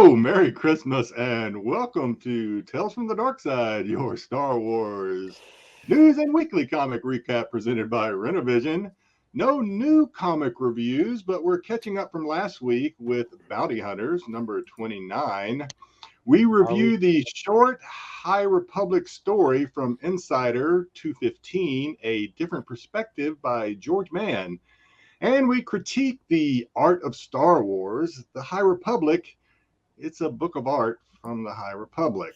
Hello, Merry Christmas, and welcome to Tales from the Darkside, your Star Wars news and weekly comic recap presented by Rennavision. No new comic reviews, but we're catching up from last week with Bounty Hunters, number 29. We review the short High Republic story from Insider 215, A Different Perspective by George Mann. And we critique the art of Star Wars, the High Republic. It's a book of art from the High Republic.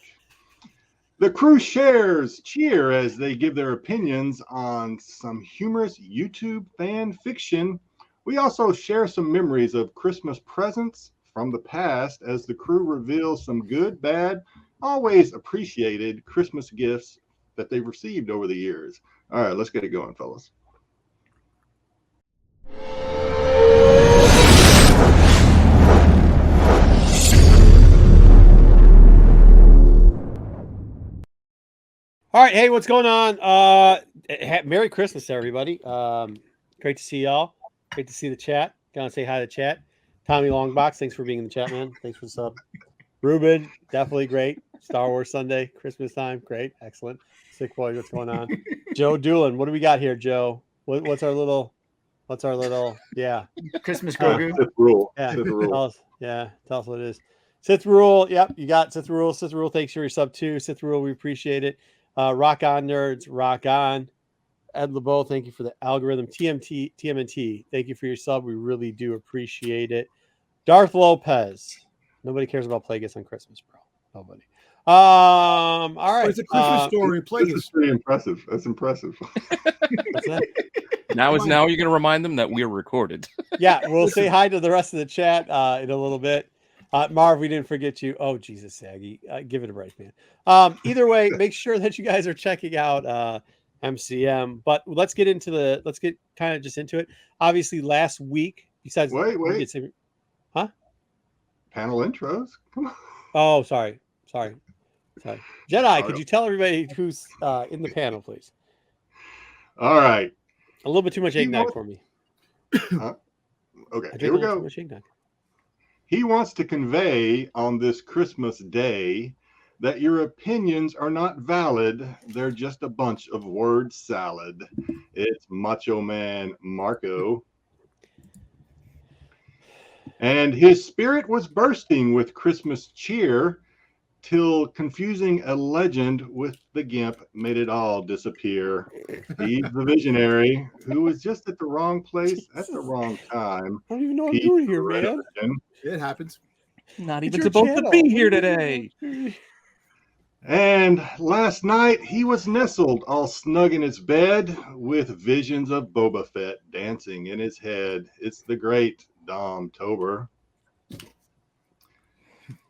The crew cheer as they give their opinions on some humorous YouTube fan fiction. We also share some memories of Christmas presents from the past as the crew reveals some good, bad, always appreciated Christmas gifts that they've received over the years. All right, let's get it going, fellas. All right, hey, what's going on? Merry Christmas, everybody. Great to see y'all. Great to see the chat. Gotta say hi to the chat. Tommy Longbox, thanks for being in the chat, man. Thanks for the sub. Ruben, definitely great. Star Wars Sunday, Christmas time, great, excellent. Sick boy, what's going on? Joe Doolin, what do we got here, Joe? What's our little? Yeah, Christmas Grogu. Sith rule. Yeah, Sith rule. Tell us what it is. Sith rule. Yep, you got Sith rule. Sith rule. Thanks for your sub too. Sith rule, we appreciate it. Rock on, nerds. Rock on. Ed LeBeau, thank you for the algorithm. TMNT, thank you for your sub. We really do appreciate it. Darth Lopez. Nobody cares about Plagueis on Christmas, bro. Nobody. All right. It's a Christmas story. Plagueis. This is pretty impressive. That's impressive. What's that? Now you're going to remind them that we're recorded. Yeah, we'll say hi to the rest of the chat in a little bit. Marv, we didn't forget you. Oh, Jesus, Saggy. Give it a break, man. Either way, make sure that you guys are checking out MCM. But let's get kind of just into it. Obviously, last week, besides... Wait. Huh? Panel intros? Come on. Oh, sorry. Jedi, could you tell everybody who's in the panel, please? All right. A little bit too much eggnog for me. Okay, here we go. He wants to convey on this Christmas day that your opinions are not valid. They're just a bunch of word salad. It's Macho Man Marco. And his spirit was bursting with Christmas cheer till confusing a legend with the Gimp made it all disappear. He's the visionary who was just at the wrong place at the wrong time. I don't even know what I'm doing here, man. It happens. Not even supposed to be here today. And last night he was nestled all snug in his bed with visions of Boba Fett dancing in his head. It's the great Dom Tober.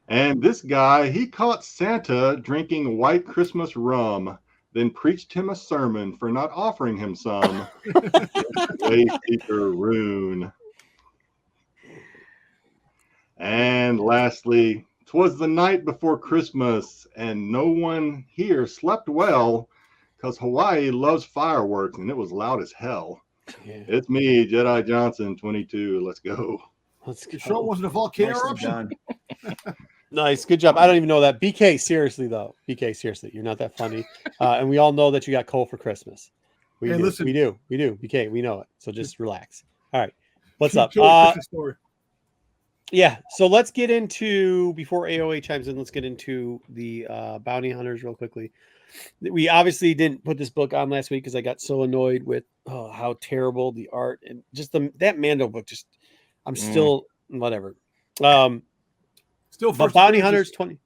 And this guy, he caught Santa drinking white Christmas rum, then preached him a sermon for not offering him some. Wayseeker Rune. And lastly, 'twas the night before Christmas, and no one here slept well, because Hawaii loves fireworks, and it was loud as hell. Yeah. It's me, Jedi Johnson, 22. Let's go. You sure it wasn't a volcano eruption? Nice, good job. I don't even know that. BK, seriously though. BK, seriously, you're not that funny. And we all know that you got coal for Christmas. We do. BK, we know it. So just relax. All right, what's up? Yeah, so let's get into, before AOA chimes in, let's get into the Bounty Hunters real quickly. We obviously didn't put this book on last week because I got so annoyed with how terrible the art and just that Mando book. Just, I'm still whatever. Still, but Bounty Hunters 20.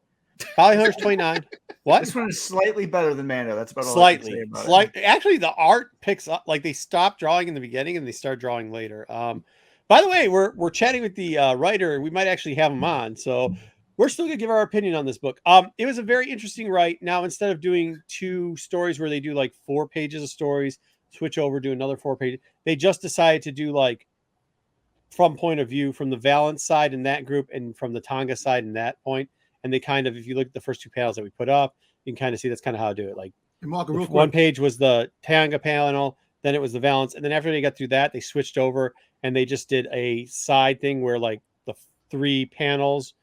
Bounty Hunters 29. What? This one is slightly better than Mando. That's about all slightly. I can say about it. Actually, the art picks up. Like they stop drawing in the beginning and they start drawing later. By the way, we're chatting with the writer. We might actually have him on. So we're still gonna give our opinion on this book. It was a very interesting write. Now, instead of doing 2 stories where they do like 4 pages of stories, switch over, do another 4 pages, they just decided to do like from point of view from the Valance side in that group and from the Tonga side in that point. And they kind of, if you look at the first 2 panels that we put up, you can kind of see that's kind of how I do it. Like one page was the Tonga panel, then it was the Valance, and then after they got through that, they switched over and they just did a side thing where like the 3 panels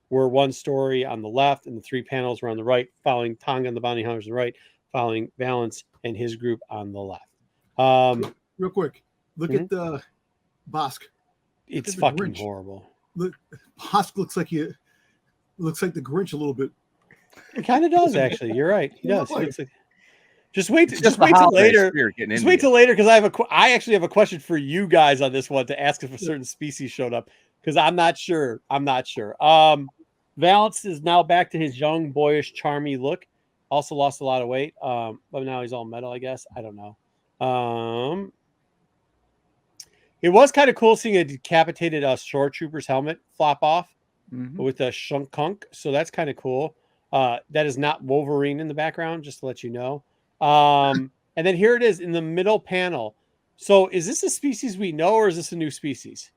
were one story on the left, and the 3 panels were on the right, following Tonga and the bounty hunters on the right, following Valance and his group on the left. Real quick, look at the Bosk. It's fucking horrible. Look, Bosk looks like the Grinch a little bit. It kind of does, actually. You're right. He does. He looks like... Just wait till later. Just wait till later, because I actually have a question for you guys on this one to ask if a certain species showed up, because I'm not sure. Valance is now back to his young, boyish, charmy look. Also lost a lot of weight, but now he's all metal, I guess. I don't know. It was kind of cool seeing a decapitated shore trooper's helmet flop off with a shunk kunk. So that's kind of cool. That is not Wolverine in the background, just to let you know. And then here it is in the middle panel. So is this a species we know, or is this a new species?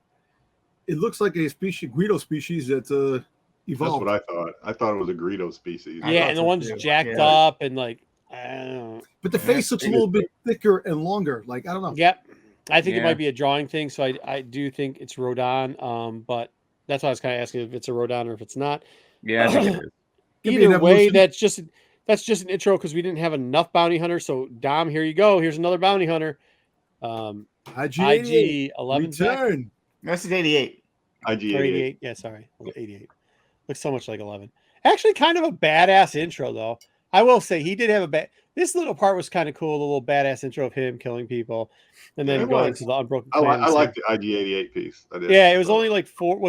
It looks like a species, Greedo species that's evolved. That's what I thought. I thought it was a Greedo species. Yeah, and the one's jacked up and like, I don't know. But the face looks a little bit thicker and longer. Like, I don't know. Yep. I think it might be a drawing thing. So I do think it's Rodan. But that's why I was kind of asking if it's a Rodan or if it's not. Yeah, I think it is. Either way, that's just an intro, because we didn't have enough bounty hunters. So Dom, here you go. Here's another bounty hunter. IG 11. Return. That's 88. IG 88. Yeah, sorry. 88. Looks so much like 11. Actually, kind of a badass intro, though. I will say he did have this little part was kind of cool. A little badass intro of him killing people, and then going to the Unbroken Clan. I like the IG 88 piece. I did. Yeah, it was only like four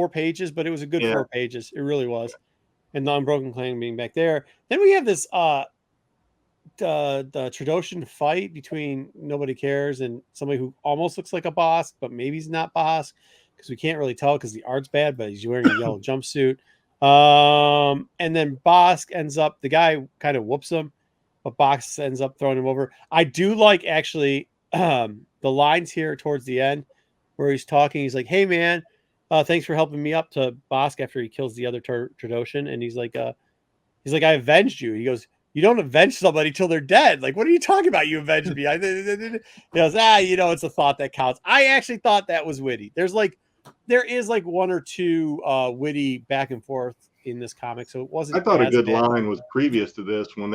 pages, but it was a good 4 pages. It really was. And the Unbroken Clan being back there. Then we have this the Trandoshan fight between Nobody Cares and somebody who almost looks like a Bosk, but maybe he's not Bosk, because we can't really tell because the art's bad, but he's wearing a yellow jumpsuit. And then Bosk ends up, the guy kind of whoops him, but Bosk ends up throwing him over. I do like actually the lines here towards the end where he's talking. He's like, "Hey man, thanks for helping me up," to Bosk after he kills the other Trandoshan. And he's like, "I avenged you." He goes, "You don't avenge somebody till they're dead. Like, what are you talking about? You avenged me." He goes, it's a thought that counts. I actually thought that was witty. There is like 1 or 2 witty back and forth in this comic, so it wasn't. I thought a good line was previous to this when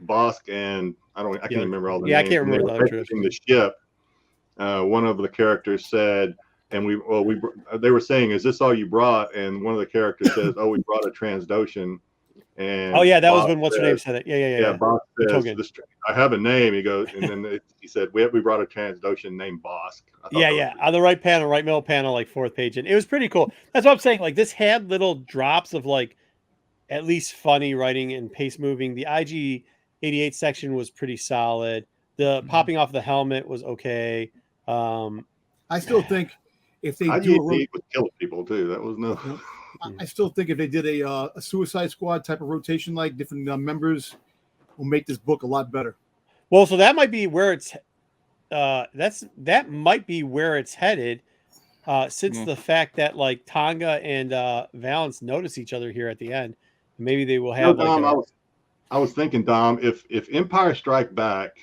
Bosk and I can't remember all the names. I can't remember the ship. One of the characters said, and they were saying, "Is this all you brought?" And one of the characters says, "Oh, we brought a Trandoshan." And that was when what's her name said it. Yeah. Bosk says, "I have a name." He goes, and then he said, "We brought a Trandoshan named Bosk." On the right panel, right middle panel, like 4th page, and it was pretty cool. That's what I'm saying. Like, this had little drops of like at least funny writing and pace moving. The IG 88 section was pretty solid. The popping off the helmet was okay. I still think if they do was killing people too. That was no. I still think if they did a Suicide Squad type of rotation, like different members, will make this book a lot better. Well, so that might be where it's that might be where it's headed, since the fact that like Tonga and Valance notice each other here at the end. Maybe they will have. Dom, I was thinking, Dom, if Empire Strike Back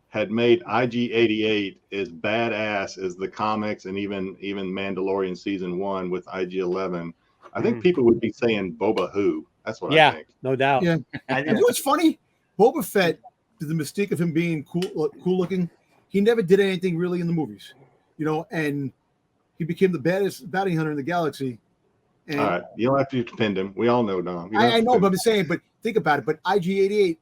had made IG-88 as badass as the comics and even Mandalorian season 1 with IG-11, I think people would be saying Boba Who. That's what I think. No doubt. Yeah. You know what's funny? Boba Fett, to the mystique of him being cool looking, he never did anything really in the movies, and he became the baddest bounty hunter in the galaxy. And all right, you don't have to defend him. We all know, Dom. I know, but I'm saying, but think about it. But IG-88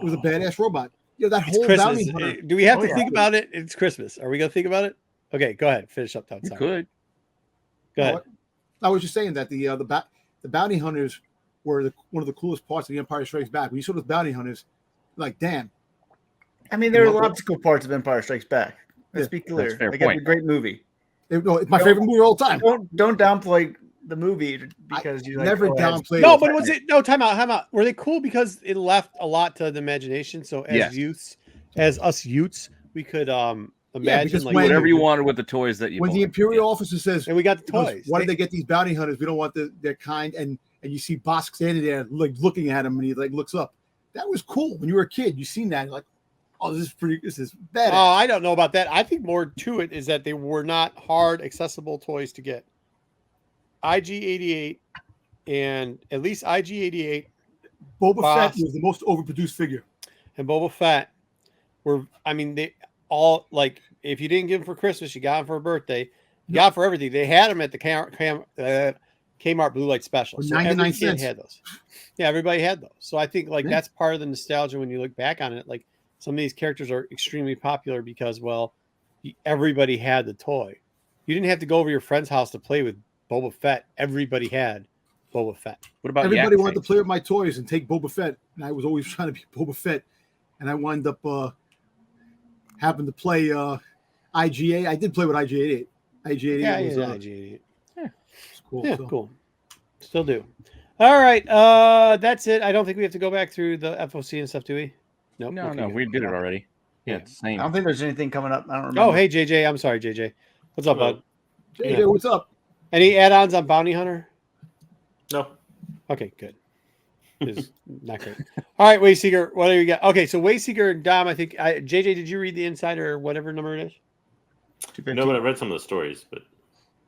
was a badass robot. That whole bounty hunter. Do we have to think about it? It's Christmas. Are we going to think about it? Okay, go ahead. Finish up, Tom. You could. Go ahead. I was just saying that the bounty hunters were one of the coolest parts of the Empire Strikes Back. When you saw those bounty hunters, like, damn. I mean, there are lots of cool parts of Empire Strikes Back. Let's be clear. It's a great movie. It's my favorite movie of all time. Don't downplay the movie because you never downplay. No, but was it time out? Were they cool because it left a lot to the imagination? So as us youths, we could imagine like whatever you wanted with the toys that you. When bought. the Imperial officer says, and we got the toys. Why did they get these bounty hunters? We don't want their kind. And you see Bosk standing there, like looking at him, and he like looks up. That was cool. When you were a kid, you seen that, like, oh, this is bad. Oh, I don't know about that. I think more to it is that they were not hard, accessible toys to get. IG-88 and at least IG-88 Boba Boss. Fett was the most overproduced figure. and Boba Fett were, I mean, they all, like, if you didn't give them for Christmas, you got them for a birthday. You got them for everything. They had them at the Kmart Blue Light Special. For So 99 every kid cents. had those. Yeah, everybody had those. So I think, like, Yeah. that's part of the nostalgia when you look back on it. Like, some of these characters are extremely popular because, well, everybody had the toy. You didn't have to go over your friend's house to play with Boba Fett. Everybody had Boba Fett. What about Everybody Yak wanted to Tanks? play with my toys and take Boba Fett, and I was always trying to be Boba Fett, and I wound up having to play IGA. I did play with IG-88. IG-88 Yeah, was yeah, IG-88. it's cool. Yeah, so. cool. Still do. All right, that's it. I don't think we have to go back through the FOC and stuff, do we? Nope. No, Okay, no, good. we did it already. Yeah, Yeah. it's the same. I don't think there's anything coming up. I don't remember. Oh, hey, JJ. I'm sorry, JJ. What's up, Hello. bud? JJ, Yeah. what's up? Any add-ons on Bounty Hunter? No. Okay, good. Is not great. All right, Wayseeker, what do you got? Okay, so Wayseeker and Dom, I think. JJ, did you read the Insider or whatever number it is? No, but I read some of the stories, but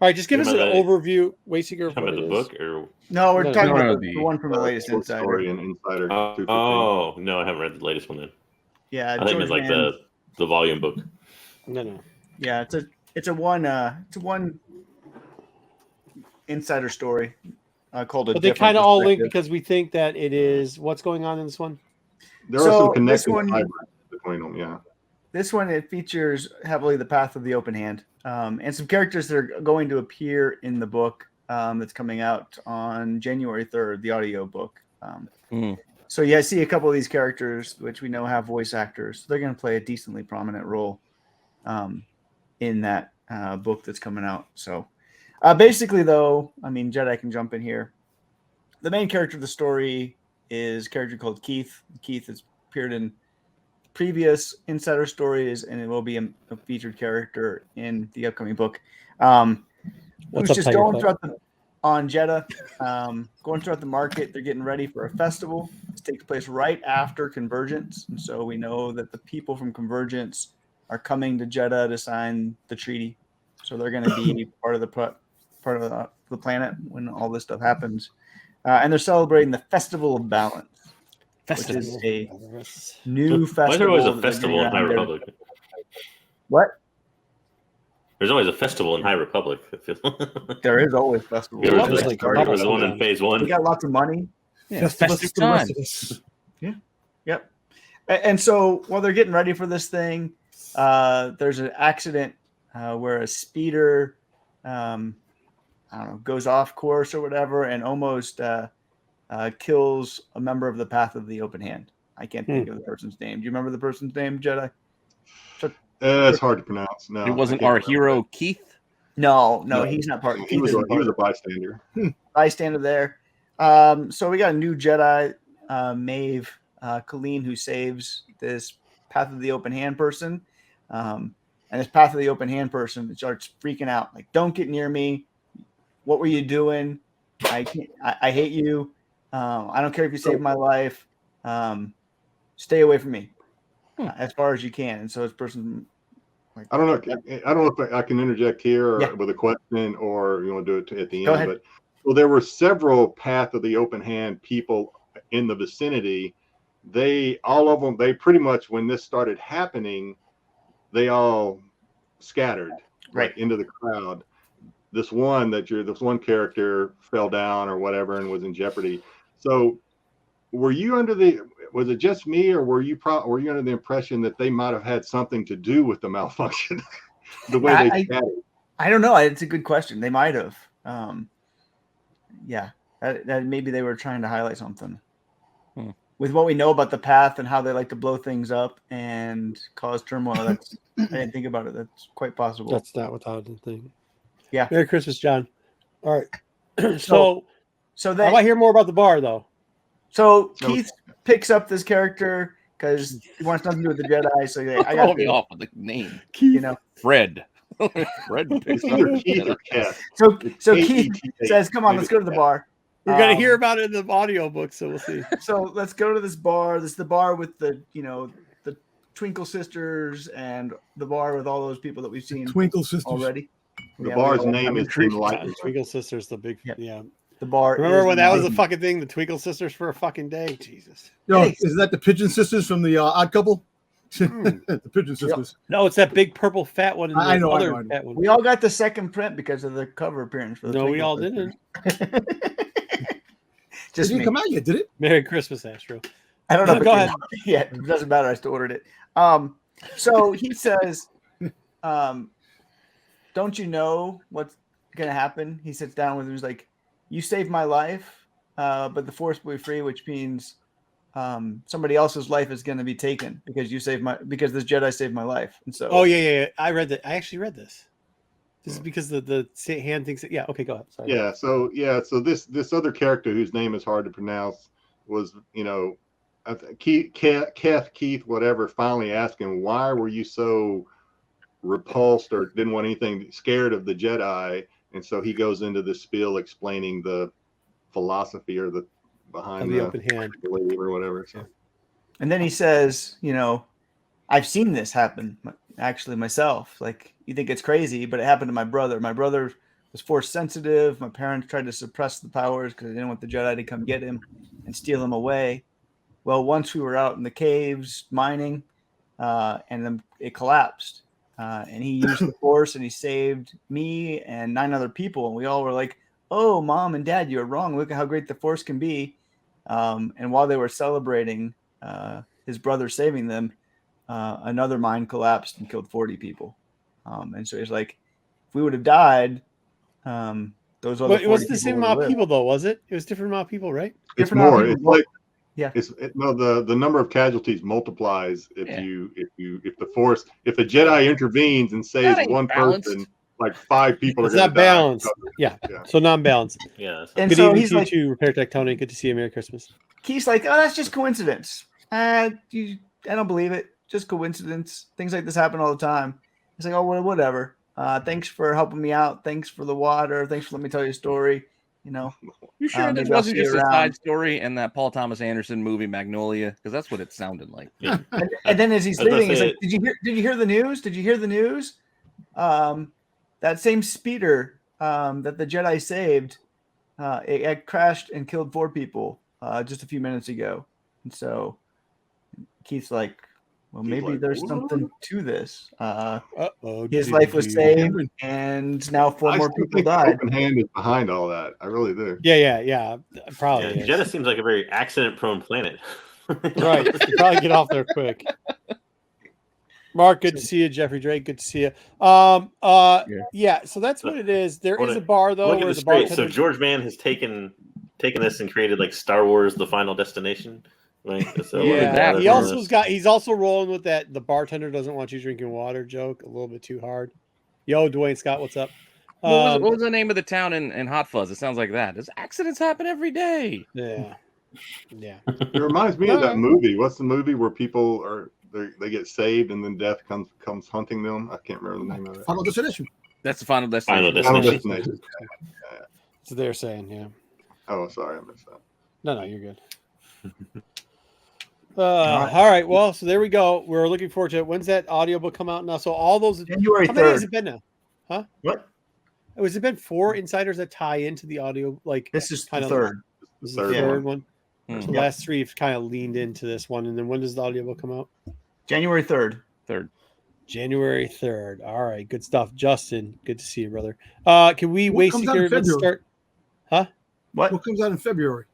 All right, just give us an Remember overview, Wayseeker, of talking what about it the is. book or No, we're No, talking no, about no, the one from the latest Short Insider. story and Insider. 215. oh no, I haven't read the latest one then. Yeah, I think it George was like Mann- the volume book. No. Yeah, it's a one insider story called. But they kind of all link because we think that it is what's going on in this one. There are So, some this connecting one- hybrids between them. Yeah. This one, it features heavily the Path of the Open Hand, and some characters that are going to appear in the book that's coming out on January 3rd, the audio book. So yeah, I see a couple of these characters, which we know have voice actors. They're going to play a decently prominent role in that book that's coming out. So basically, though, I mean, Jedi can jump in here. The main character of the story is a character called Keith. Keith has appeared in previous Insider stories, and it will be a featured character in the upcoming book. What's Who's up, just Tiger going Club? throughout on Jeddah, going throughout the market. They're getting ready for a festival. This takes place right after Convergence, and so we know that the people from Convergence are coming to Jeddah to sign the treaty. So they're going to be part of the planet when all this stuff happens, and they're celebrating the Festival of Balance. Which is a new festival. Why is there always a that they're festival in getting High around there. Republic? What? There's always a festival in High Republic. I feel. There is always festivals. There love was, it. the, Like there was the one in Republic. Phase We 1. got lots of money. Yeah, Festivus festive to the rest time. of us. Yep. And so while they're getting ready for this thing, there's an accident where a speeder, I don't know, goes off course or whatever, and almost kills a member of the Path of the Open Hand. I can't think of the person's name. Do you remember the person's name, Jedi? It's hard to pronounce. No, It wasn't I can't our remember. hero Keith. No, No. he's not part. He was a bystander. Bystander there. So we got a new Jedi, Maeve, Colleen, who saves this Path of the Open Hand person. And this Path of the Open Hand person starts freaking out, like, "Don't get near me! What were you doing? I can't. I hate you. I don't care if you saved my life. Stay away from me as far as you can." And so this person, like, I don't know. I don't know if I can interject here Yeah. with a question, or you want to do it at the Go end. ahead. But well, there were several Path of the Open Hand people in the vicinity. All of them, they pretty much, when this started happening, they all scattered Right. into the crowd. This one character fell down or whatever and was in jeopardy. So, were you was it just me, or were you under the impression that they might have had something to do with the malfunction? The way they scattered. I don't know. It's a good question. They might have. Yeah, that maybe they were trying to highlight something. With what we know about the Path and how they like to blow things up and cause turmoil, I didn't think about it. That's quite possible. That's not what I was thinking. Yeah. Merry Christmas, John. All right. So So I then, want to hear more about the bar, though. so Keith picks up this character because he wants nothing to do with the Jedi. So he's like, I got Throw me off with the name. you know. Fred. Fred picks It's up. either Keith or Kev. So It's Keith K-E-T-H. says, "Come on, let's go to the bar." We're gonna hear about it in the audio book, so we'll see. So let's go to this bar. This is the bar with the Twinkle Sisters and the bar with all those people that we've seen Twinkle Sisters. already. The Yeah, bar's we all- name I'm is intrigued. Enlightenment. Twinkle Sisters, the big Yep. yeah. The bar. Remember is when that was the Enlightenment. fucking thing? The Twinkle Sisters for a fucking day. Jesus. Yo, Hey. is that the Pigeon Sisters from the Odd Couple? Hmm. The Pigeon Sisters. No, it's that big purple fat one. And I the know, I other know, I know. fat one. We all got the second print because of the cover appearance for the No, we Twinkle all Sisters. didn't. Just It didn't me. come out yet, did it? Merry Christmas, Astro. I don't know. No, if go it ahead. came out yet. It doesn't matter. I still ordered it. So he says, don't you know what's gonna happen? He sits down with him. He's like, you saved my life, but the Force will be free, which means somebody else's life is going to be taken because this Jedi saved my life. And so, Oh yeah. I read that. I actually read this. This is because the hand thinks. Yeah. Okay. Go ahead. Sorry. Yeah. So this other character whose name is hard to pronounce was Keith, whatever, finally asking, why were you so repulsed or didn't want anything, scared of the Jedi? And so he goes into this spiel explaining the philosophy or the behind the open hand belief or whatever. So. and then he says, I've seen this happen actually myself. Like, you think it's crazy, but it happened to my brother. My brother was Force sensitive. My parents tried to suppress the powers because they didn't want the Jedi to come get him and steal him away. Well, once we were out in the caves mining, and then it collapsed. And he used the Force and he saved me and 9 other people. And we all were like, oh, Mom and Dad, you were wrong. Look at how great the Force can be. And while they were celebrating his brother saving them, another mine collapsed and killed 40 people. And so he's like, if we would have died, those other 40 it wasn't the people same would amount of have people, lived. though, was it? It was different amount of people, right? It's Different amount more. of It's people. like Yeah. the number of casualties multiplies if Yeah. if the Jedi intervenes and saves ain't one balanced. person, like 5 people It's are going not to die. balanced. Yeah. So non-balanced. Yeah. And Good so evening he's to you like, too, Repair Tech Tony. Good to see you. Merry Christmas. Keith's like, oh, that's just coincidence. I don't believe it. Just coincidence. Things like this happen all the time. He's like, oh, well, whatever. Thanks for helping me out. Thanks for the water. Thanks for letting me tell you a story. You sure this maybe I'll wasn't see you just a around. side story in that Paul Thomas Anderson movie Magnolia? Because that's what it sounded like. Yeah. And then as he's I was gonna leaving, he's say- like, did you hear the news? Did you hear the news? That same speeder that the Jedi saved, it crashed and killed 4 people just a few minutes ago. And so Keith's like, well, He's maybe like, there's "What?" something to this. Uh-oh. His life was saved, and now 4 I more still people think the died. open hand is behind all that. I really do. Yeah. Probably. Yeah, is. Jeddah seems like a very accident-prone planet. Right. You probably get off there quick. Mark, good to see you. Jeffrey Drake, good to see you. Yeah. So that's what it is. There is a bar though Look at where this the straight. bartender. So George Mann has taken this and created like Star Wars: The Final Destination. Right? So Yeah. that He's also rolling with that. The bartender doesn't want you drinking water joke a little bit too hard. Yo, Dwayne Scott, what's up? What was the name of the town in Hot Fuzz? It sounds like that. Does accidents happen every day? Yeah. It reminds me of that movie. What's the movie where people they get saved and then death comes hunting them? I can't remember the name of it. Final Destination. That's the Final Destination. Final Destination. So they're saying, yeah. Oh, sorry, I missed that. No, you're good. All right. Well, so there we go. We're looking forward to it. When's that audiobook come out now? So all those January how many has 3rd. it been now? Huh? What? Has it been 4 insiders that tie into the audio? Like This is kind the of 3rd. This is the Third third one. Hmm. So the last 3 have kind of leaned into this one. And then when does the audiobook come out? January 3rd. January 3rd. All right. Good stuff. Justin, good to see you, brother. Can we What wait comes out in secure? Let's February? start. What? What comes out in February?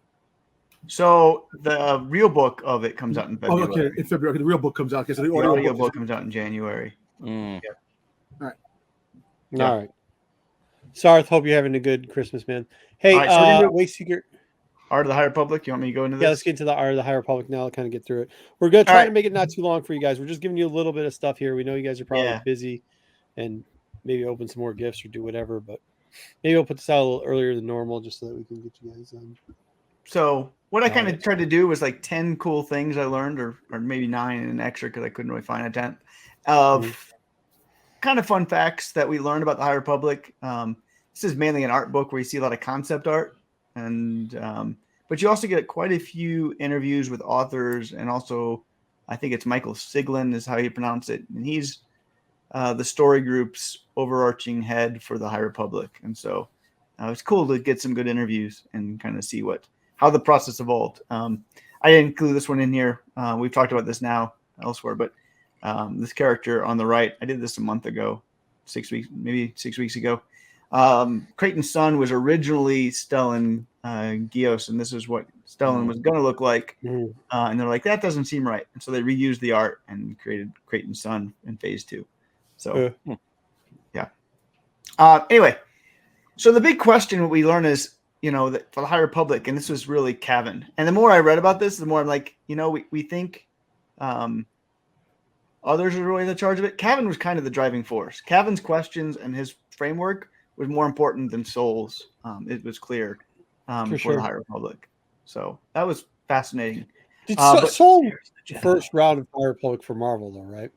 So the real book of it comes out in Oh, February. okay, in February. The real book comes out because the The audio audio book. book comes out in January. Mm. All right. Sarth, hope you're having a good Christmas, man. Hey, All right, so we're gonna do- wait secret. Art of the High Republic. You want me to go into this? Yeah, let's get into the Art of the High Republic now. Kind of get through it. We're going to All try right. to make it not too long for you guys. We're just giving you a little bit of stuff here. We know you guys are probably Yeah. busy and maybe open some more gifts or do whatever, but maybe we'll put this out a little earlier than normal just so that we can get you guys So what I Got kind of it. tried to do was like 10 cool things I learned, or maybe 9 and an extra because I couldn't really find a 10th of kind of fun facts that we learned about the High Republic. This is mainly an art book where you see a lot of concept art, and but you also get quite a few interviews with authors, and also I think it's Michael Siglin is how you pronounce it, and he's the story group's overarching head for the High Republic. And so it's cool to get some good interviews and kind of see how the process evolved. I didn't include this one in here. We've talked about this now elsewhere, but this character on the right, I did this a month ago, 6 weeks ago. Creighton's son was originally Stellan Gios, and this is what Stellan was going to look like. And they're like, that doesn't seem right. And so they reused the art and created Creighton's son in phase 2. So, yeah. Anyway, so the big question we learn is, that for the High Republic, and this was really Cavan. And the more I read about this, the more I'm like, we think others are really in charge of it. Cavan was kind of the driving force. Cavan's questions and his framework was more important than Soul's. It was clear for the High Republic. So that was fascinating. Soul the first round of High Republic for Marvel, though, right?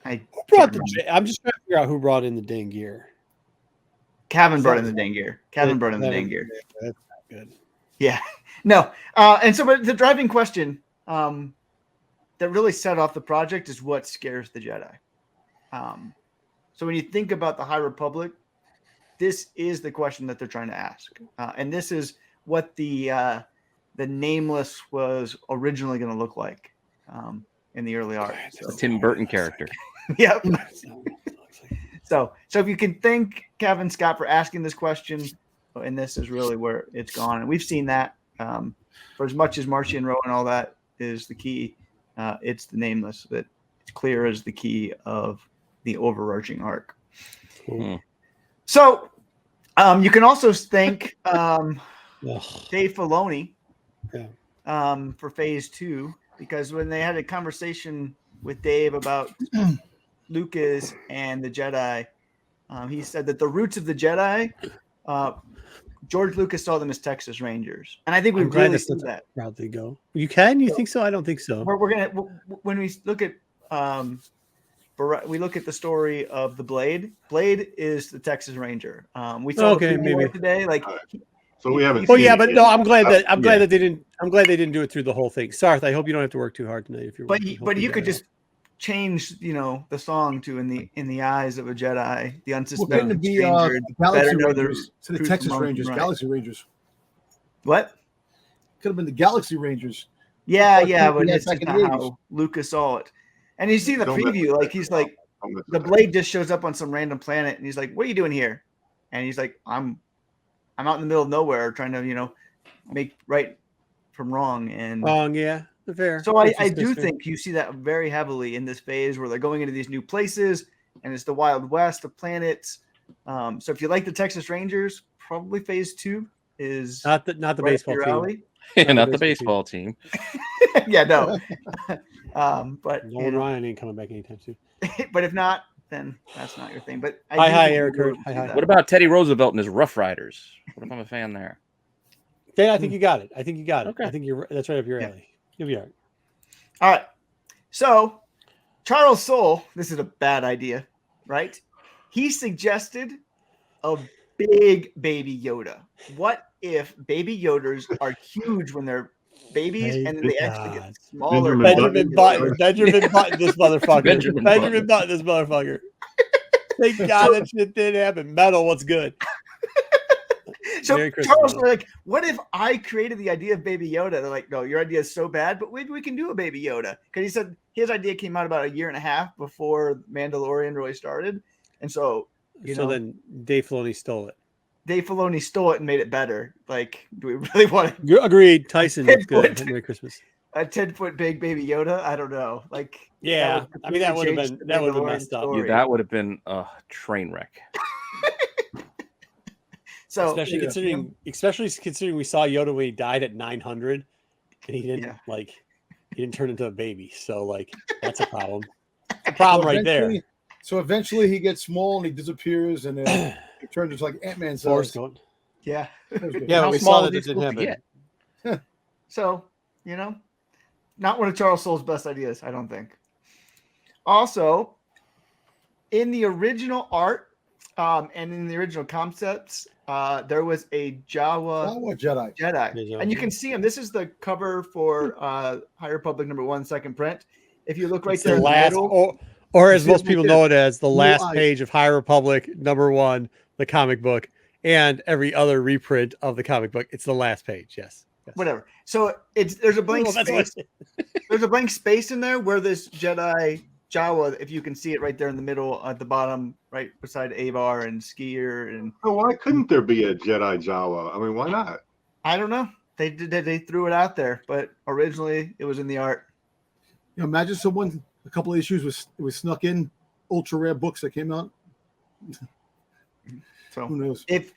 I'm just trying to figure out who brought in the dang gear. Cavan brought in the dang gear. That's not good. Yeah. No. And so, but the driving question that really set off the project is what scares the Jedi. So when you think about the High Republic, this is the question that they're trying to ask. And this is what the Nameless was originally going to look like in the early art. So. A Tim Burton character. Yep. So if you can thank Kevin Scott for asking this question, and this is really where it's gone. And we've seen that for as much as Martian Row and all that is the key. It's the Nameless that it's clear as the key of the overarching arc. So you can also thank Dave Filoni for phase 2, because when they had a conversation with Dave about Lucas and the Jedi, he said that the roots of the Jedi, George Lucas saw them as Texas Rangers, and I think we really see that. Proudly go. You can? You think so? I don't think so. We're gonna when we look at the story of the Blade. Blade is the Texas Ranger. We saw maybe today, like. So we haven't. Oh yeah, but no, I'm glad that they didn't. I'm glad they didn't do it through the whole thing. Sarth, I hope you don't have to work too hard tonight. If you're. But you could just change, the song to in the eyes of a Jedi, the unsuspecting stranger. Galaxy Rangers to the Texas Rangers, right. Galaxy Rangers. What? Could have been the Galaxy Rangers. Yeah, but it's not how Lucas saw it. And you see the preview, like he's like, the Blade just shows up on some random planet, and he's like, "What are you doing here?" And he's like, "I'm out in the middle of nowhere trying to, make right from wrong." And wrong, yeah, fair. So I do think you see that very heavily in this phase where they're going into these new places, and it's the Wild West of planets. So if you like the Texas Rangers, probably phase 2 is not the right baseball team. Not the baseball team. Yeah, no. But Nolan Ryan ain't coming back anytime soon. But if not, then that's not your thing. But hi, Eric Hurd. Hi. What about Teddy Roosevelt and his Rough Riders? What if I'm a fan there? Yeah, I think you got it. Okay. I think that's right up your alley. You'll be all right. All right. So Charles Soule, this is a bad idea, right? He suggested a big baby Yoda. What if baby Yodas are huge when they're babies and then they actually get smaller? Benjamin Button, this motherfucker. Benjamin Button, this motherfucker. Thank God that shit didn't happen. Metal, what's good? So Charles was like, what if I created the idea of Baby Yoda? They're like, no, your idea is so bad, but maybe we can do a Baby Yoda. Because he said his idea came out about a year and a half before Mandalorian really started. And so, then Dave Filoni stole it. Dave Filoni stole it and made it better. Like, do we really want to? You agreed. Tyson, that's good. Merry Christmas. A 10-foot big Baby Yoda? I don't know. Like, yeah, that would have been messed up. Yeah, that would have been a train wreck. So especially considering we saw Yoda when he died at 900, and he didn't turn into a baby. So that's a problem. It's a problem right there. So eventually he gets small and he disappears, and then he turns into like Ant-Man size. Yeah. Yeah, we saw that it didn't happen. So, not one of Charles Soule's best ideas, I don't think. Also, in the original art and in the original concepts, there was a Jawa Jedi. And you can see him. This is the cover for High Republic #1 second print. if you look right It's there the in the last, middle, or You as see it most right people there. know it as, the Blue last eyes. page of High Republic #1, the comic book, and every other reprint of the comic book. It's the last page. Yes. whatever. So there's a blank Well, that's what space. There's a blank space in there where this Jedi Jawa, if you can see it right there in the middle at the bottom, right beside Avar and Skier, and Oh, why couldn't there be a Jedi Jawa? I mean, why not? I don't know. They threw it out there, but originally it was in the art. You know, imagine someone a couple of issues was snuck in ultra rare books that came out. So Who knows? if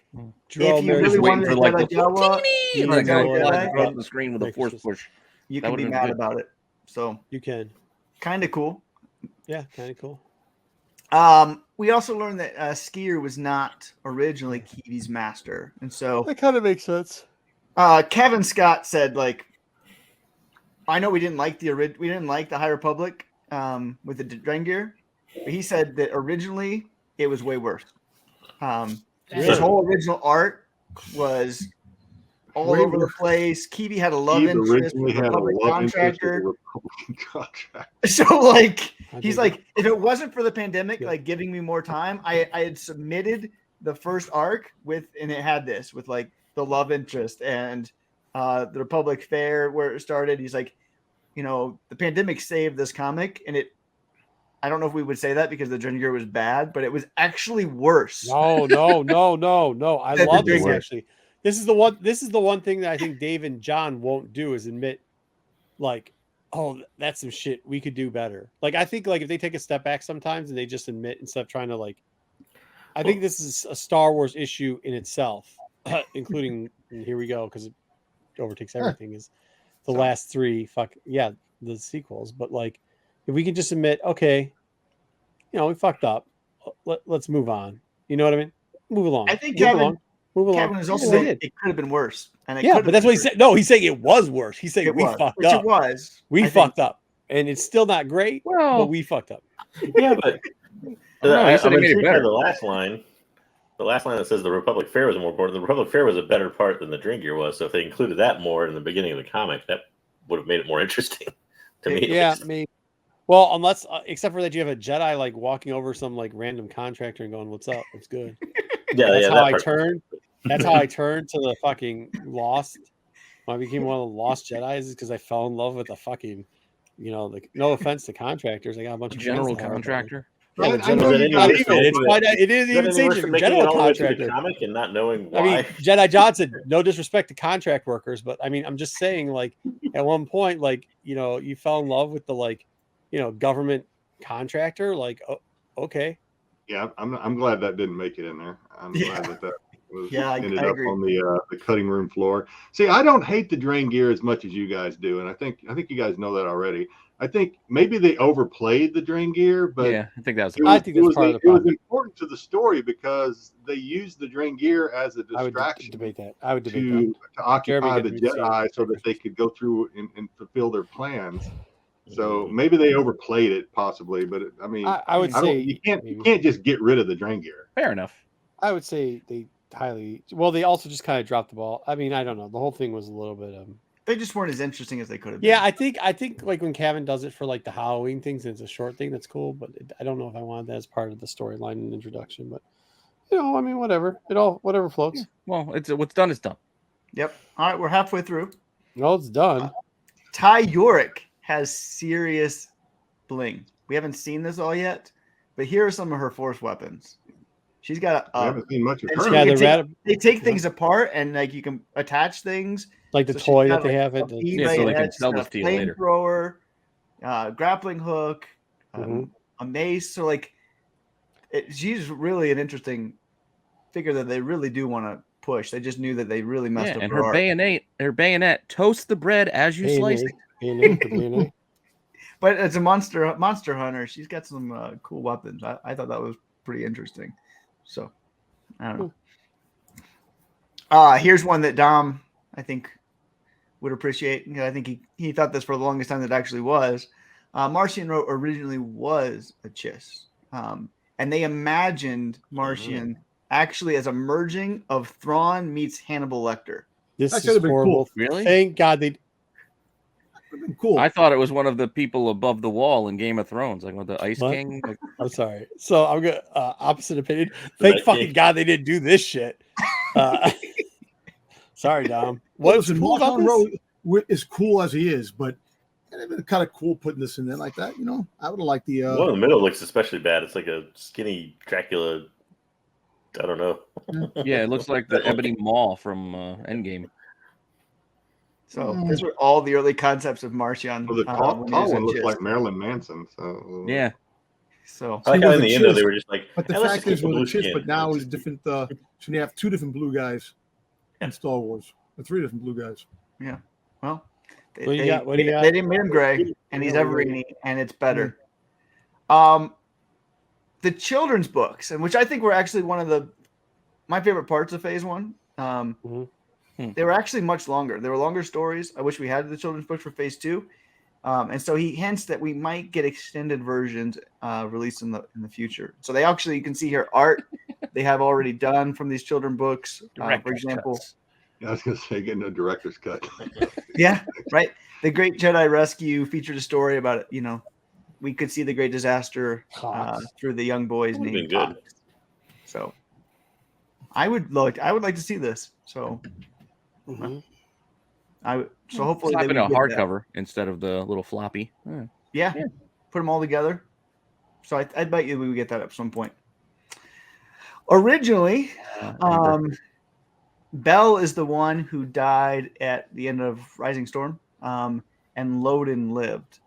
Draw you Mary really Just waiting wanted for a like Jedi the Jawa, and like Jedi, go flies Jedi, across the screen with a force push. you That can be would've been mad good. about it. So You can. kind of cool. Yeah, kind of cool. We also learned that Skier was not originally Kiwi's master, and so That kind of makes sense. Kevin Scott said, like, I know we didn't like the High Republic with the Drengir, but he said that originally it was way worse. His whole original art was all Way over the worse. place. Kiwi had a love Steve interest originally with had a Republic love interest with contractor. the Republican contractor. So like I he's dig like, if it wasn't for the pandemic, Yeah. like giving me more time, I had submitted the first arc with, and it had this with like the love interest and the Republic Fair where it started. He's like, you know, the pandemic saved this comic, and it. I don't know if we would say that because the Drengir was bad, but it was actually worse. No. I That's love the this thing. actually. This is the one thing that I think Dave and John won't do is admit, like, oh, that's some shit we could do better. Like, I think like if they take a step back sometimes and they just admit instead of trying to like, I think this is a Star Wars issue in itself, including, and here we go because it overtakes everything. Is the last three the sequels, but like if we could just admit, okay, you know, we fucked up. Let's move on. You know what I mean? Move along. I think move Kevin- along. Move along. Kevin is also They saying did. it could have been worse. And it Yeah, could but have that's what been he said. No, he's saying it was worse. He's saying It we was, fucked which up. It was. We I think. fucked up, and it's still not great. But Well, we fucked up. Yeah, but no, he said I'm he made it intrigued by better. the last line. The last line that says the Republic Fair was more important. The Republic Fair was a better part than the Drengir was. So if they included that more in the beginning of the comic, that would have made it more interesting to me. at Yeah, least. maybe. Well, unless except for that, you have a Jedi like walking over some like random contractor and going, "What's up? What's good?" Yeah, That's yeah. how That I part. turned. That's how I turned to the fucking Lost. When I became one of the Lost Jedis because I fell in love with the fucking, you know, like no offense to contractors, I got a bunch of friends general that are, but, like, contractor. Yeah, the I general, know Is you that not any even. worse It's than quite, making it didn't Is that even any say worse than making general it all the way through the contractor. comic and not knowing I why? mean, Jedi Johnson, no disrespect to contract workers, but I mean, I'm just saying, like, at one point, like, you know, you fell in love with the, like, you know, government contractor, like, okay. Yeah, I'm glad that didn't make it in there. I'm glad that was Yeah, I ended up agree. on the cutting room floor. See, I don't hate the Drengir as much as you guys do, and I think you guys know that already. I think maybe they overplayed the Drengir, but Yeah, I think that was. I think that's part of the it was problem. important to the story because they used the Drengir as a I would distraction debate that. I would debate that. to occupy Jeremy the gets me Jedi so that they could go through and fulfill their plans. So maybe they overplayed it, possibly. But I mean, I would I don't, say you can't maybe. just get rid of the Drengir. Fair enough. I would say they highly. Well, they also just kind of dropped the ball. I mean, I don't know. The whole thing was a little bit. They just weren't as interesting as they could have been. Yeah, I think like when Kevin does it for like the Halloween things, and it's a short thing. That's cool, but I don't know if I wanted that as part of the storyline and introduction. But you know, I mean, whatever. Whatever floats. Well, it's what's done is done. Yep. All right, we're halfway through. No, it's done. Ty Yorick has serious bling. We haven't seen this all yet, but here are some of her force weapons. She's got I haven't seen much of and her. she Yeah, can the they take things apart and like you can attach things. like the So she's toy got, that they like, have. a Yeah, so they can edge, sell she's this got to a you later. flamethrower, grappling hook, Mhm. a mace. So like, she's really an interesting figure that they really do want to push. They just knew that they really messed Yeah, up and her her art. bayonet toasts the bread as you slice it. A&A. But as a monster hunter, she's got some cool weapons. I thought that was pretty interesting. So I don't know. Here's one that Dom I think would appreciate. You know, I think he thought this for the longest time that it actually was. Martian originally was a Chiss, and they imagined Martian actually as a merging of Thrawn meets Hannibal Lecter. This That is could've been horrible. cool. Really? Thank God they. Would've been cool. I thought it was one of the people above the wall in Game of Thrones, like with the Ice What? King. Like, I'm sorry. So I'm gonna opposite opinion. The Thank Night fucking King. God they didn't do this shit. Sorry, Dom. What's Listen, cool about Marshawn this? Rowe is cool as he is, but it'd have been kind of cool putting this in there like that. You know, I would have liked the. The one in the middle looks especially bad. It's like a skinny Dracula. I don't know. yeah, it looks like the Ebony Maw from Endgame. So these were all the early concepts of Martian. Well, the when he tall was one in looks Gist. like Marilyn Manson. So Yeah. So I like He how was in a the end though, chiz, they were just like, But the "Hey, let's fact just is, keep the with blue the chips, skin." but now he's different. So you have 2 different blue guys in Star Wars, or 3 different blue guys. well, What do you got? What do you got? They didn't make him gray, and he's Yeah, we Everini, and it's better. The children's books, and which I think were actually one of my favorite parts of Phase 1. They were actually much longer. They were longer stories. I wish we had the children's books for Phase 2. And so he hints that we might get extended versions released in the future. So they actually, you can see here art they have already done from these children books. For example, I was gonna say getting a director's cut. yeah, right. The Great Jedi Rescue featured a story about it. You know, we could see the great disaster through the young boys Would've named been good. Fox. So I would like to see this. So so hopefully Slap they in a would get that. hardcover instead of the little floppy. Yeah, put them all together. So I bet you we would get that at some point. Originally, Bell is the one who died at the end of Rising Storm, and Loden lived.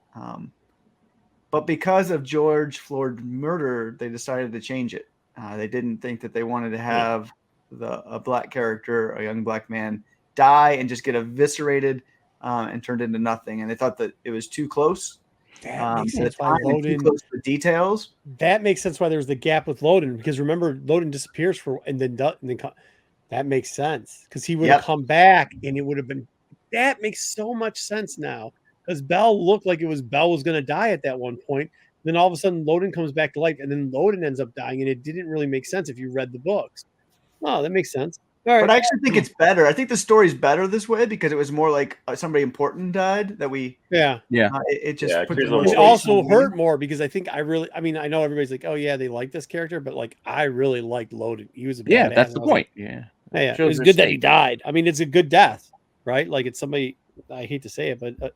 But because of George Floyd's murder, they decided to change it. They didn't think that they wanted to have a black character, a young black man, die and just get eviscerated and turned into nothing. And they thought that it was too close. That makes To the sense why time and too Loden. close to the details. That makes sense why there was the gap with Loden, because remember Loden disappears and then that makes sense because he would have come back and it would have been. That makes so much sense now because Bell looked like Bell was going to die at that one point. Then all of a sudden Loden comes back to life and then Loden ends up dying and it didn't really make sense if you read the books. Oh, that makes sense. All right. But I actually think it's better. I think the story's better this way because it was more like somebody important died that we. Yeah. It just puts here's more one Which space also on hurt more because I think I know everybody's like, oh yeah, they like this character, but like I really liked Loden. He was a badass. That's the And I was point. like, Yeah. it was good that he died. I mean, it's a good death, right? Like it's somebody. I hate to say it, but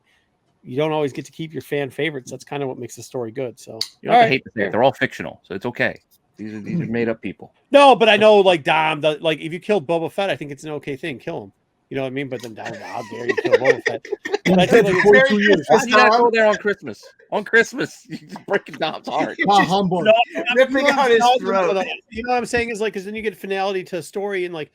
you don't always get to keep your fan favorites. That's kind of what makes the story good. So You don't have to hate to say it. They're all fictional, so it's okay. These are made up people. No, but I know like Dom, like if you killed Boba Fett, I think it's an okay thing. Kill him. You know what I mean? But then Dom, how dare you kill Boba Fett? But I think like, it's 42 years. Why do you not go there on Christmas? On Christmas, you just breaking Dom's heart. Humbug. ripping out his throat. You know what I'm saying is like because then you get finality to a story and like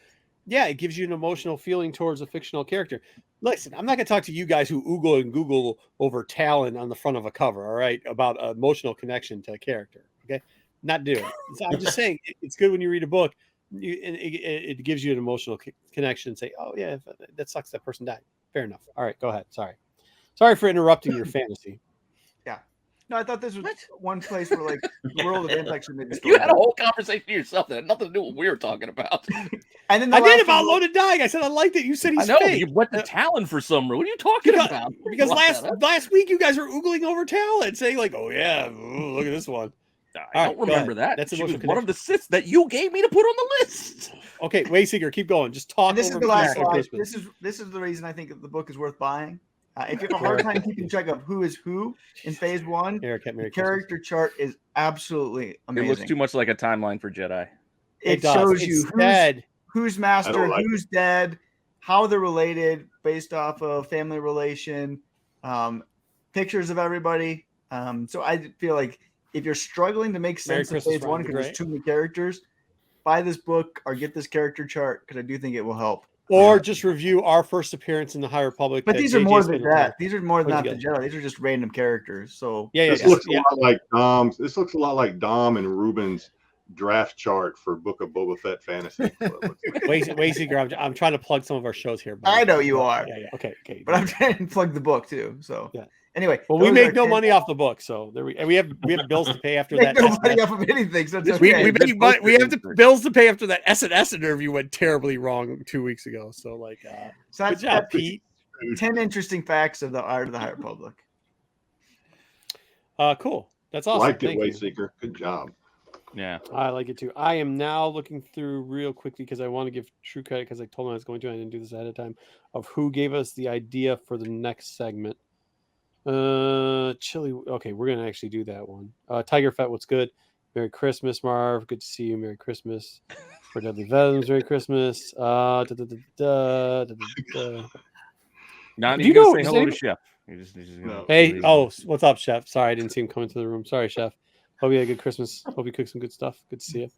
it gives you an emotional feeling towards a fictional character. Listen, I'm not going to talk to you guys who Google over Talon on the front of a cover, all right, about emotional connection to a character, okay? Not doing it. So I'm just saying it's good when you read a book, it gives you an emotional connection and say, oh, yeah, that sucks that person died. Fair enough. All right, go ahead. Sorry for interrupting your fantasy. No, I thought this was one place where like the world of Impact should maybe. You had a whole conversation to yourself that had nothing to do with what we were talking about. And then I did about Loden dying. I said I liked it. You said he's I know fake. you went to Talon for some reason. What are you talking about? Because last week you guys were oogling over Talon, saying like, "Oh yeah, ooh, look at this one." I don't remember that. That's she was emotional one of the Siths that you gave me to put on the list. Okay, Wayseeker, keep going. Just talk. And this is over the last Mr. slide. Fishman. This is the reason I think the book is worth buying. If you have a hard time keeping track of who is who in Phase 1, the character chart is absolutely amazing. It looks too much like a timeline for Jedi. It shows you who's master, who's dead, how they're related based off of family relation, pictures of everybody. So I feel like if you're struggling to make sense of Phase 1 because there's too many characters, buy this book or get this character chart because I do think it will help. Or just review our first appearance in the High Republic. But these are more than that. These are more than not the Jedi. These are just random characters. So this looks a lot like Dom's. This looks a lot like Dom and Ruben's draft chart for Book of Boba Fett fantasy. Wayseeker, I'm trying to plug some of our shows here. I know you are. Yeah. Okay. But I'm trying to plug the book too. So anyway, well, we make no money off the book, so there we have bills to pay after that. No money off of anything. So we have bills to pay after that S&S interview went terribly wrong 2 weeks ago. So like, good job, Pete. 10 interesting facts of the art of the High Republic. Cool. That's awesome. Liked it, Thank you. Wayseeker. Good job. Yeah. I like it too. I am now looking through real quickly because I want to give true credit because I told him I was going to. I didn't do this ahead of time of who gave us the idea for the next segment. Chili. Okay, we're gonna actually do that one. Tiger Fett, what's good? Merry Christmas, Marv. Good to see you. Merry Christmas. For Deadly Veterans, Merry Christmas. Now Do you you gotta know- say does hello anybody- to Chef. You just No. Hey, what's up, Chef? Sorry, I didn't see him come into the room. Sorry, Chef. Hope you had a good Christmas. Hope you cooked some good stuff. Good to see you.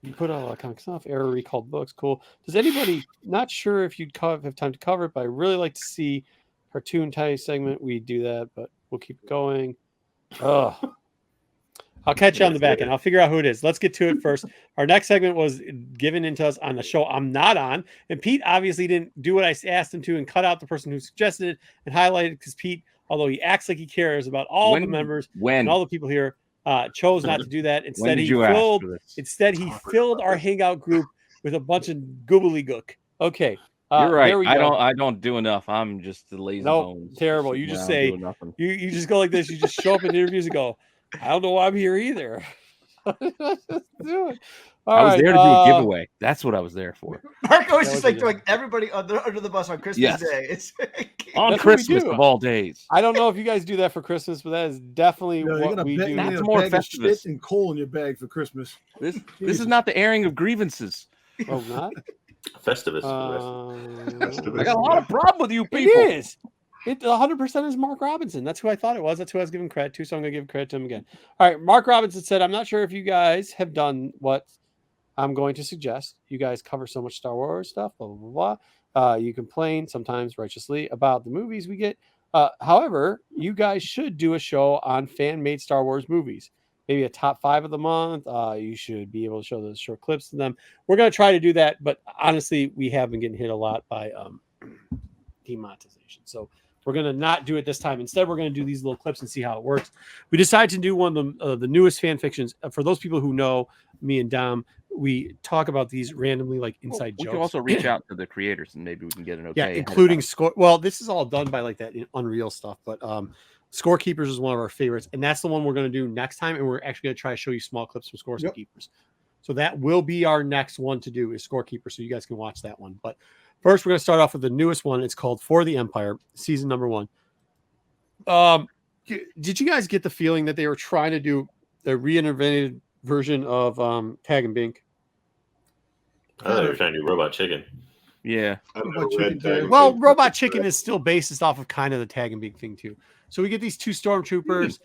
You put out a lot of comic stuff. Error recalled books. Cool. Does anybody, not sure if you'd have time to cover it, but I really like to see cartoon tie segment. We do that, but we'll keep going. Oh, I'll catch you on the back end. I'll figure out who it is. Let's get to it first. Our next segment was given into us on the show I'm not on. And Pete obviously didn't do what I asked him to and cut out the person who suggested it and highlighted because Pete, although he acts like he cares about all the members and all the people here, chose not to do that. Instead, he filled our hangout group with a bunch of gobbledygook. Okay. You're right. There we go. I don't do enough. I'm just the lazy bones. Terrible. You just say nothing. you just go like this. You just show up in interviews and go, I don't know why I'm here either. Just do it. I was there to do a giveaway. That's what I was there for. Marco is just like throwing everybody under the bus on Christmas Day. It's on Christmas of all days. I don't know if you guys do that for Christmas, but that is definitely what we do. That's more Festivus and coal in your bag for Christmas. This is not the airing of grievances. Oh, not Festivus. I got a lot of problem with you people. It is. It 100% is Mark Robinson. That's who I thought it was. That's who I was giving credit to. So I'm going to give credit to him again. All right. Mark Robinson said, I'm not sure if you guys have done what I'm going to suggest. You guys cover so much Star Wars stuff, blah, blah, blah, blah. You complain sometimes righteously about the movies we get. However, you guys should do a show on fan-made Star Wars movies. Maybe a top 5 of the month. You should be able to show those short clips to them. We're going to try to do that. But honestly, we have been getting hit a lot by demonetization. So we're going to not do it this time. Instead, we're going to do these little clips and see how it works. We decided to do one of the newest fan fictions. For those people who know me and Dom, we talk about these randomly like inside jokes. We can also reach out to the creators and maybe we can get an okay. Yeah, including score. Well, this is all done by like that Unreal stuff, but Scorekeepers is one of our favorites, and that's the one we're going to do next time. And we're actually going to try to show you small clips from Scorekeepers. So that will be our next one to do is Scorekeeper, so you guys can watch that one. But first, we're going to start off with the newest one. It's called For the Empire, season number 1. Did you guys get the feeling that they were trying to do the reinvented version of Tag and Bink? I thought they were trying to do Robot Chicken. Yeah. Well, Robot Chicken is still based off of kind of the Tag and Bink thing too. So we get these 2 stormtroopers.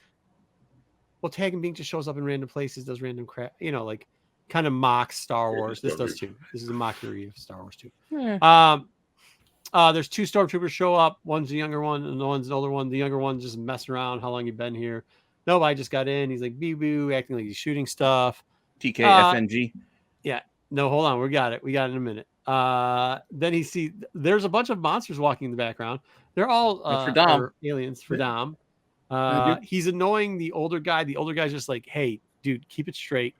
Well, Tag and Bink just shows up in random places, does random crap, like kind of mocks Star Wars. This does too. This is a mockery of Star Wars too. Yeah. There's 2 stormtroopers show up. One's the younger one, and the one's the older one. The younger one's just messing around. How long you been here? No, I just got in. He's like boo, acting like he's shooting stuff. TKFNG. Yeah. No, hold on. We got it in a minute. Then there's a bunch of monsters walking in the background. They're all for Dom. aliens for Dom. He's annoying the older guy. The older guy's just like, hey, dude, keep it straight.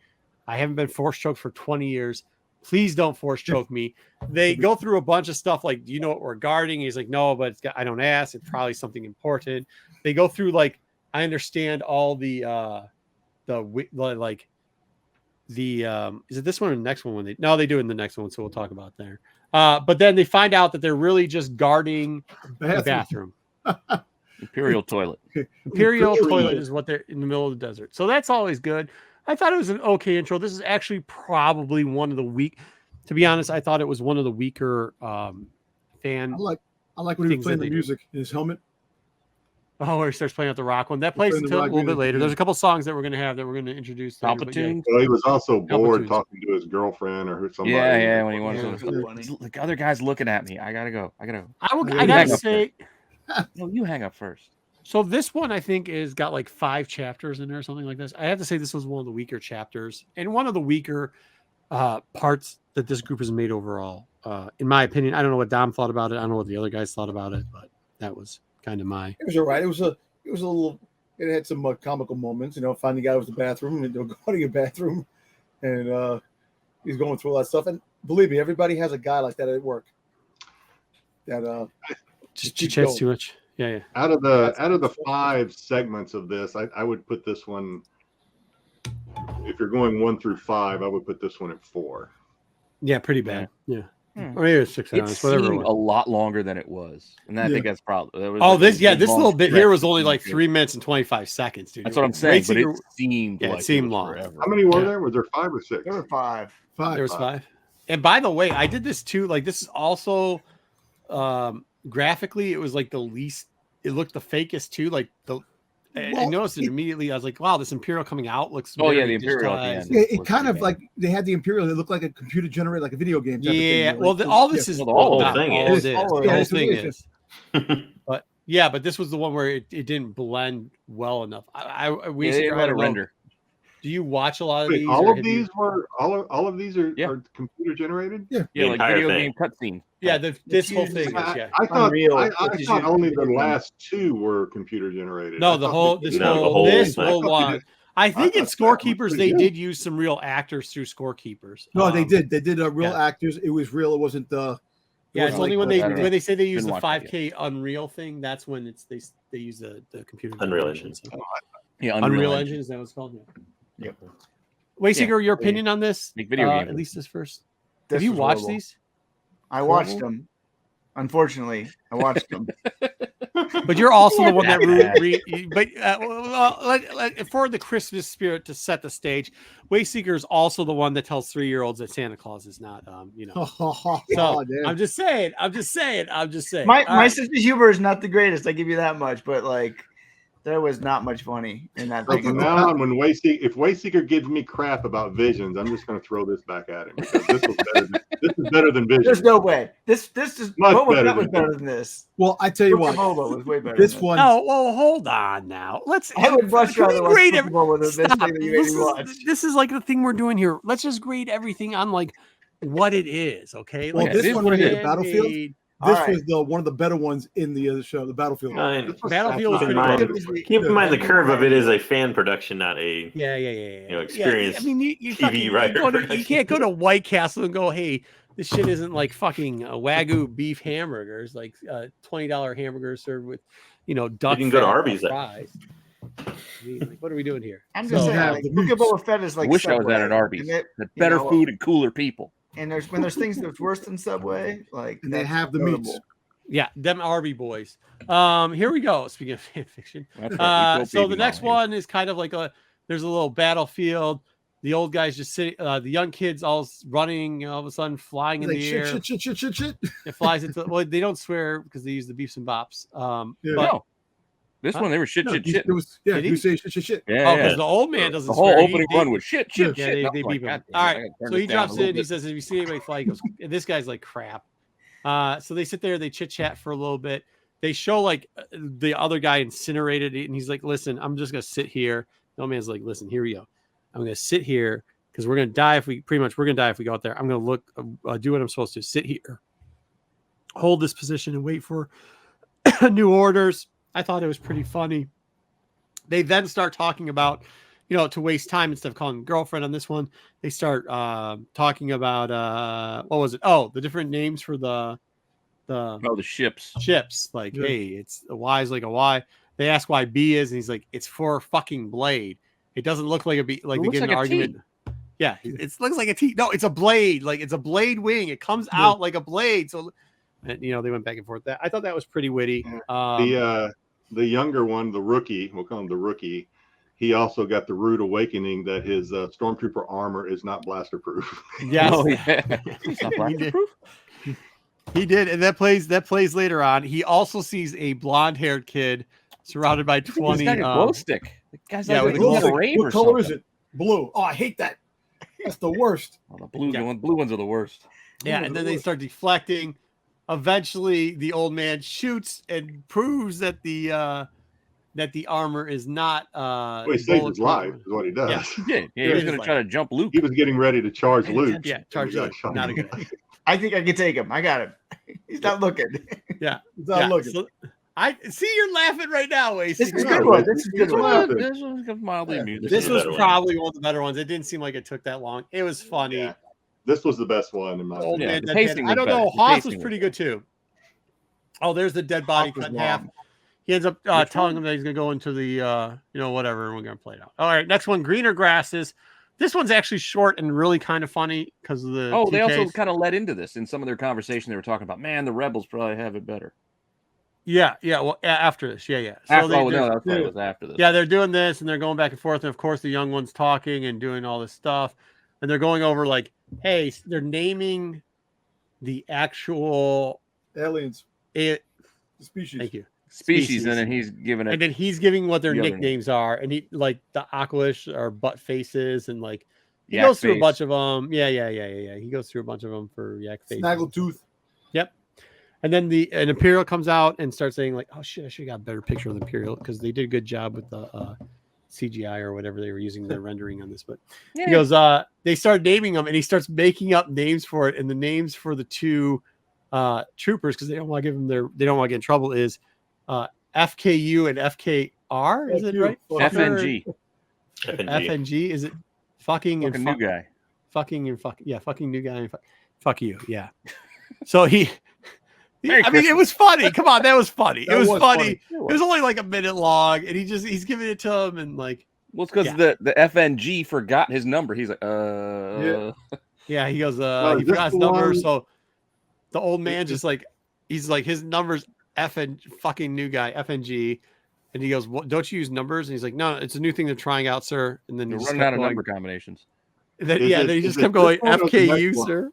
I haven't been force choked for 20 years. Please don't force choke me. They go through a bunch of stuff like, do you know what we're guarding? He's like, no, but I don't ask. It's probably something important. They go through like, I understand all is it this one or the next one they do it in the next one, so we'll talk about there. But then they find out that they're really just guarding the bathroom. Imperial toilet. Imperial toilet is what they're in the middle of the desert. So that's always good. I thought it was an okay intro. This is actually probably one of the weak. To be honest, I thought it was one of the weaker fan. I like when he was playing the music in his helmet. Oh, where he starts playing out the rock one. That plays until a little bit later. There's a couple songs that we're going to have that we're going to introduce. Palpatine. Well, he was also bored talking to his girlfriend or somebody. Yeah, when he wants to. The other guy's looking at me. I gotta go. I got to say. No, you hang up first. So this one, I think, is got like 5 chapters in there or something like this. I have to say this was one of the weaker chapters and one of the weaker parts that this group has made overall. In my opinion, I don't know what Dom thought about it. I don't know what the other guys thought about it, but that was kind of my. It was all right. It was a little. It had some comical moments. Finding the guy was the bathroom and going to the bathroom, and he's going through all that stuff. And believe me, everybody has a guy like that at work. that Just keep chats going. too much. Yeah. Out of the 5 segments of this, I would put this one. If you're going 1 through 5, I would put this one at 4. Yeah, pretty bad. Yeah. Hmm. Or maybe it's 6 It hours, whatever. seemed It a was. lot longer than it was, and I think that's probably. That was Oh, like a this big, this long little bit stretch here was only like between 3 minutes and 25 seconds, dude. That's what I'm saying, but it seemed Yeah, it like seemed was long. forever. How many were Yeah. there? Was there 5 or 6? There were 5. Five. There was 5. And by the way, I did this too. Like this is also graphically, it was like the least. It looked the fakest too. Like I Well, noticed it immediately. I was like, wow, this Imperial coming out looks. Oh, yeah, very the Imperial at the digitized. end. Yeah, it was kind pretty of bad. like they had the Imperial. It looked like a computer generated, like a video game. Type of thing, Yeah, you know, well, like, all this yeah. is Well, the whole not thing all is. it is. Oh, The yeah, whole it's thing delicious. is. But yeah, but this was the one where it didn't blend well enough. We Yeah, they didn't let it render. Do you watch a lot of Wait, these? all or of have you- these were all of these are, Yeah. are computer generated? Yeah, The like entire video thing. game cutscene. Yeah, this whole usually- thing is. Yeah. I thought Unreal, I which is thought usually only the video game. last 2 were computer generated. No, I the thought whole they- this No, the whole whole this thing. whole one. I think in thought that was Scorekeepers pretty they good. did use some real actors through Scorekeepers. No, they did. They did real yeah. actors. It was real. It wasn't the. Yeah, it's wasn't only like when the- they say they use Didn't the watch that 5K Unreal thing. That's when they use the computer Unreal generation, Engine. so. Yeah, Unreal Engine, is that what it's called? Yeah. Yep. Wayseeker, your Yeah. opinion on this? Make video games. At least this first. This Have you was watched horrible. these? I watched them. Unfortunately, I watched them. But you're also the one that bad. for the Christmas spirit to set the stage, Wayseeker is also the one that tells 3-year-olds that Santa Claus is not, So Oh, damn. I'm just saying. My All right. sense of humor is not the greatest. I give you that much, but like, there was not much funny in that So thing. from now on, if Wayseeker gives me crap about Visions, I'm just going to throw this back at him because this is better than Visions. There's no way. This is Much what was better that was than better than this. Well, I tell you Super what, Bowl was way better. this than this. one. Oh, well, hold on now. Let's. I would much can we rather watch grade Super Bowl with this thing Stop. that you made me watch. This is like the thing we're doing here. Let's just grade everything on like what it is, okay? Well, Like this is one what here, it Battlefield, is. This All right. was one of the better ones in the show, the Battlefield. Battlefield was Keep in pretty mind, good. keep in mind the curve of it is a fan production, not a Yeah. experienced I mean, TV writer. You can't go to White Castle and go, hey, this shit isn't like fucking Wagyu beef hamburgers, like $20 hamburgers served with, duck. You can go to fat Arby's then. fries. I mean, like, what are we doing here? I'm just So- saying, Yeah, like, the Book of meats. Boba Fett is like I wish I was at Subway, an Arby's. and it- Had better know, food and cooler people. And when there's things that's worse than Subway, like And they that's have the notable. meats. Yeah, them Arby boys. Here we go. Speaking of fan fiction. That's right, we So go the baby next mama one is kind of like there's a little battlefield. The old guys just sitting, the young kids all running, all of a sudden flying in Like, the air. shit. It flies into, well, they don't swear because they use the beeps and bops. Yeah. But, No, this one they were shit. It was, yeah, Did he? you say shit. Yeah, oh, because yeah. the old man doesn't The whole swear. opening run was shit. Yeah, And they I was beep like, him. God damn All it, I right. gotta turn So he this down a drops little in. He bit. says, if you see anybody fly, he goes, this guy's like crap. So they sit there, they chit chat for a little bit. They show like the other guy incinerated it, and he's like, listen, I'm just going to sit here. The old man's like, listen, here we go. I'm going to sit here because we're going to die if we go out there. I'm going to look, do what I'm supposed to. Sit here, hold this position, and wait for new orders. I thought it was pretty funny. They then start talking about, to waste time instead of calling girlfriend on this one. They start talking about what was it? Oh, the different names for the ships. ships. Like, Yeah. hey, it's a Y is like a Y. They ask why B is, and he's like, it's for a fucking blade. It doesn't look like a B. Like It they looks get an like a T. argument. Yeah, it looks like a T. No, it's a blade. Like it's a blade wing. It comes out like a blade. So, and, they went back and forth. I thought that was pretty witty. The younger one, the rookie, we'll call him the rookie. He also got the rude awakening that his stormtrooper armor is not blaster proof. Yes, Oh, yeah. It's not He blaster did. proof. he did, and that plays later on. He also sees a blonde-haired kid surrounded by He's 20. got a glow stick. The guy's yeah, like with a he's glow at a stick. rave or What color is something. it? Blue. Oh, I hate that. That's the worst. Oh, the blue Yeah. one. Blue ones are the worst. Yeah, and then they start deflecting. Eventually, the old man shoots and proves that the armor is not. Well, he saved his life, is what he does. Yeah. He did. Yeah, Yeah, he was it's going to like- try to jump Luke. He was getting ready to charge Luke. Yeah, charge and Luke. he got shot. Not a good idea. I think I can take him. I got him. He's not looking. Yeah, He's not yeah. looking. So, I see you're laughing right now, Ace. This is a Yeah, good one. but This is a good it's one. not- This one's mildly amusing. This is a was better one. probably one of the better ones. It didn't seem like it took that long. It was funny. Yeah. This was the best one in my Old Yeah, man the deadpan. pacing I was don't better. know. The Haas pacing was was pretty good too. Oh, there's the dead body Top was cut in half. long. He ends up Which telling one? him that he's going to go into the, whatever, and we're going to play it out. All right, next one, Greener Grasses. This one's actually short and really kind of funny because of the Oh, they also TKs. kind of led into this in some of their conversation. They were talking about, man, the rebels probably have it better. Yeah. Well, after this. Yeah. So After, they, no, they're- that's right. It was after this. yeah, they're doing this and they're going back and forth. And of course, the young one's talking and doing all this stuff. And they're going over like, hey, they're naming the actual Aliens, it. the species. Thank you. Species, and then he's giving And it. then he's giving what their the other nicknames are, and he like the Aqualish or butt faces, and like he Yak goes through a face. bunch of them. Yeah. He goes through a bunch of them for yak faces. Snaggletooth. And then an Imperial comes out and starts saying like, "Oh shit, I should have got a better picture of the Imperial because they did a good job with the CGI or whatever they were using their rendering on this." But Yeah. he goes, they start naming them, and he starts making up names for it, and the names for the two troopers because they don't want to give them they don't want to get in trouble is FKU and FKR. Is it FQ. right? FNG. FNG. Is it fucking and Fucking new guy. fucking and fuck? Yeah, fucking new guy and fuck you. Yeah. So he. Merry I mean, it was funny. Come on, that was funny. That It was was funny. funny. It was only like a minute long, and he's giving it to him, and like, Well, it's because Yeah. the FNG forgot his number. He's like, yeah, he goes, Oh, he is this forgot his the number, one- so the old man just like, he's like, his number's FN fucking new guy FNG, and he goes, "What? Don't you use numbers?" And he's like, "No, it's a new thing they're trying out, sir." And then he You're just running kept out of going. number combinations. And then, Is yeah, it- then he is just it kept this going, one or the FKU, next one? sir.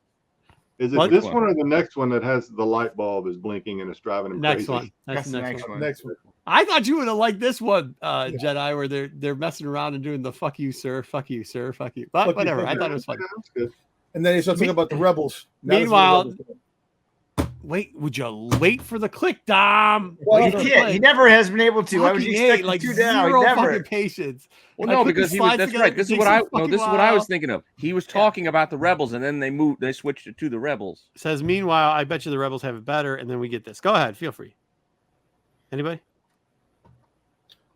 Is it What? this one? one or the next one that has the light bulb is blinking and it's driving him Next crazy? one. That's the next one. Next one. I thought you would have liked this one, Jedi, where they're messing around and doing the "fuck you, sir," "fuck you, sir," "fuck you." But Fuck you, whatever, fuck I you. thought it was funny. Yeah, that's good. And then he starts talking about the rebels. Now this is Meanwhile- the rebels. Wait, would you wait for the click, Dom? Well, Wait He for the can't. click. He never has been able to. Why would Fucking you hate, expect like him to now? zero He never. fucking patience? Well, I no, put the because he was. slides That's together, right. it This is takes what so I. No, fucking this is what I was while. thinking of. He was talking about the rebels, and then they switched it to the rebels. Says, meanwhile, I bet you the rebels have it better, and then we get this. Go ahead, feel free. Anybody?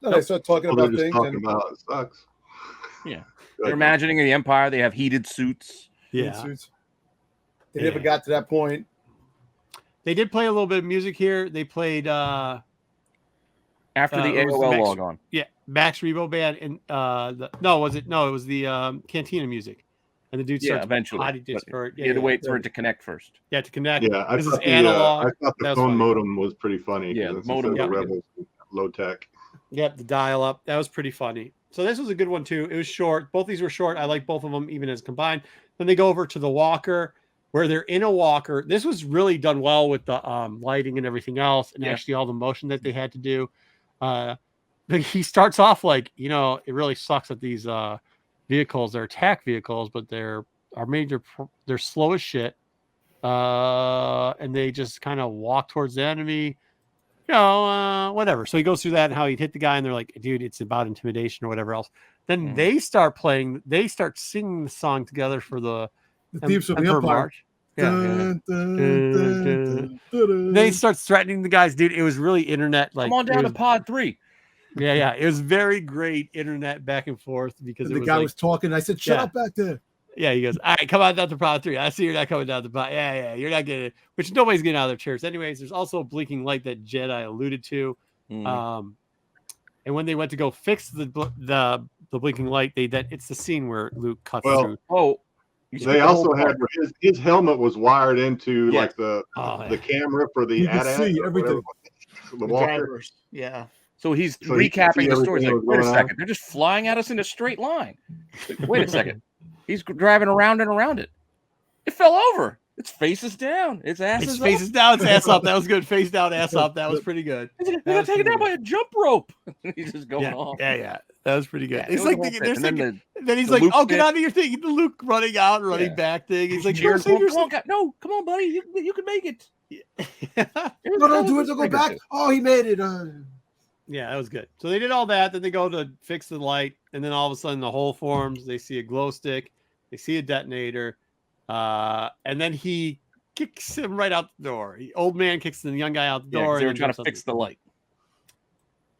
No, they start talking Well, they're about just things. talking And about it sucks. Yeah. Good. They're imagining the Empire. They have heated suits. Yeah, suits. They never Yeah. got to that point. they did play a little bit of music here. They played, After the it was AOL Max- log on. Max Rebo Band, and it was the Cantina music, and the dude Yeah, starts eventually. body but disc for it. you had to wait for it to connect first. Yeah, to connect. Yeah, I This is thought analog. I thought the That was phone funny. modem was pretty funny. Yeah, 'cause the it's modem instead of was Rebels, low tech. Yep, the dial up. That was pretty funny. So this was a good one too. It was short. Both these were short. I like both of them, even as combined. Then they go over to the walker, where they're in a walker. This was really done well with the lighting and everything else, and Yeah. actually all the motion that they had to do. But he starts off like, it really sucks that these vehicles, they're attack vehicles, but they're slow as shit. And they just kind of walk towards the enemy. Whatever. So he goes through that and how he'd hit the guy, and they're like, dude, it's about intimidation or whatever else. Then Mhm. they start singing the song together for the The thieves from the Emperor Empire. March. Yeah. Dun, dun, Dun, dun, dun. dun, dun. They start threatening the guys, dude. It was really internet like Come on down it to was- Pod 3. yeah. It was very great internet back and forth because And it the was guy like, was talking. I said, "Shut Yeah. up back there." yeah, he goes, all right, come on down to Pod 3. I see you're not coming down to Pod. Yeah, you're not getting it. Which nobody's getting out of their chairs. Anyways, there's also a blinking light that Jedi alluded to. Mm. And when they went to go fix the blinking light, it's the scene where Luke cuts Well, through. Oh, They also had his helmet was wired into Yeah. like the camera for the You could AT-AT see or everything. whatever, the walker. drivers. Yeah. So he's So he can recapping see the story. He's everything like, that wait a was going second. They're just flying at us in a straight line. Wait a second. He's driving around and around it. It fell over. Its face is down. Its ass His is face up. is down, its ass up. That was good. Face down, ass up. That was pretty good. He's like, That they got was taken pretty down by a jump rope. He's just going Yeah, off. yeah. That was pretty good. Yeah, it It's was like a whole they're bit. And then thinking, the- then he's the like, Luke "Oh, get bit. out of your thing!" The Luke running out, running Yeah. back thing. He's like, cheering "Don't for him. save Come on, yourself." no, come on, buddy. You can make it. No, don't do it. Don't go back. Oh, he made it. Yeah, that was good. So they did all that. Then they go to fix the light, and then all of a sudden the hole forms. They see a glow stick. They see a detonator, and then he kicks him right out the door. The old man kicks the young guy out the Yeah, door. 'cause they and were then trying to jumps out fix the light.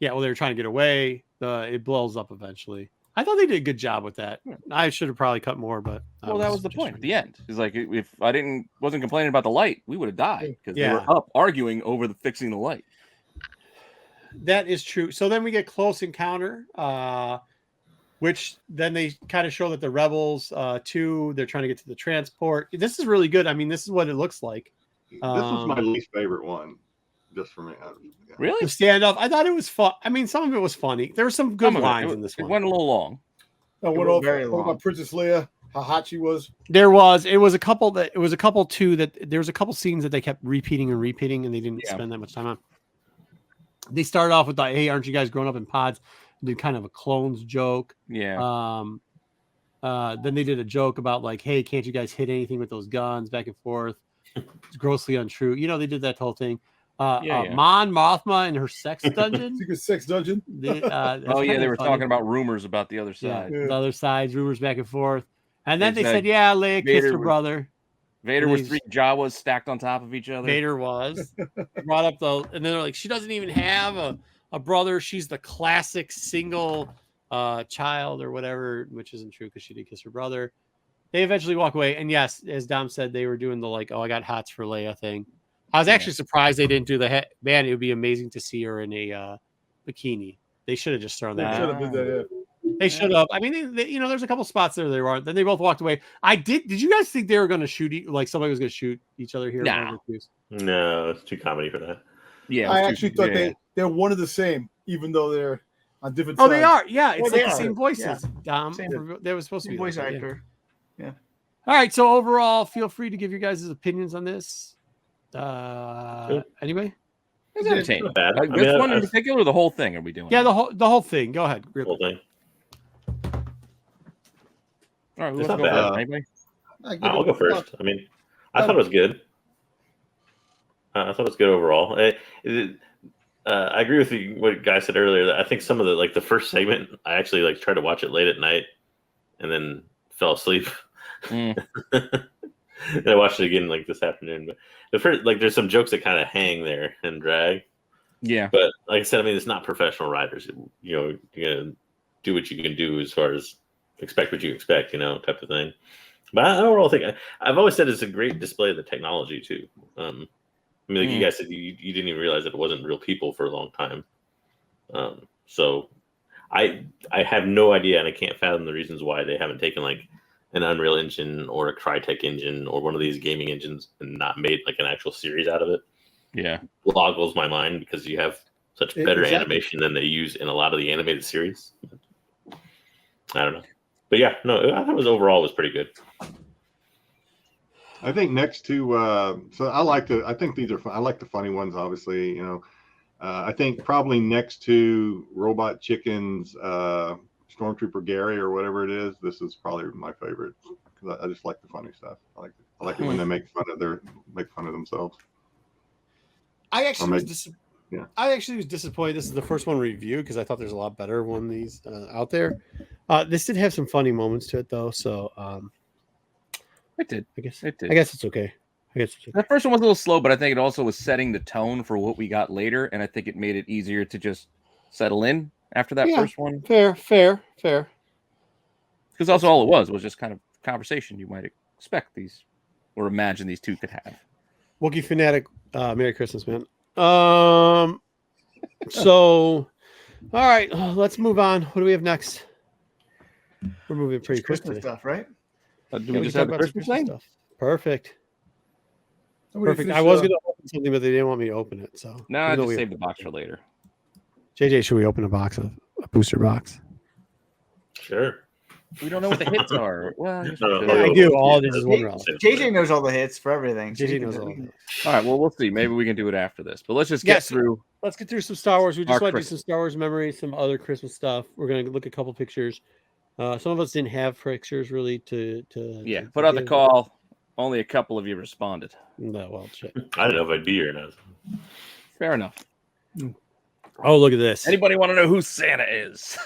Yeah, well, they were trying to get away. It blows up eventually. I thought they did a good job with that. I should have probably cut more, but Well, that was the point at the end. It's like if I wasn't complaining about the light, we would have died because they were up arguing over fixing the light. That is true. So then we get Close Encounter, which then they kind of show that the rebels, too, they're trying to get to the transport. This is really good. I mean, this is what it looks like. This was my least favorite one, just for me. Really? The standoff. I thought it was fun. I mean, some of it was funny. There were some good lines in this one. It went a little long. What about Princess Leia? How hot she was? There was. It was a couple too that there was a couple scenes that they kept repeating, and they didn't spend that much time on. They started off with hey, aren't you guys growing up in pods? And did kind of a clones joke. Yeah. Then they did a joke about like, hey, can't you guys hit anything with those guns back and forth? It's grossly untrue. They did that whole thing. Mon Mothma and her sex dungeon. Secret sex dungeon. They were talking about rumors about the other side. The other sides, rumors back and forth. And then they said, Leia kissed her brother. Vader was 3 Jawas stacked on top of each other. Vader was. Brought up and then they're like, she doesn't even have a brother. She's the classic single child or whatever, which isn't true because she did kiss her brother. They eventually walk away. And yes, as Dom said, they were doing the like, I got hots for Leia thing. I was actually surprised they didn't do the man. It would be amazing to see her in a bikini. They should have just thrown that. They should have been there. They should have. I mean, there's a couple spots there they weren't. Then they both walked away. Did you guys think they were going to shoot like somebody was going to shoot each other here? No, it's too comedy for that. Yeah, I actually thought they're one of the same, even though they're on different sides. They are. Yeah, it's like the same voices. Yeah. Dom, they were supposed to be voice actor. Yeah. All right. So overall, feel free to give your guys' opinions on this. Anybody? It's entertaining. This one in particular, or the whole thing? Are we doing? Yeah, the whole thing. Go ahead. The whole thing. All right, let's go first. Anybody? I'll go first. I mean, I thought it was good. I thought it was good overall. I agree with what Guy said earlier. I think some of the first segment, I actually tried to watch it late at night, and then fell asleep. And I watched it again this afternoon. But the first, there's some jokes that kind of hang there and drag. Yeah. But like I said, I mean, it's not professional writers. You're gonna do what you can do as far as expect what you expect, type of thing. But I overall think I've always said it's a great display of the technology too. I mean, like you guys said, you didn't even realize that it wasn't real people for a long time. So I have no idea, and I can't fathom the reasons why they haven't taken an Unreal Engine or a Crytek engine or one of these gaming engines and not made an actual series out of it. Yeah, boggles my mind because you have such better animation than they use in a lot of the animated series. I don't know, but yeah, no, I thought it was overall was pretty good. I think next to so I think these are fun. I like the funny ones, obviously. I think probably next to Robot Chicken's Stormtrooper Gary or whatever it is, this is probably my favorite because I just like the funny stuff. I like it when they make fun of themselves. I actually was disappointed. This is the first one review because I thought there's a lot better one of these out there. This did have some funny moments to it though, so it did. I guess it's okay. The first one was a little slow, but I think it also was setting the tone for what we got later, and I think it made it easier to just settle in after that first one. Fair. Because also all it was just kind of conversation you might expect these or imagine these two could have. Wookiee Fanatic, Merry Christmas, man. So, all right, let's move on. What do we have next? We're moving pretty quickly. Stuff, right? Do we just have the Christmas thing? Stuff. Perfect. I was going to open something, but they didn't want me to open it. So no, I just saved the box for later. JJ, should we open a booster box? Sure. We don't know what the hits are. Well, I do. All this is one round. JJ knows all the hits for everything. JJ knows all the hits. All right. Well, we'll see. Maybe we can do it after this. But let's just get through. Let's get through some Star Wars. We just want to do some Star Wars memories, some other Christmas stuff. We're going to look at a couple pictures. Some of us didn't have pictures really to put out the call. Only a couple of you responded. No, well, shit. I don't know if I'd be here or not. Fair enough. Oh, look at this. Anybody want to know who Santa is?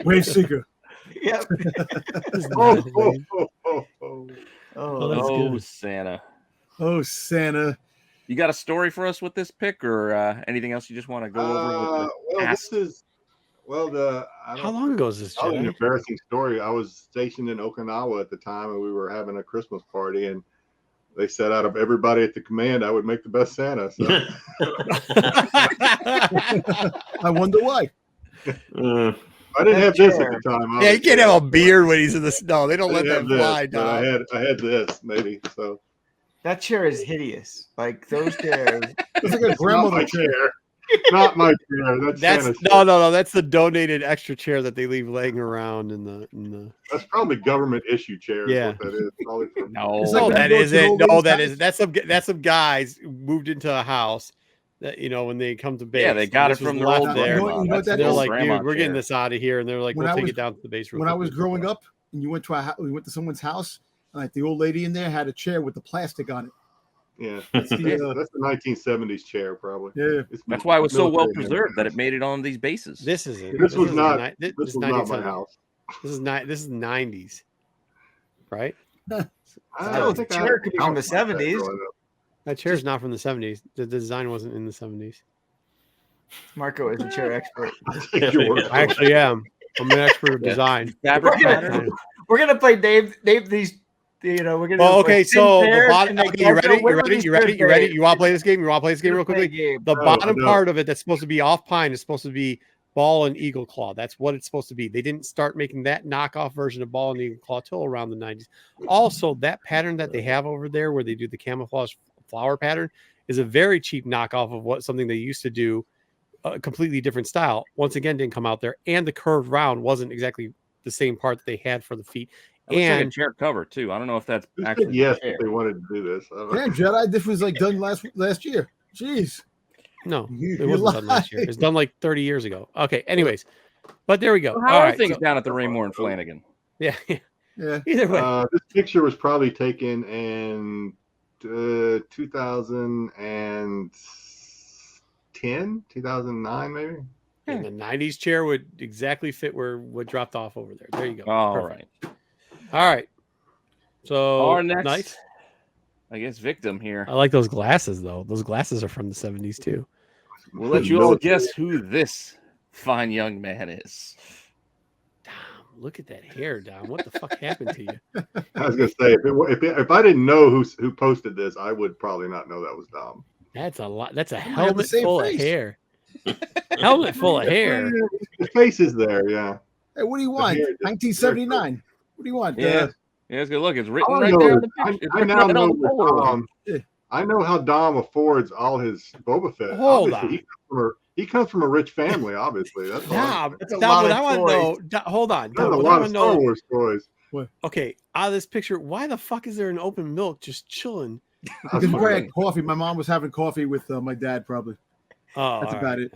Wave Seeker. Yep. Santa. Oh, Santa. You got a story for us with this pick or anything else you just want to go over? Well, this is Well, How long ago is this, an Jedi? embarrassing story. I was stationed in Okinawa at the time, and we were having a Christmas party, and they said out of everybody at the command, I would make the best Santa. So I wonder why. I didn't have this at the time. Yeah, you can't have a beard when he's in the snow. They don't let that fly, but I dog. had this maybe. So That chair is hideous. Like those chairs. It's like a not grandmother my chair. chair. Not my chair. That's Santa's no. That's the donated extra chair that they leave laying around in the. That's probably government issue chairs. Yeah. What that is. Probably from, No, It's No, like that when you go to isn't. an No, old that lady's is. That's some guys who moved into a house that when they come to base. Yeah, they got it this was from their left old there. You know what that They're is? like, grandma dude, we're getting chair. this out of here, and they're like, When we'll I take was- it down to the base. When I was growing up, and you went to we went to someone's house, and like the old lady in there had a chair with the plastic on it. yeah. That's the, That's the 1970s chair, probably. yeah. It's That's why it was so well military preserved that it made it on these bases. This isn't. This was isn't not- ni- This, This is was not my 1970. house. This is 90s, right? I Still, don't the think chair I could be from the 70s. growing up. That chair's not from the 70s. The design wasn't in the 70s. Marco is a chair expert. I think you were. I actually am. I'm an expert of Yeah. design. Fabric We're gonna- pattern. We're gonna play Dave these. We're gonna. Well, do, okay, like, so 10 the pairs, bottom. and, like, Okay, you Marco, ready? where You were ready? these You ready? pairs You ready? made? You want to play this game? You want to play this game real We're gonna quickly? play a game. The No, bottom no. part of it that's supposed to be off pine is supposed to be ball and eagle claw. That's what it's supposed to be. They didn't start making that knockoff version of ball and eagle claw till around the 90s. Also, that pattern that they have over there where they do the camouflage flower pattern is a very cheap knockoff of something they used to do, a completely different style. Once again, didn't come out there, and the curved round wasn't exactly the same part that they had for the feet. It looks like a And chair cover too. I don't know if that's Who said actually yes, a chair. if they wanted to do this. I don't know. Damn, Jedi, this was like done last year. Jeez. no, You- it you wasn't done last year. lied. It's done like 30 years ago. Okay, anyways, but there we go. Well, how All are right, things so- down at the Raymore and Flanagan? yeah. Yeah. Either way, This picture was probably taken in 2010, 2009, maybe. and the 90s chair would exactly fit where what dropped off over there. There you go. All Perfect. right. All right. So Our next, nice. I guess, victim here. I like those glasses though. Those glasses are from the 70s too. We'll let you all guess who this fine young man is. Dom, look at that hair, Dom. What the fuck happened to you? I was gonna say if I didn't know who posted this, I would probably not know that was Dom. That's a lot. That's a have the helmet same full face. of hair. Helmet full of hair. The face is there, yeah. Hey, what do you want? hair just- 1979. What do you want? Yeah. Yeah, it's good. Look, it's written All I right know there. is On the picture. It's I now printed know on the with Polaroid. Dom. Yeah. I know how Dom affords all his Boba Fett. Hold Obviously, he comes from a rich family. Obviously, that's all. Dom, That's a Dom, lot what of I want to know. toys. Hold on. Got Dom, a what I lot of want to Star know. Wars toys. Okay, out of this picture, why the fuck is there an open milk just chilling? Because we had coffee. My mom was having coffee with my dad, probably. Oh, That's all about right, it.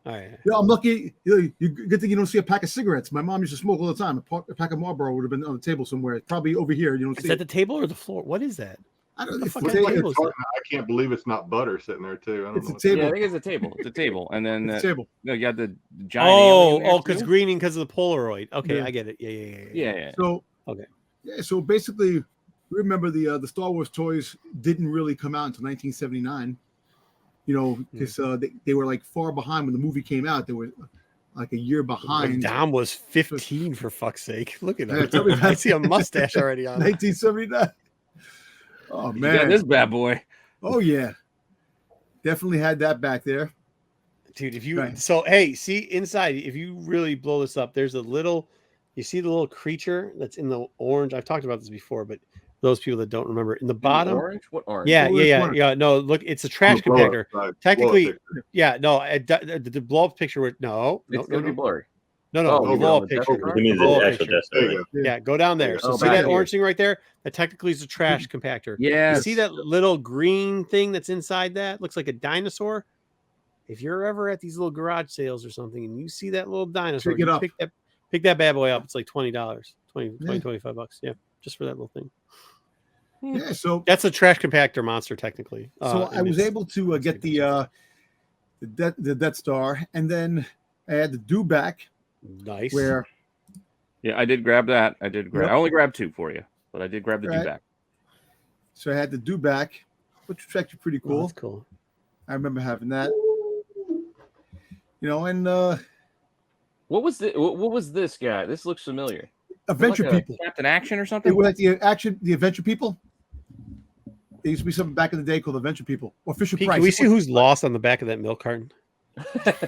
All right. Yeah, I'm lucky. Good thing you don't see a pack of cigarettes. My mom used to smoke all the time. A pack of Marlboro would have been on the table somewhere. Probably over here. You don't Is see that it. the table or the floor? What is that? I don't the know. fuck It's, kind of a, table is that? I can't believe it's not butter sitting there too. I don't It's know. a table. Yeah, I think it's a table. It's a table, and then it's a table. no, you got the giant. alien there, Because too. greening because of the Polaroid. Okay, Yeah. I get it. Yeah. Yeah. So Okay. Yeah. So basically, remember the Star Wars toys didn't really come out until 1979. You know, because they were like far behind when the movie came out. They were like a year Like behind. Dom was 15 for fuck's sake. Look at Yeah, him. tell me about I see a mustache already on. him. 1979. Oh You got man. this bad boy. Oh yeah. Definitely had that back there. Dude, if you Right. so hey, see inside, if you really blow this up, there's a little, you see the little creature that's in the orange. I've talked about this before, but those people that don't remember, in the bottom, Orange? What orange? yeah, Oh, this one. no, look, it's a trash Blow up compactor. side, Technically, blow up picture. yeah, no, the blow up picture would no, It's gonna be blurry. no, Oh, the you blow mean up the picture. Death He means The blow the up actual picture. Death There Star. you go. Yeah, go down there. So Oh, see back that here. orange thing right there? That technically is a trash compactor. Yeah. You see that little green thing that's inside that? Looks like a dinosaur. If you're ever at these little garage sales or something and you see that little dinosaur, Pick it you up. pick that bad boy up. It's like $20, 20, Yeah. $25. Yeah, just for that little thing. Yeah. So That's a trash compactor monster, technically. I and was it's- able to get the Death Star, and then I had the dewback nice. where Yeah, I did grab that. I did grab. Yep. I only grabbed two for you, but I did grab the Right. dewback. so I had the dewback, which was actually pretty Oh, cool. that's cool. I remember having that. You know, and What was this guy? This looks familiar. Adventure Like a People. Captain Action or It something? was like the Adventure People. There used to be something back in the day called Adventure People or Fisher Pete, Price. can we see who's lost on the back of that milk carton?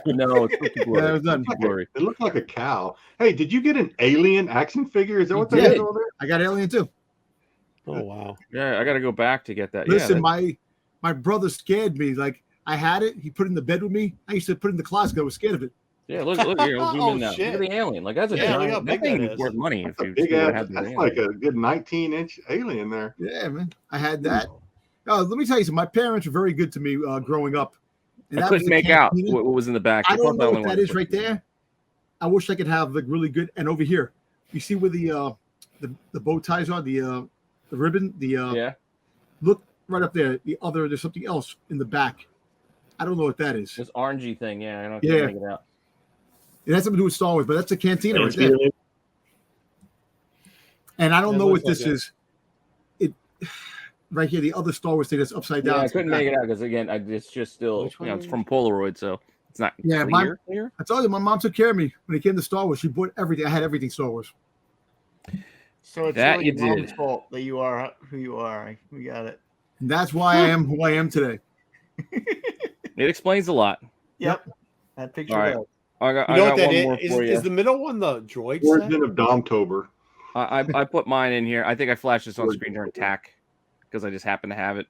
No, it's too Yeah, blurry. it was done. Too blurry. It looked like a cow. Hey, did you get an alien action figure? Is that what You that did. is over there? I got Alien too. Oh wow. Yeah, I got to go back to get that. Listen, yeah, my brother scared me. Like I had it. He put it in the bed with me. I used to put it in the closet. I was scared of it. yeah. Look here. Zoom Oh, in now. shit. Look at the alien. Like that's a Yeah, look how giant. big That thing that is is. worth money if That's a you big would ass. have That's the like alien. a good 19-inch alien there. Yeah, man. I had that. Let me tell you something. My parents were very good to me growing up. And I that was couldn't the make out cantina. what was in the back. I The don't part know only what that wanted is to- right there. I wish I could have like really good. And over here, you see where the bow ties are, the ribbon, Yeah. look right up there. There's something else in the back. I don't know what that is. This orangey thing. Yeah, I don't Yeah. make it out. It has something to do with Star Wars, but that's a cantina And right there. speeder, And I don't That know what looks like this is. It right here, the other Star Wars thing that's upside down. Yeah, I to the couldn't back. make it out because again, it's just still, Which one it's is from Polaroid, so it's not Yeah, clear. I told you, my mom took care of me when it came to Star Wars. She bought everything. I had everything Star Wars. So it's That really you your mom's did. fault that you are who you are. We got it. And that's why I am who I am today. It explains a lot. Yep. That picture All right. does. I got, You know I what got that one more is? for you. Is the middle one the droid set? Origin of Domtober. I put mine in here. I think I flashed this on screen during TAC because I just happened to have it.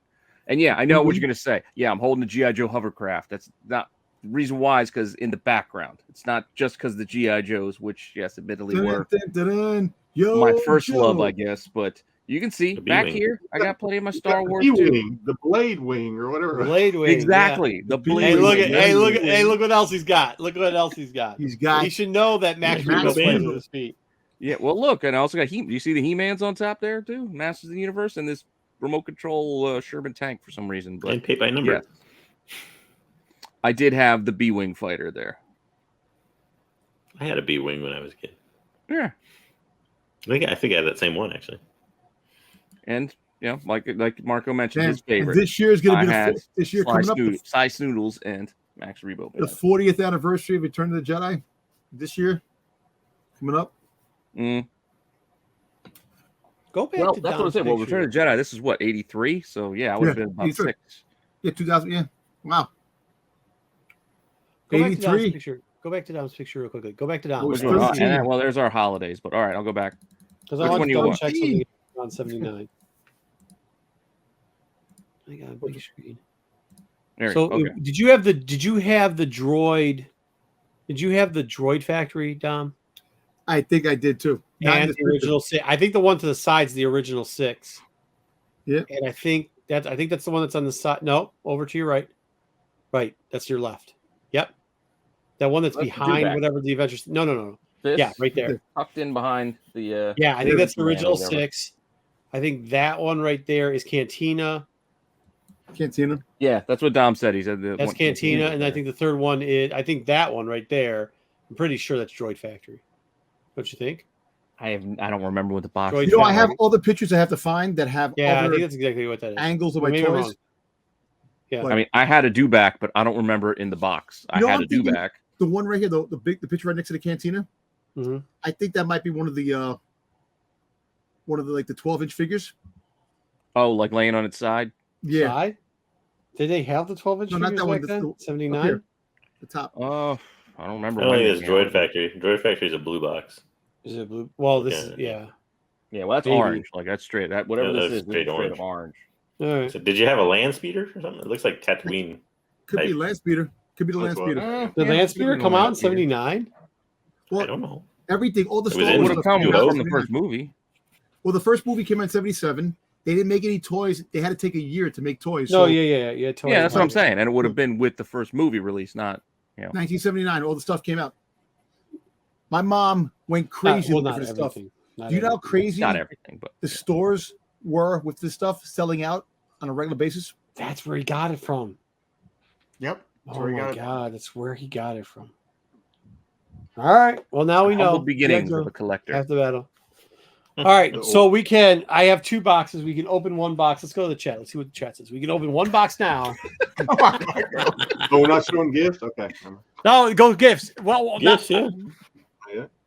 And yeah, I know what you're gonna say. Yeah, I'm holding a GI Joe hovercraft. That's not the reason why is because in the background. It's not just because the GI Joes, which yes, admittedly were Dun, dun, dun. Yo, my first Joe. love, I guess. But you can see The back B-wing. here, I got plenty of my Star The Wars too. B-wing, the blade wing, or whatever. Blade wing. Exactly, the Yeah. blade. Hey, look wing. at look what else he's got. Look what else he's got. He's got He should know that Max Max Rebo plays Rebo. with his feet. Yeah, well, look, and I also got you see the He-Man's on top there too, Masters of the Universe, and this remote control Sherman tank for some reason. But and paid by number. yeah, I did have the B-wing fighter there. I had a B-wing when I was a kid. Yeah, I think I had that same one actually. and like Marco mentioned, Man, his favorite. This year is going I to be had this year coming up Sly Snoodles and Max Rebo. the 40th anniversary of Return of the Jedi. This year coming up. Go back Well, to that's what I Dom's said. Well, picture. Return of the Jedi. This is what 83. So yeah, I would have Yeah, been about 83. 6. Yeah, 2000. Yeah, wow. Go back to Dom's 83. picture. Go back to Dom's picture real quickly. Go back to It Dom's. was We're doing- 13. well, there's our holidays, but all right, I'll go back. Because I Which want one to you double want? check something on 79. I got a big screen. There So you go. Okay. did you have the droid? Did you have the droid factory, Dom? I think I did too. Not in And this the picture. original 6. I think the one to the side's the original 6. Yeah. And I think that's the one that's on the side. No, over to your right. Right. That's your left. Yep. That one that's That's the behind dewback. whatever the Avengers. No. This, Yeah, right there. tucked in behind the. Yeah, I think that's the Man or original whatever. 6. I think that one right there is Cantina. Cantina. Yeah, that's what Dom said. He said That's Cantina, and I think the third one is. I think that one right there. I'm pretty sure that's Droid Factory. Don't you think? I don't remember what the box. Droid is. You know, I Factory. have all the pictures I have to find that have Yeah, I other think that's exactly what that is. angles of my Maybe I'm toys. wrong. Yeah. But- I mean, I had a dewback, but I don't remember it in the box. I You know, had I'm a thinking- dewback. The one right here, the picture right next to the cantina. Mhm. I think that might be one of the like the 12-inch figures. Oh, like laying on its side. Yeah, Side? Did they have the 12-inch No, not figures that one, back the- then? the- up 79? here. the top. Oh, I don't remember. I don't when think they it's came Droid out. Factory. Droid Factory is a blue box. Is it blue? Well, this is Yeah. yeah. Yeah, well, that's Maybe. orange. Like that's straight. That whatever Yeah, this that's is, this straight is straight orange. up orange. All right. So did you have a land speeder or something? It looks like Tatooine. Could be Hey. land speeder. Could be the land That's what- speeder. Did Land Speeder come out in 79? I Well, don't know. everything, all the It was Star in It Wars would have stuff come came New out Hope. from in the 79. first movie. Well, the first movie came out in 77. They didn't make any toys. They had to take a year to make toys. No, So yeah. Totally. Yeah, that's what I'm saying. And it would have been with the first movie release, not 1979, all the stuff came out. My mom went crazy Well, looking not for this stuff. everything. Not Do you know how everything. crazy not everything, but the stores were with this stuff selling out on a regular basis? That's where he got it from. Yep. That's Oh where he my got it. god, that's where he got it from. All right. Well, now we humble know. beginnings Yeah, of a collector. Half the battle. All right, so we can. I have 2 boxes. We can open one box. Let's go to the chat. Let's see what the chat says. We can open one box now. Oh, we're not showing gifts? Okay. No, go gifts. Well, Yes, yeah.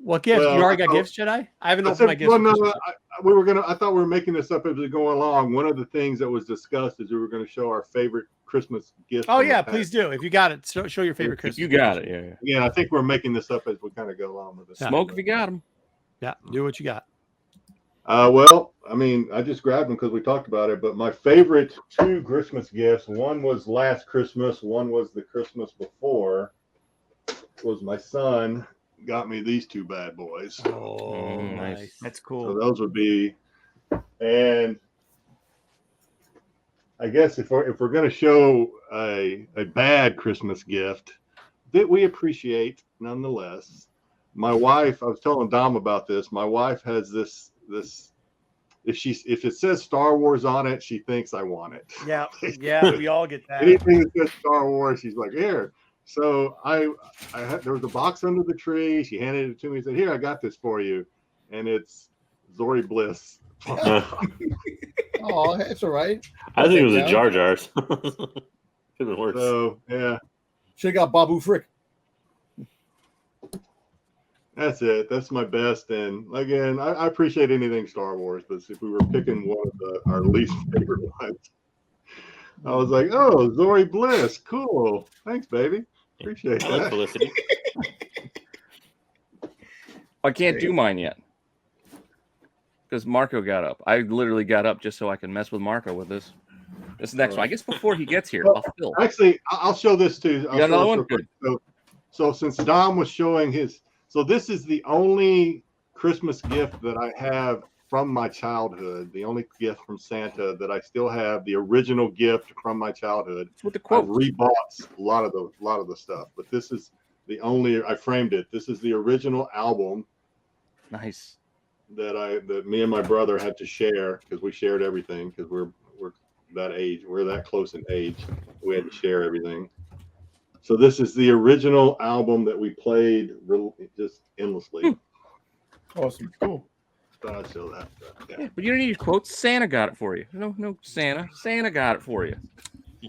What gift? Well, You already I got thought- gifts, Jedi? I haven't I opened said, my gifts. well, for no, Christmas. I thought we were making this up as we go along. One of the things that was discussed is we were going to show our favorite Christmas gifts. Oh from the yeah, past. please do. If you got it, show your favorite If Christmas. you got it, yeah. Yeah, I think we're making this up as we kind of go along with this. Smoke if you got them. Yeah, do what you got. Well, I mean, I just grabbed them because we talked about it. But my favorite 2 Christmas gifts, one was last Christmas, one was the Christmas before, was my son got me these 2 bad boys. Oh, nice. That's So cool. those would be, and I guess if we're going to show a bad Christmas gift that we appreciate nonetheless, my wife, I was telling Dom about this. My wife has this if it says Star Wars on it, she thinks I want it. Yeah, yeah, we all get that. Anything that says Star Wars, she's like, here. So there was a box under the tree. She handed it to me and said, here, I got this for you. And it's Zori Bliss. Oh, that's all right. I think it was Yeah. a Jar Jar's. Could have been worse. So yeah, Should have got Babu Frick. that's it. That's my best. And again, I appreciate anything Star Wars, but if we were picking one of our least favorite ones, I was like, oh, Zori Bliss. Cool. Thanks, baby. Appreciate I like that. Felicity. I can't do mine yet because Marco got up. I literally got up just so I can mess with Marco with this. This next one, I guess, before he gets here, I'll fill. Actually, I'll show this too. You got another one? Good. So since Dom was showing his, so this is the only Christmas gift that I have from my childhood. The only gift from Santa that I still have, the original gift from my childhood. With the I quote. rebought a lot of the stuff, but this is the only. I framed it. This is the original album Nice. that me and my brother had to share because we shared everything because we're that age. We're that close in age. We had to share everything. So this is the original album that we played just endlessly. Awesome. Cool. I'll show that. Yeah, but you don't need your quotes. Santa got it for you. No, Santa. Santa got it for you.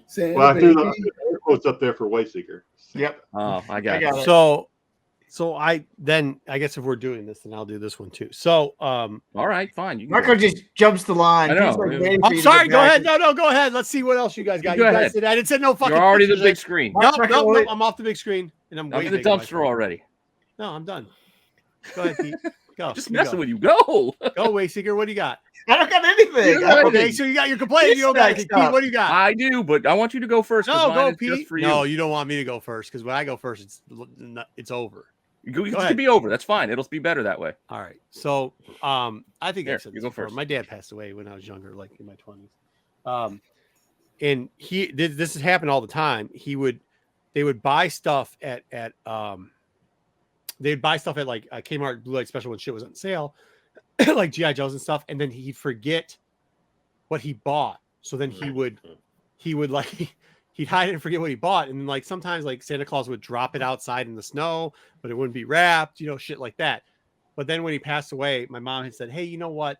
Santa, Well, I threw baby. the air quotes up there for Wayseeker. Yep. Oh, I got I it. got it. So I guess if we're doing this, then I'll do this one too. So All right, fine. You can Marco go. just jumps the line. I know. He's like waiting for I'm you to sorry. get Go back. ahead. No, go ahead. Let's see what else you guys got. Go You ahead. guys said I didn't say no fucking. You're already the pictures. big screen. No, Marco, no, wait. I'm off the big screen, and I'm I'm way in the bigger on my dumpster phone. already. No, I'm done. Go ahead, Pete. Go. Just You messing go. with you. Go. Go, Wayseeker. What do you got? I don't got anything. Yeah, Okay, so you got your complaint. You don't got anything. Pete, what do you got? I do, but I want you to go first. 'cause No, mine go, is just Pete. for you. No, you don't want me to go first because when I go first, it's over. It's Go going ahead. to be over. That's fine. It'll be better that way. All right. So, I think Here, I've said you this go before. first. My dad passed away when I was younger, like in my 20s. And this has happened all the time. They would buy stuff at like Kmart Blue Light Special when shit was on sale, like GI Joes and stuff, and then he'd forget what he bought. So then he would like he'd hide it and forget what he bought, and then like sometimes like Santa Claus would drop it outside in the snow, but it wouldn't be wrapped, shit like that. But then when he passed away, my mom had said, "Hey, you know what?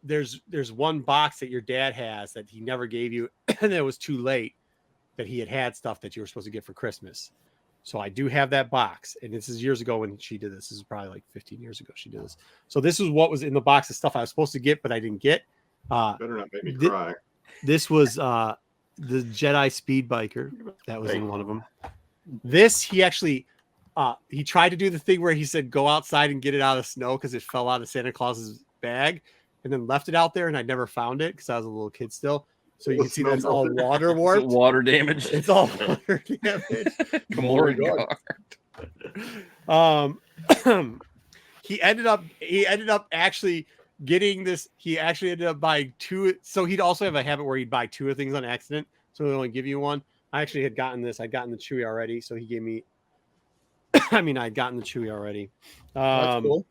There's one box that your dad has that he never gave you, and it was too late that he had stuff that you were supposed to get for Christmas. So I do have that box, and this is years ago when she did this. This is probably like 15 years ago she did this. So this is what was in the box of stuff I was supposed to get, but I didn't get. Better not make me cry. This was the Jedi Speed Biker that was in one of them. This he actually he tried to do the thing where he said go outside and get it out of snow because it fell out of Santa Claus's bag, and then left it out there, and I never found it because I was a little kid still. So you can see that's all water warped. Water damage. It's all water damage. Gamora God. He ended up actually getting this. He actually ended up buying 2. So he'd also have a habit where he'd buy 2 things on accident. So he'd only give you one. I actually had gotten this. I'd gotten the Chewie already. So he gave me, I'd gotten the Chewie already. That's cool.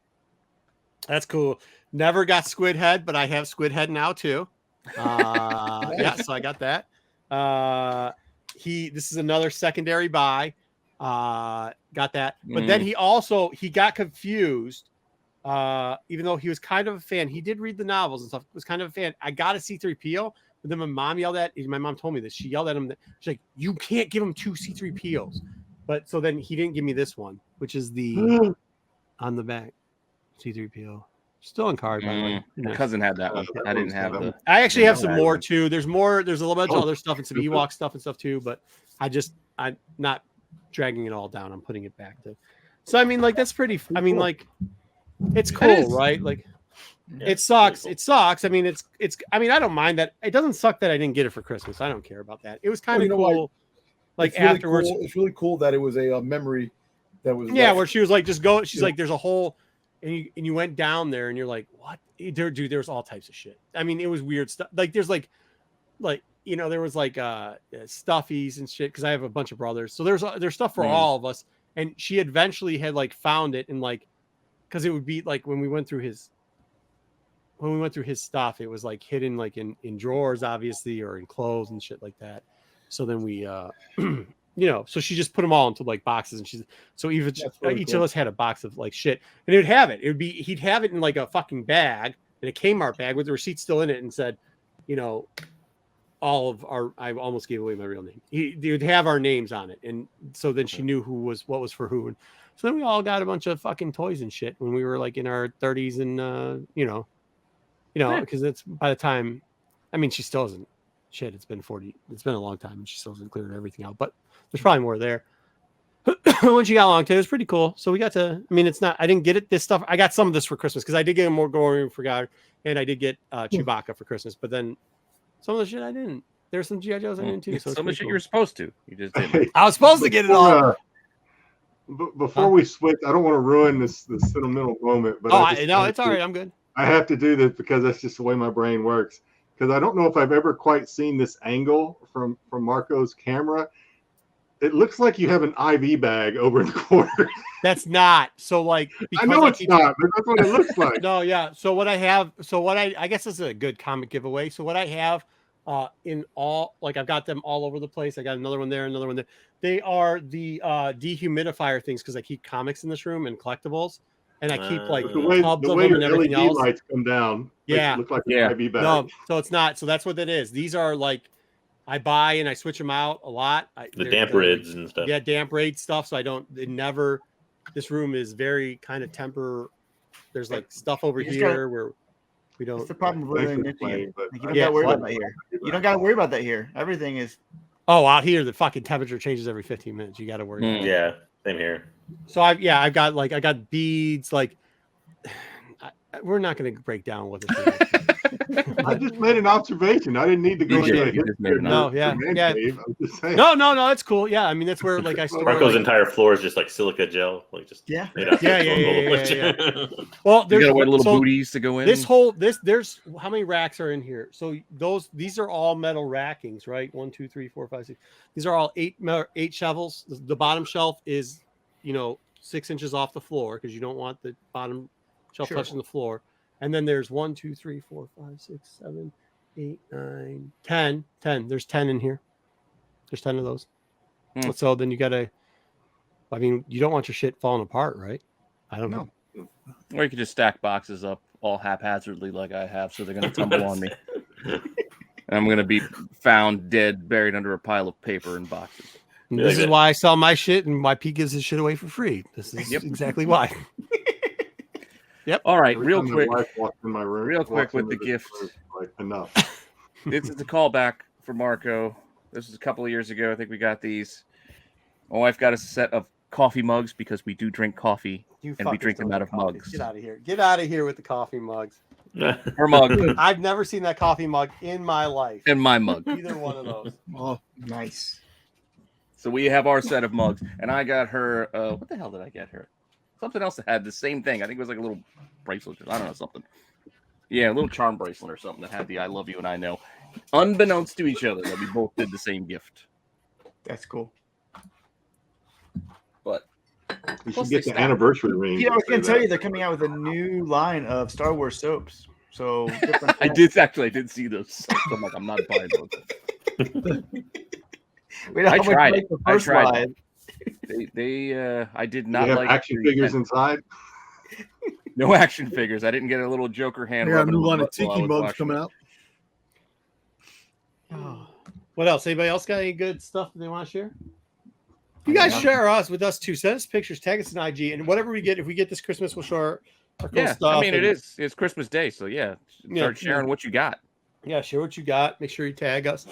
That's cool. Never got Squid Head, but I have Squid Head now too. Yeah, so I got that. This is another secondary buy. Got that. But then he got confused. Even though he was kind of a fan, he did read the novels and stuff. Was kind of a fan. I got a C3PO, but then my mom told me this. She yelled at him. She's like, "You can't give him 2 C3POs." But so then he didn't give me this one, which is the on the back. C-3PO. Still on card, by the way. My cousin had that one. I didn't have the. I actually have some Yeah. more too. There's more. There's a little bunch of Oh, other stuff and some super. Ewok stuff and stuff too. But I'm not dragging it all down. I'm putting it back to. So I mean, like that's pretty. I mean, like it's cool, is. right? Like Yeah, it sucks. really It sucks. I mean, it's. I mean, I don't mind that. It doesn't suck that I didn't get it for Christmas. I don't care about that. It was kind of you know what? cool. Like It's really afterwards, cool. It's really cool that it was a memory that was. yeah, left. where she was like, just go. She's Yeah. like, there's a hole, and you went down there, and you're like, what? Dude, there's all types of shit. I mean, it was weird stuff. Like there's like you know, there was like stuffies and shit because I have a bunch of brothers, so there's stuff for all of us. And she eventually had like found it and like because it would be like when we went through his stuff, it was like hidden like in drawers, obviously, or in clothes and shit like that. So then we you know, so she just put them all into like boxes, and even really each cool. of us had a box of like shit, and he'd have it. He'd have it in like a fucking bag, in a Kmart bag with the receipt still in it, and said, you know, all of our. I almost gave away my real name. He would have our names on it, and so then she knew what was for who, and so then we all got a bunch of fucking toys and shit when we were like in our 30s, and you know, because it's by the time, I mean, she still hasn't. Shit, it's been a long time, and she still hasn't cleared everything out, but there's probably more there. When she got along to it was pretty cool. So we got to, I mean, it's not, I didn't get it, this stuff. I got some of this for Christmas because I did get more Gory Forgot, and I did get Chewbacca for Christmas, but then some of the shit I didn't. There's some G.I. Joes I didn't too. So Some of the shit cool. you were supposed to. You just didn't. I was supposed to get it all. Before we switch, I don't want to ruin this sentimental moment, but No, I it's all right. I'm good. I have to do this because that's just the way my brain works. Because I don't know if I've ever quite seen this angle from Marco's camera. It looks like you have an IV bag over in the corner. That's not. So like, I know it's not, but that's what it looks like. No, yeah. So what I have, I guess this is a good comic giveaway. So what I have in all, like I've got them all over the place. I got another one there, another one there. They are the dehumidifier things because I keep comics in this room and collectibles. And I keep like the way tubs of your them and everything LED else. lights come down, Yeah. look like Yeah. an IV bag. No, so it's not. So that's what that is. These are like I buy and I switch them out a lot. The damp rids and stuff. Yeah, damp raid stuff. So I don't. It never. This room is very kind of temper. There's like stuff over You just here where we don't. That's the problem with Thanks living for in Michigan. playing, but Like, you don't Yeah, gotta worry what? about that here. You don't gotta worry about that here. Everything is. Oh, out here the fucking temperature changes every 15 minutes. You got to worry. About it. Yeah, same here. So I got beads like. We're not going to break down what this is. I just made an observation. I didn't need to go You into did. a You history just made of an No, your man yeah. cave. I'm just saying. No, it's cool. Yeah, I mean that's where like I store. Marco's like, entire floor is just like silica gel, like just Yeah. made out of Yeah, well, You there's gotta wear little so booties to go in. there's how many racks are in here? So these are all metal rackings, right? 1, 2, 3, 4, 5, 6. These are all eight shelves. The bottom shelf is 6 inches off the floor because you don't want the bottom shelf Sure. touching the floor. And then there's 1, 2, 3, 4, 5, 6, 7, 8, 9, 10. There's 10 in here. There's 10 of those. So then you gotta. I mean, you don't want your shit falling apart, right? I don't know. Or you could just stack boxes up all haphazardly like I have, so they're gonna tumble on me. And I'm gonna be found dead, buried under a pile of paper and boxes. And Yeah, this is like why I sell my shit and why Pete gives his shit away for free. This is exactly why. All right, Every real time my quick. wife walks in my room, Real walks quick with into the this gift. room, like enough. This is a callback for Marco. This was a couple of years ago. I think we got these. My wife got us a set of coffee mugs because we do drink coffee. You And we fuckers drink them don't out of coffee. mugs. Get out of here. Get out of here with the coffee mugs. Her mug I've never seen that coffee mug in my life. and my mug. Either one of those. Oh, Nice. So we have our set of mugs, and I got her. What the hell did I get her? Something else that had the same thing. I think it was like a little bracelet. I don't know, something. Yeah, a little charm bracelet or something that had the "I love you" and "I know." Unbeknownst to each other, that we both did the same gift. That's cool. But You Plus should get they the stack. anniversary ring. I was gonna tell you they're coming out with a new line of Star Wars soaps. So different I did see those. So I'm like, I'm not buying those. We know I how much tried like it. the I first tried line. I did You not have like action the figures pen. inside. No action figures. I didn't get a little Joker hand. they got a rubbing new on line the of butt while I tiki was mugs watching coming it. out. What else? Anybody else got any good stuff that they want to share? You guys share us with us too. Send us pictures, tag us in IG, and whatever we get. If we get this Christmas, we'll share our cool stuff. I mean, it's Christmas Day, so start sharing what you got. Yeah, share what you got. Make sure you tag us.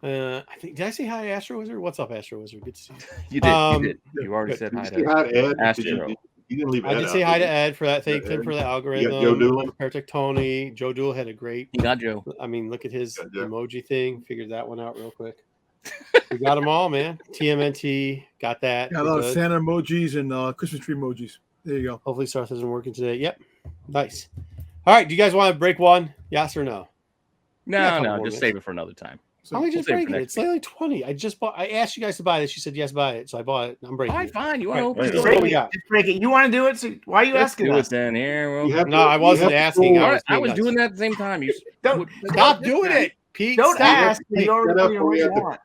I think, did I say hi to Astro Wizard? What's up, Astro Wizard? Good to see you. You did. You already said hi to Ed. Astro. You didn't leave Ed I did out, say hi did to Ed for that. Thank him for the algorithm. Joe Doolin. Perfect Tony. Joe Dool had a great. You got Joe. I mean, look at his emoji thing. Figured that one out real quick. We got them all, man. TMNT got that. Got a lot of Santa emojis and Christmas tree emojis. There you go. Hopefully, Starth isn't working today. Yep. Nice. All right. Do you guys want to break one? Yes or no? No. Just save it for another time. How am I just breaking it? It's like 20. I asked you guys to buy this. You said yes, buy it. So I bought it. I'm breaking it. Fine. You want to open it? Just break it. You want to do it? So why are you asking us? Then here. No, I wasn't asking. I was doing that at the same time. You don't stop doing it, Pete. Don't ask. You already want.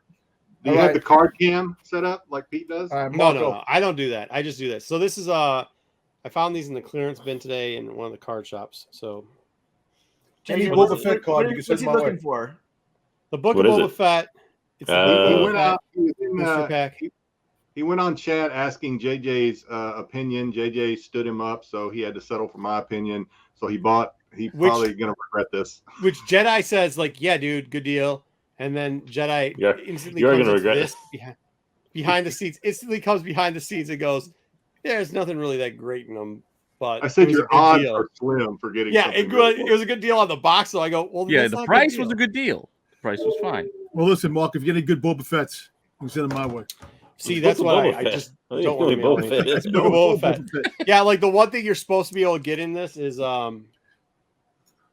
Do you have the card cam set up like Pete does? No. I don't do that. I just do this. So this is I found these in the clearance bin today in one of the card shops. So Boba Fett card. You can what's he looking for? The Book of Boba Fett. He went out. He went on chat asking JJ's opinion. JJ stood him up, so he had to settle for my opinion. So he bought. He's probably gonna regret this. Which Jedi says like, yeah, dude, good deal. And then Jedi instantly you're comes gonna regret this behind the scenes. Instantly comes behind the scenes and goes, "There's nothing really that great in them." But I said your odds are slim for getting. Yeah, it was a good deal on the box. So I go, well, yeah, the price was a good deal. The price was fine. Well, listen, Mark, if you get any good Boba Fett's, you send them my way. See, that's why I just don't want to be Boba Fett. Yeah, like the one thing you're supposed to be able to get in this is well,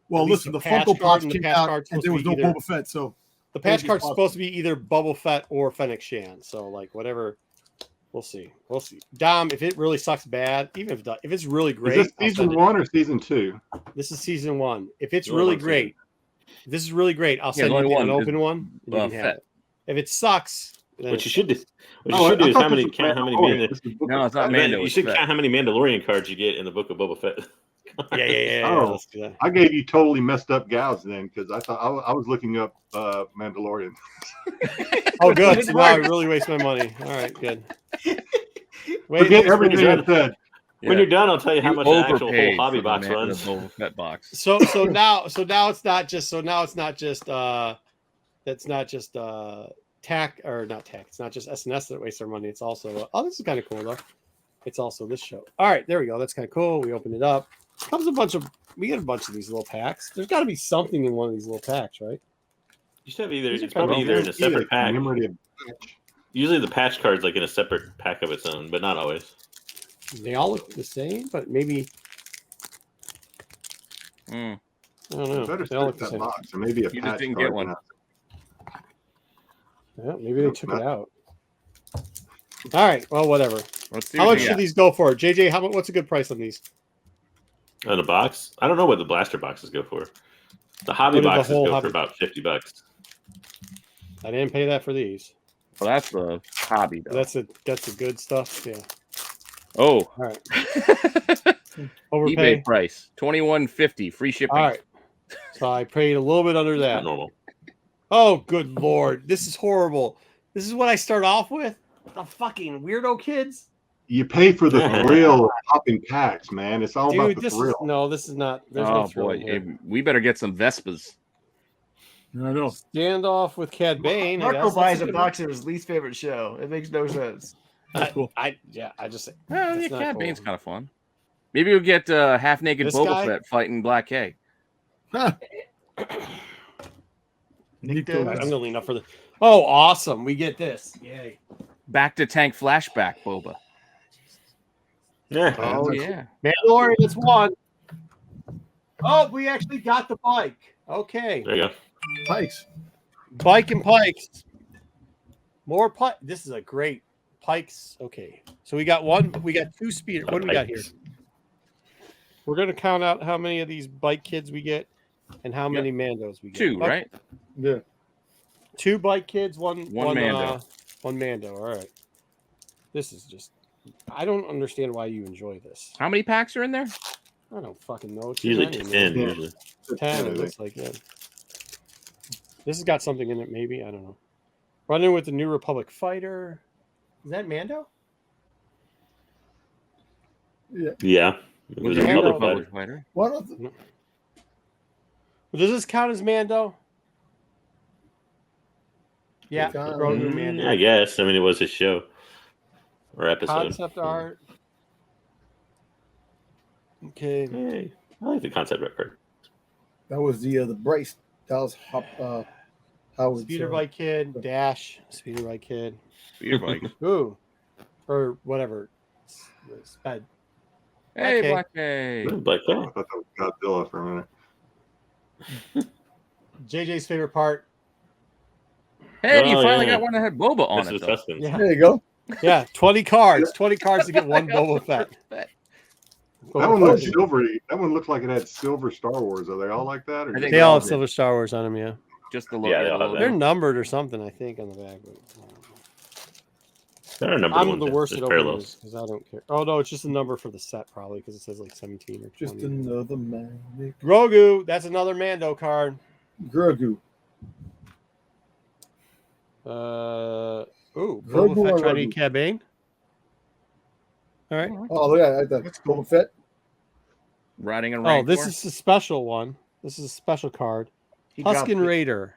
listen, the Funko Pops came out and there was no Boba Fett, so the patch card's supposed to be either Boba Fett or Fennec Shan. So like whatever, we'll see. Dom, if it really sucks bad, even if it's really great, is this season 1 or season 2? This is season 1. If it's really great, this is really great. I'll send you an open one. And you can have it. If it sucks, what you should do. What you should do is count how many. No, it's not Mando. You should count how many Mandalorian cards you get in the Book of Boba Fett. Yeah. I gave you totally messed up gals then because I thought I was looking up Mandalorian. Oh, good. So now I really waste my money. All right, good. Forget everything I said. When you're done, I'll tell you how much an actual whole hobby box runs. So now it's not just that's not just tack or not tack. It's not just SNS that wastes their money. It's also this is kind of cool though. It's also this show. All right, there we go. That's kind of cool. We opened it up. Comes we get a bunch of these little packs. There's got to be something in one of these little packs, right? You should have it's probably either in a separate pack. Usually the patch card's like in a separate pack of its own, but not always. They all look the same, but maybe. I don't know. Better look that box, or maybe a you patch just didn't card get one. Yeah, maybe they took it out. All right. Well, whatever. Let's see how much should these go for, JJ? What's a good price on these? On the box, I don't know what the blaster boxes go for. The hobby boxes go for about $50. I didn't pay that for these. Well, that's the hobby though. That's the good stuff. Yeah. Oh. All right. eBay price $21.50, free shipping. All right. So I paid a little bit under that. Not normal. Oh, good Lord. This is horrible. This is what I start off with? The fucking weirdo kids? You pay for the thrill of popping packs, man. It's all about the thrill. This is not. Oh, boy. We better get some Vespas. I know. Standoff with Cad Bane. Marco buys a box of his least favorite show. It makes no sense. That's cool. I just. Well, yeah, Cad Bane's kind of fun. Maybe we'll get half-naked Boba Fett fighting Black K. I'm gonna lean up for the. Oh, awesome! We get this. Yay! Back to tank flashback, Boba. Yeah. Oh yeah. Mandalorian, it's one. Oh, we actually got the bike. Okay. There you go. Pikes. Bike and pikes. More pike. This is a great pikes. Okay. So we got one. We got two speeders. What do we got here? We're gonna count out how many of these bike kids we get and how many Mandos we get. Two, right? Yeah. 2 bike kids, one Mando. One Mando. All right. This is just. I don't understand why you enjoy this. How many packs are in there? I don't fucking know. It's usually 10. Usually 10. It looks like yeah. This has got something in it, maybe. I don't know. Running with the New Republic fighter. Is that Mando? Yeah. It was Was he another another fighter. public fighter? One of the, Does this count as Mando? Yeah, Grogu Mando. I guess. I mean, it was his show or episode. Concept art. Okay. Hey, I like the concept record. that was the Bryce. That was Howard's. Speeder Bike Kid, Dash, Speeder Bike Kid. Speeder bike. Ooh. Or whatever. Sped. Hey, Okay. Black Day. Black Oh, I thought that was Godzilla for a minute. JJ's favorite part. Hey, you Oh, finally yeah. got one that had Boba on That's it, the though. suspense. Yeah. There you go. Yeah, 20 cards. 20 cards to get one Boba Fett. That Boba one Fett. looked silvery. That one looked like it had silver Star Wars. Are they all like that? Or I just think They all have all- Silver Star Wars on them, yeah. Just the look. Yeah, they a all little have They're bit. numbered or something, I think, on the back. There are a number of I'm ones. the worst at There's opening parallels. because I don't care. Oh, no, it's just a number for the set, probably, because it says like 17 or 20. Just another man. Grogu, that's another Mando card. Grogu. Ooh, Grogu Boba Fett or trying to eat Grogu? Cad Bane. All right. Oh, yeah, that's Boba Fett. Riding a Oh, Rancor. this is a special one. This is a special card. He dropped Tusken it. Raider.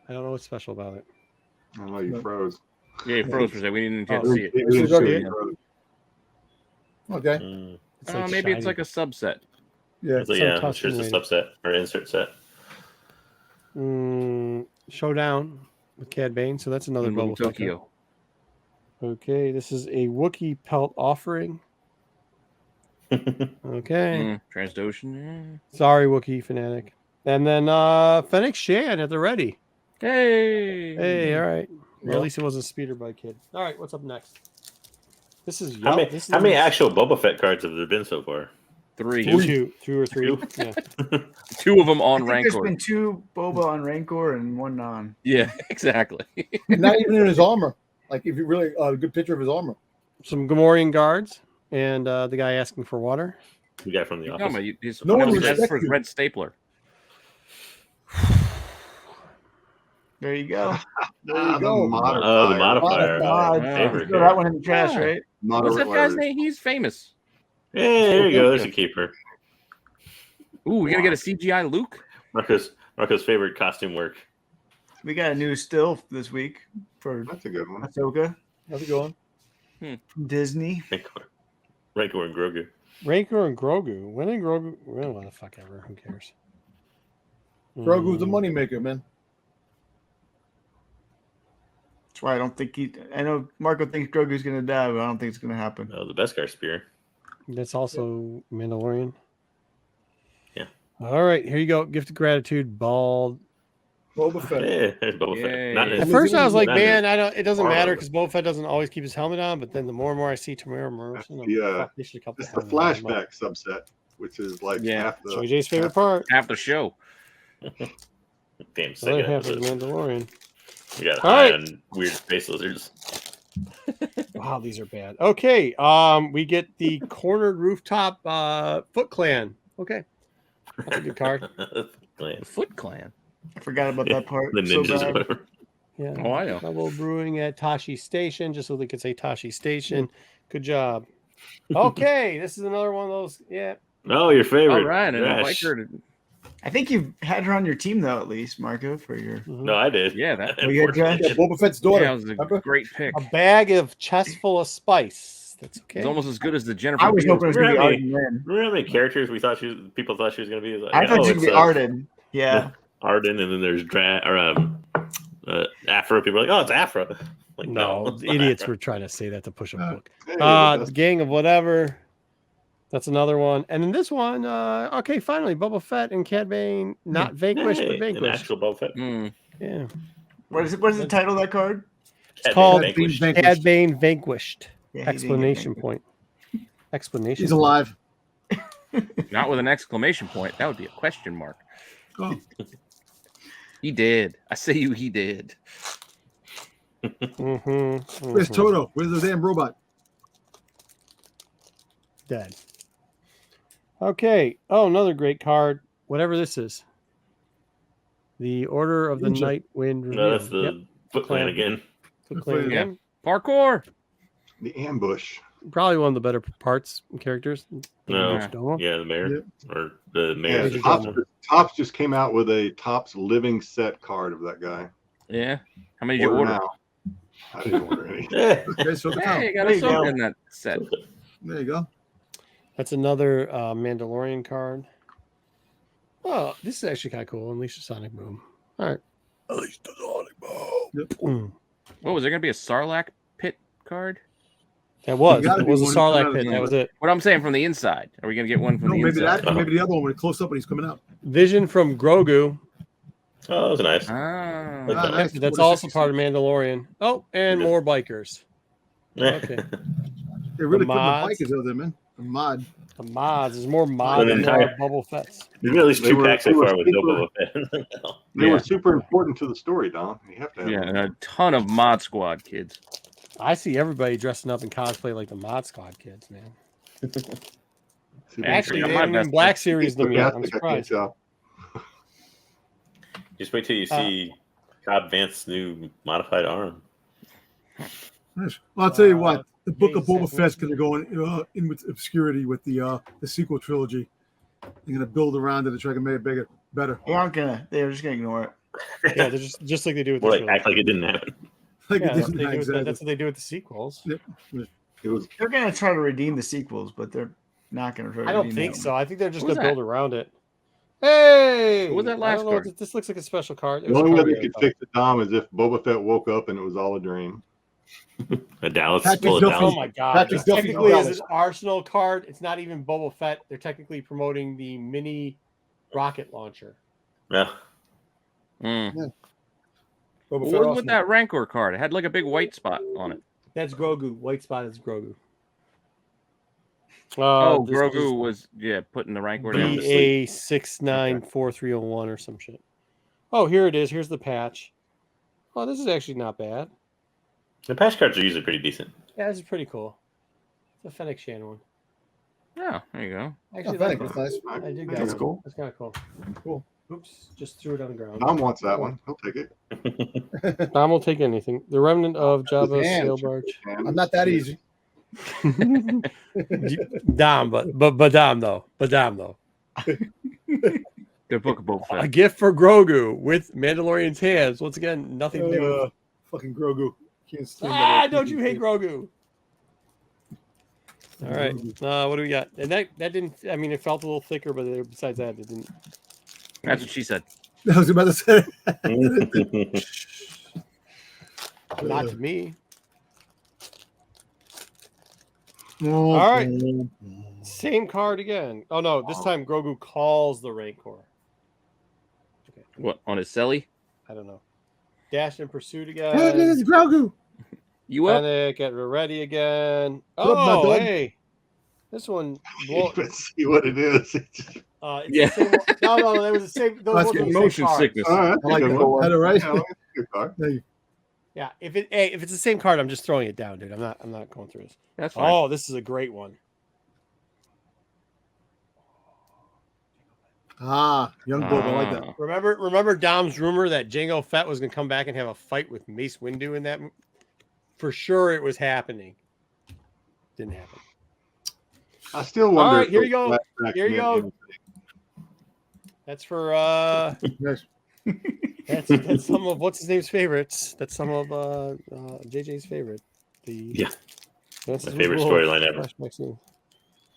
I don't know what's special about it. I know you froze. Yeah, he froze for a second. We didn't get Oh. to see it. We didn't Let's show go you to froze. Okay. Mm. It's like Maybe it's shiny. like a subset. Yeah. So, Some yeah, I'm sure it's a Tusken subset or insert set. Showdown with Cad Bane. So that's another In Little Boba Fett card. Tokyo. Okay, this is a Wookiee pelt offering. Okay. Transdotion. Sorry, Wookiee fanatic. And then Fennec Shan at the ready. Yeah. Hey. Hey, all right. Well, Well- at least it wasn't Speeder Bike Kid. All right, what's up next? This is How many, this how many is actual Boba Fett cards have there been so far? Three. two or three. Yeah. Two of them I on think there's Rancor. been 2 Boba on Rancor and 1 non. Yeah, exactly. And not even in his armor. Like, if you really a good picture of his armor. Some Gamorrean guards and the guy asking for water. The guy from the No, office. man, he's, No one that's respects for his you. red stapler. There you go. There you Ah, go. the modifier. Oh, the modifier. Mod. Wow. Favorite. Throw that one in the trash, Yeah. right? What's that guy's Modifier. name? He's famous. Yeah, there you go. There's a keeper. Ooh, we're gonna get a CGI Luke. Marco's favorite costume work. We got a new still this week for That's a good one. Ahsoka How's it going? from Disney. Rancor and Grogu. Rancor and Grogu. When did Grogu? Well, what the fuck ever. Who cares? Grogu's the moneymaker, man. That's why I don't think he. I know Marco thinks Grogu's gonna die, but I don't think it's gonna happen. Oh, the Beskar spear. That's also Mandalorian. Yeah. All right, here you go. Gift of gratitude, bald. Boba Fett. Yeah, there's Boba Yay. Fett. Not At his, first, I was like, not man, his- I don't. It doesn't matter armor. because Boba Fett doesn't always keep his helmet on. But then the more and more I see Tamara Morrison, I'm like, Yeah. fuck, they should have kept It's the the helmet on. flashback subset, which is like Yeah. half the. JJ's favorite part. Half the show. Damn, The other second half is episode. Mandalorian. We got All eye right. on weird space lizards. Wow, these are bad. Okay, we get the cornered rooftop Foot Clan. Okay, that's a good card. The Foot Clan. I forgot about Yeah, that part. the So ninjas or bad. whatever. Yeah. Oh, I know. Double brewing at Tashi Station, just so they could say Tashi Station. Good job. Okay, this is another one of those. Yeah. Oh, your favorite. All right, and I like Rash. her. To, I think you've had her on your team though, at least Marco, for your. Mhm. No, I did. yeah, that, Oh, you had Josh? Yeah, Boba Fett's daughter. yeah, it was a Remember? great pick. A bag of chest full of spice. That's okay. It's almost as good as the Jennifer. I was Beals hoping it was gonna be Really? Arden Lynn. Remember how many characters we thought people thought she was going to be? It was I like, thought oh, she was it's, gonna be Arden. Yeah. Arden, and then there's Afro. People are like, oh, it's Afro. Like, no, it's not idiots Afro. were trying to say that to push a book. Hey, The that's- Gang of Whatever. That's another one. And then this one, okay, finally, Boba Fett and Cad Bane, not vanquished, Hey, but an vanquished. actual Boba Fett. Mm. Yeah. What is it? What is the title of that card? It's called Vanquished. Cad Bane vanquished. Yeah, he didn't get Explanation vanquished. point. Explanation. He's point. alive. Not with an exclamation point. That would be a question mark. Oh. He did. I say you. He did. Where's Toto? Where's the damn robot? Dead. Okay. Oh, another great card. Whatever this is. The Order of the Ninja. Night Wind. No, Reveal. that's the Yep. Foot Clan again. Foot Clan again. Parkour. The ambush. Probably one of the better parts and characters. No. Majordomo. Yeah, the mayor or the Yeah, mayor. Topps just came out with a Topps living set card of that guy. Yeah. How many did you order? Now. I didn't order any. Yeah. Okay, so the Hey, you got a soda in that set. there you go. That's another Mandalorian card. Oh, this is actually kind of cool. Unleash the Sonic Boom. All right. Unleash the Sonic Boom. Yep. What was there going to be a Sarlacc pit card? That was. gotta It was a be one Sarlacc coming pit. out That of was it. What I'm saying from the inside. Are we going to get one from No, the maybe inside? that, maybe the other one when it close up when he's coming out. Vision from Grogu. Oh, that was nice. Ah. Ah, nice. That's What a also 60 part of Mandalorian. Oh, and more bikers. Okay. They really The put the mods. bikers out there, man. The mod. The mods. There's more mods than there are Bubble Fett's. There's been at least They two were- packs they so were far with no super- Boba Fett. They Yeah. were super important to the story, Don. You have to have Yeah, them. and a ton of Mod Squad kids. I see everybody dressing up in cosplay like the Mod Squad kids, man. Actually, got they my haven't even best Black Series them yet. I'm Sarcastic, I can't surprised. tell. Just wait till you see Cobb Vance's new modified arm. Nice. Well, I'll tell you what. The Book yeah, of Boba exactly. Fett's going to go in with obscurity with the sequel trilogy. They're going to build around it and try to make it bigger, better. They aren't gonna. They're just gonna ignore it. Yeah, they're just like they do with More the like act like it didn't happen. Like yeah, it that's, didn't what they do with the, exactly. that's what they do with the sequels. It was They're gonna try to redeem the sequels, but they're not gonna try to I don't redeem think that so. I think they're just What was gonna build that? around it. Hey, What was that I last don't know, card? this looks like a special card. It the was a only way card they we could had fix it, Dom, is if Boba Fett woke up and it was all a dream. A Dallas Patrick full of Duffy. Oh Dallas. my god! Patrick This Duffy technically is Dallas. an Arsenal card. It's not even Boba Fett. They're technically promoting the mini rocket launcher. Yeah. Mm. Boba What Fett was also- with that Rancor card? It had like a big white spot on it. That's Grogu. White spot is Grogu. Oh, This Grogu was putting the Rancor down to sleep. BA694301 or some shit. Oh, here it is. Here's the patch. Oh, this is actually not bad. The patch cards are usually pretty decent. Yeah, this is pretty cool. It's a Fennec Shan one. Oh, there you go. I Oh, actually Fennec, like that's that. nice. I dig That's that one. cool. That's kind of cool. Cool. Oops, just threw it on the ground. Dom wants that one. He'll take it. Dom will take anything. The remnant of Jabba's Damn. sail barge. I'm not that easy. Dom, but Dom though. Good book of Boba A Fett. gift for Grogu with Mandalorian's hands. Once again, nothing to do with. Fucking Grogu. Can't stand that. Don't you hate Grogu? All right. What do we got? And that didn't. I mean, it felt a little thicker, but besides that, it didn't. That's what she said. I was about to say. Not to me. All right. Same card again. Oh no, this time Grogu calls the Rancor. Okay, What, on his celly? I don't know. Dash in pursuit Hey, again. this is Grogu. You up? Panic, get ready again. What up, my Oh, dog? hey. This one. Let's see what it is. It's Yeah. the same one. No, that was the same. Those That's ones were getting the same Motion card. sickness. All right, I like good it. one. Had it right. Yeah, that's a good card. Hey, Yeah, if it's the same card, I'm just throwing it down, dude. I'm not going through this. That's fine. Oh, this is a great one. young Boba. I like that. Ah. Remember Dom's rumor that Jango Fett was going to come back and have a fight with Mace Windu in that? For sure, it was happening. Didn't happen. I still wonder. All right, if here those you go. flashbacks Here you meant go. anything. That's for Nice. that's some of what's his name's favorites. That's some of JJ's favorite. Yeah. That's My favorite storyline ever. flashback scene.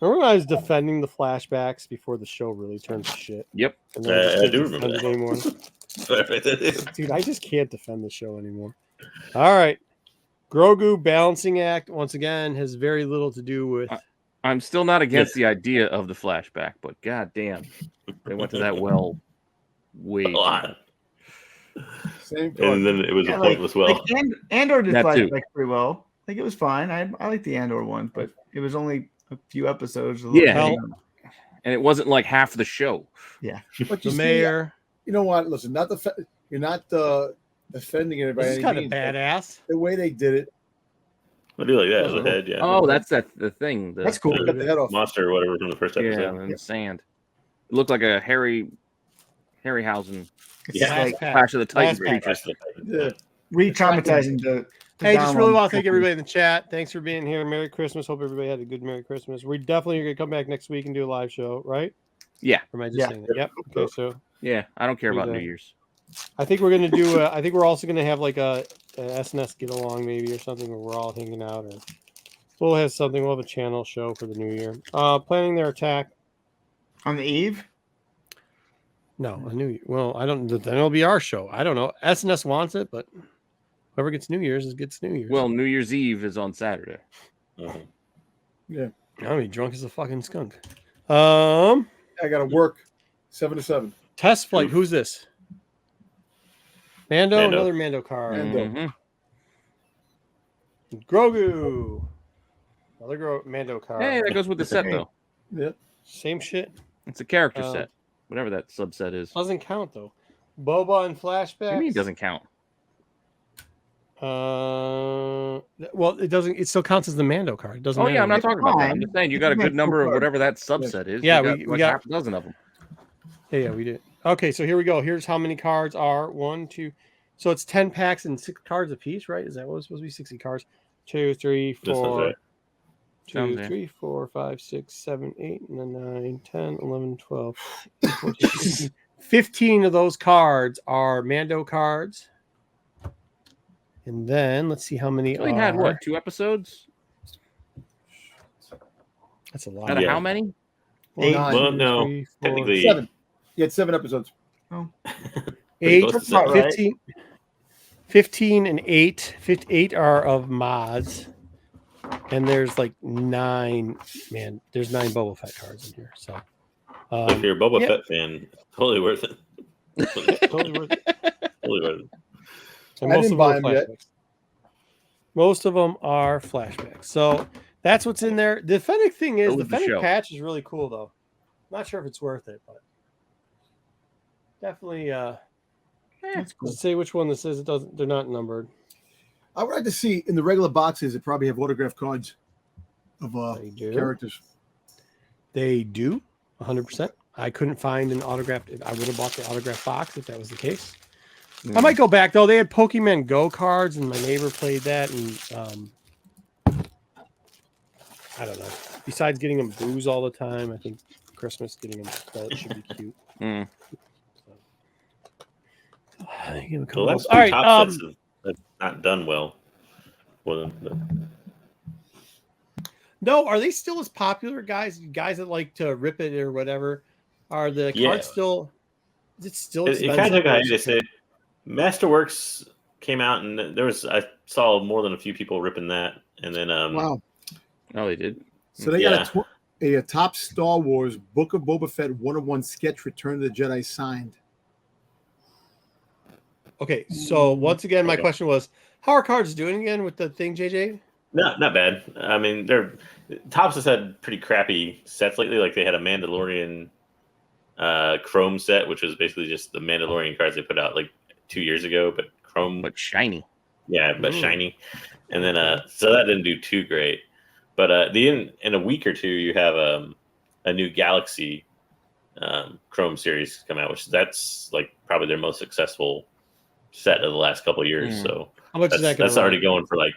Remember when I was defending the flashbacks before the show really turned to shit? Yep. And then just I didn't do remember defend that. it anymore. Dude, I just can't defend the show anymore. All right. Grogu balancing act, once again, has very little to do with. I'm still not against the idea of the flashback, but goddamn, they went to that well way. A lot. Same card. And then it was a pointless well. Like Andor did That too. flashbacks pretty well. Like it was fine. I like the Andor one, but it was only a few episodes. Yeah. And it wasn't like half the show. But The you see, mayor. you know what? Listen, you're not defending it by This is any kind of means, but badass. The way they did it, I do like that. The head, yeah. Oh, that's the thing. The, That's cool. cut the head off. Monster or whatever from the first Yeah, episode. in the sand. It looked like a Harryhausen Yeah. Last patch. Clash of the Titans Last patch. creature. Yeah. re-traumatizing to Hey, just Donald really on want to thank Twitter. everybody in the chat. Thanks for being here. Merry Christmas. Hope everybody had a good Merry Christmas. We definitely are going to come back next week and do a live show, right? Yeah. Or am I just Yeah. saying that? Yep. Okay, so Yeah. I don't care Do about that. New Year's. I think we're going to do, I think we're also going to have like a SNS get along maybe or something where we're all hanging out. Or we'll have something. We'll have a channel show for the new year. Planning their attack. On the eve? No, a new year. Well, I don't, then it'll be our show. I don't know. SNS wants it, but whoever gets New Year's gets New Year's. Well, New Year's Eve is on Saturday. Mhm. Yeah. I'll be drunk as a fucking skunk. I got to work 7 to 7. Test flight. Oof. Who's this? Mando, Mando. another Mando card. Mhm. Grogu. Another Mando card. Hey, that goes with the set though. Yeah. Same shit. It's a character Uh, set, whatever that subset is. Doesn't count though. Boba and flashbacks. What do you mean it doesn't count? Well, it doesn't. It still counts as the Mando card. It doesn't. Oh yeah, I'm not matter. talking about that. I'm fine. just saying you It's got a a good number of card. whatever that subset is. Yeah, You we got got- half a dozen of them. Yeah, we did. Okay, so here we go. Here's how many cards are 1, 2. So it's 10 packs and 6 cards a piece, right? Is that what it's supposed to be? 60 cards. 2, 3, That sounds 4. right. 2, Sounds right. 3, 4, 5, 6, 7, 8, 9, 10, 11, 12, 14, 15. 15 of those cards are Mando cards. And then let's see how many We only are. had what, 2 episodes? That's a lot. Out of Yeah. how many? 8. Well, no, technically- 7. You had 7 episodes. Pretty 8, close to That's about seven. right. 15 and 8. 8 are of mods. And there's like 9. Man, there's 9 Boba Fett cards in here. So If you're a Boba yeah. Fett fan, totally worth it. totally worth it. Totally worth it. And I most didn't of them buy are 'em yet. flashbacks. Most of them are flashbacks. So that's what's in there. The Fennec thing is, Go the with the Fennec show. patch is really cool, though. Not sure if it's worth it, but definitely. That's cool. Let's say which one this is. It doesn't. They're not numbered. I would like to see in the regular boxes, it probably have autograph cards of They do. characters. They do. 100%. I couldn't find an autographed. I would have bought the autograph box if that was the case. I might go back though. They had Pokemon Go cards, and my neighbor played that. And I don't know. Besides getting them booze all the time, I think Christmas getting them that should be cute. Mm. Give 'em a The couple last of- all right. top sets have not done well. Well, No, are they still as popular, guys? Guys that like to rip it or whatever. Are the Yeah. cards still? Is it still it expensive? kind of took a or is hiatus. it- Masterworks came out, and I saw more than a few people ripping that, and then Wow. Oh, they did. So they Yeah. got a top Star Wars Book of Boba Fett 101 sketch Return of the Jedi signed. Okay, so once again, my Okay. question was, how are cards doing again with the thing, JJ? not bad. I mean, Topps has had pretty crappy sets lately. Like they had a Mandalorian Chrome set, which was basically just the Mandalorian cards they put out like 2 years ago, but Chrome, But shiny. yeah, but Ooh. shiny. And then so that didn't do too great. But in a week or two, you have a new Galaxy Chrome series come out, which that's like probably their most successful set of the last couple of years. Mm. So How much is that going that's already going for like,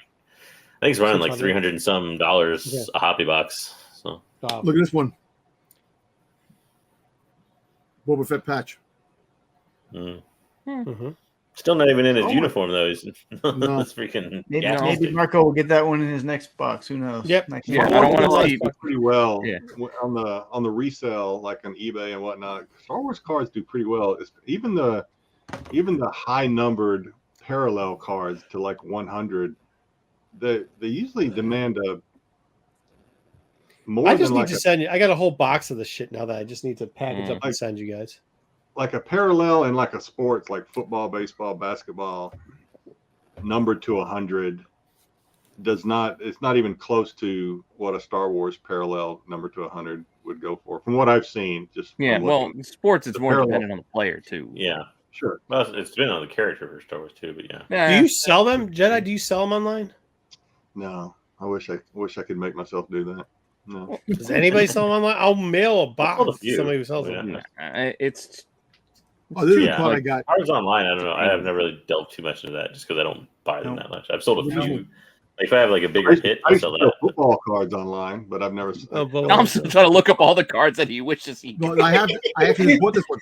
I think it's running like 600? 300 and some dollars Yeah. a hobby box. So Look at this one. Boba Fett patch. Mhm. still not even in his Oh my- uniform though. He's No. it's freaking Maybe, gas maybe station. Marco will get that one in his next box. Who knows? Yep. Next Yeah, box. I don't want to Star Wars see. do pretty well Yeah. on the resale, like on eBay and whatnot. Star Wars cards do pretty well. Even the high numbered parallel cards to like 100, they usually demand a more I than just need like to a, send you. I got a whole box of this shit now that I just need to package up Mm. and send you guys. like a parallel in like a sports like football, baseball, basketball, numbered to 100 it's not even close to what a Star Wars parallel number to 100 would go for from what I've seen. Just Yeah, from well, looking. in sports, it's The more parallel. dependent on the player, too. Yeah. Sure. Well, it's been on the character for Star Wars too, but yeah. Yeah. Do you sell them, Jedi? Do you sell them online? No, I wish I could make myself do that. No. Does anybody sell them online? I'll mail a box sold a to few. somebody who sells Yeah. them. It's Oh, this is Yeah, the card I like, got. Cards Online, I don't know. I have never really delved too much into that just because I don't buy them that much. I've sold a few. Like, if I have like a bigger hit, I I'll used sell to sell that. football cards online, but I've never. I'm still trying to look up all the cards that he wishes he could. No, I actually bought this one.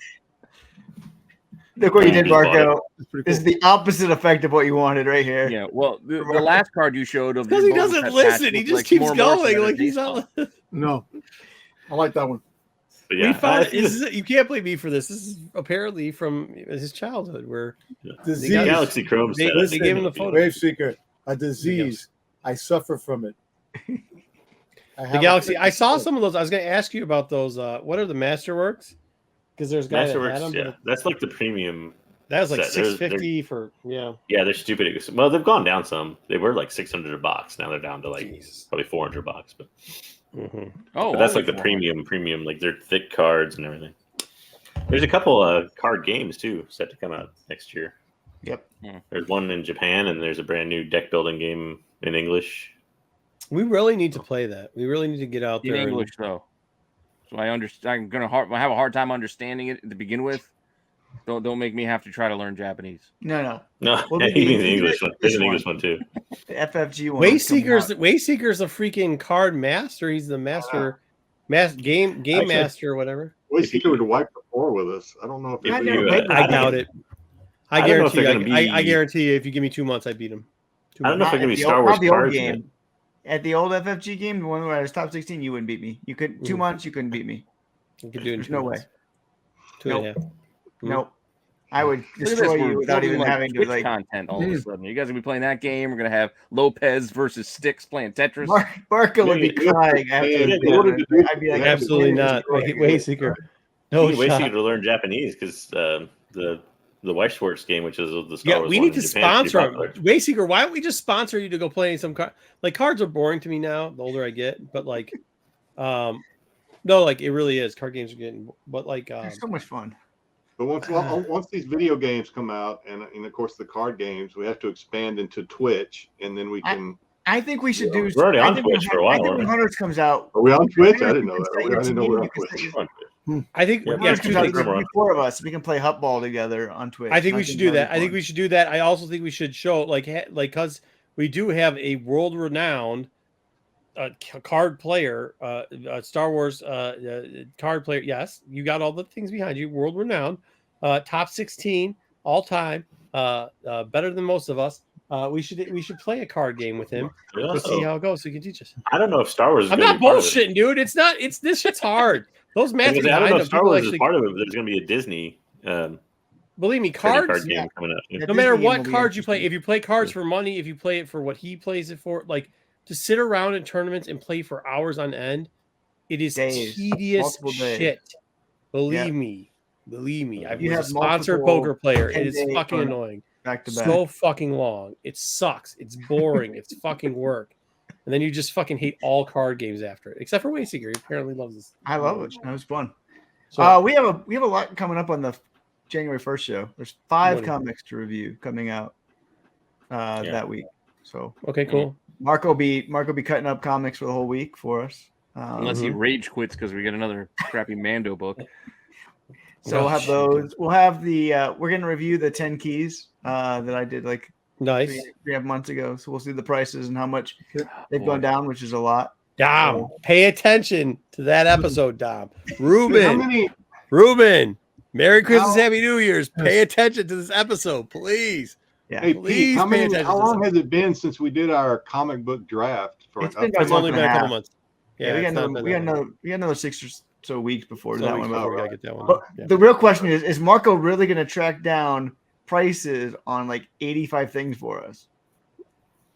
Look what you did, Just bought Marco. It's pretty This cool. is the opposite effect of what you wanted right here. Yeah, well, the last card you showed of Because your he Boba doesn't Fett listen. patch He looked just like keeps more Martian going. than a Like he's baseball. not. No, I like that one. But We yeah, found you can't blame me for this. This is apparently from his childhood, where Disease. got- Galaxy Chrome they- set. they gave him the photo. Wave Seeker, a disease. I suffer from it. the Galaxy. I saw some of those. I was going to ask you about those. What are the Masterworks? Because there's guys that had Masterworks, them. yeah, that's like the premium. That was like set. They're- $650 for Yeah, they're stupid. Well, they've gone down some. They were like 600 a box. Now they're down to like probably 400 bucks. But, Oh, but that's only like the 400. premium. Like they're thick cards and everything. There's a couple card games too set to come out next year. Yep. There's one in Japan, and there's a brand new deck building game in English. We really need to play that. We really need to get out In there. English though, so I understand. I have a hard time understanding it to begin with. Don't make me have to try to learn Japanese. No. No, Well, he means the the English one. There's an English English one too. The FFG one. Wayseeker's a freaking card master. He's the master, game Actually, master or whatever. Wait, he would wipe the floor with us. I don't know if If I it never you, played I doubt it. I don't know if guarantee. they're gonna I be- guarantee you, if you give me 2 months, I beat him. I don't know if they're Not gonna be at the Star old- Wars not the old cards. in it. game. At the old FFG game, the one where I was top 16, you wouldn't beat me. You could 2 Mm. months, you couldn't beat me. You could do it in There's 2 no way. months. 2.5. Mm. Nope. I would Look at this, destroy we're you without building, even like, having to Twitch like. content all of a sudden. You guys are gonna be playing that game. We're gonna have Lopez versus Sticks playing Tetris. Marco would be Yeah, crying after yeah, the yeah, tournament. yeah, I'd be like, Absolutely not. Wayseeker. No You need shot. Wayseeker to learn Japanese because the Weichschwartz game, which is the Star Yeah, Wars we one need in to Japan, is sponsor pretty him. popular. Wayseeker, why don't we just sponsor you to go play some cards? Like, cards are boring to me now, the older I get, but like, no, like, it really is. Card games are getting, but like, It's so much fun. But once these video games come out, and of course the card games, we have to expand into Twitch, and then we can. I think we should do. We're already I on think Twitch for a while, I think aren't when we? Hunters comes out, Are we on Twitch? I you didn't know can that. set I your didn't know team, we were you on can set Twitch. your- I think, Yeah, yeah, Hunters two comes out, things. there's gonna be 4 of us. We can play Hutball together on Twitch. I think we and should do that'd that. be I think fun. we should do that. I also think we should show like because we do have a world-renowned card player, Star Wars card player. Yes, you got all the things behind you. World-renowned, top 16 all time, better than most of us. We should play a card game with him We to also- see how it goes. So he can teach us. I don't know if Star Wars is I'm gonna not be part of it. bullshitting, dude. It's not. It's this shit's hard. Those I matches don't behind know them, if Star people Wars actually is part of it. But there's going to be a Disney believe me. trading Cards. card game coming up. Yeah. No matter Disney what will be cards you play, interesting. if you play cards for money, if you play it for what he plays it for, like to sit around in tournaments and play for hours on end, it is Days. tedious Multiple days. shit. Believe Yeah. me. I You was a have sponsored multiple poker player. It is 10-day fucking tournaments. annoying. Back to back. So fucking long. It sucks. It's boring. It's fucking work. And then you just fucking hate all card games after it, except for Wayseeker. He apparently loves this. I love it. That was fun. So We have a lot coming up on the January 1st show. There's 5 What? comics to review coming out that week. So okay, cool. Marco will be cutting up comics for the whole week for us. Unless he rage quits because we get another crappy Mando book. So we'll have those. We'll have the we're gonna review the 10 keys that I did like Nice. 3 months ago. So we'll see the prices and how much they've Boy. gone down, which is a lot. Dom, pay attention to that episode, Dom. How Ruben, many? Merry Christmas, How- Happy New Year's. Pay attention to this episode, please. Yeah. Hey, Please Pete, how pay many? attention How to long this. has it been since we did our comic book draft? It's been It's only month been and a a couple half. months. Yeah, we got it's not another, been we got another 6 or so weeks before so that weeks one. before we gotta get that one. But Yeah. the real question is Marco really going to track down prices on like 85 things for us?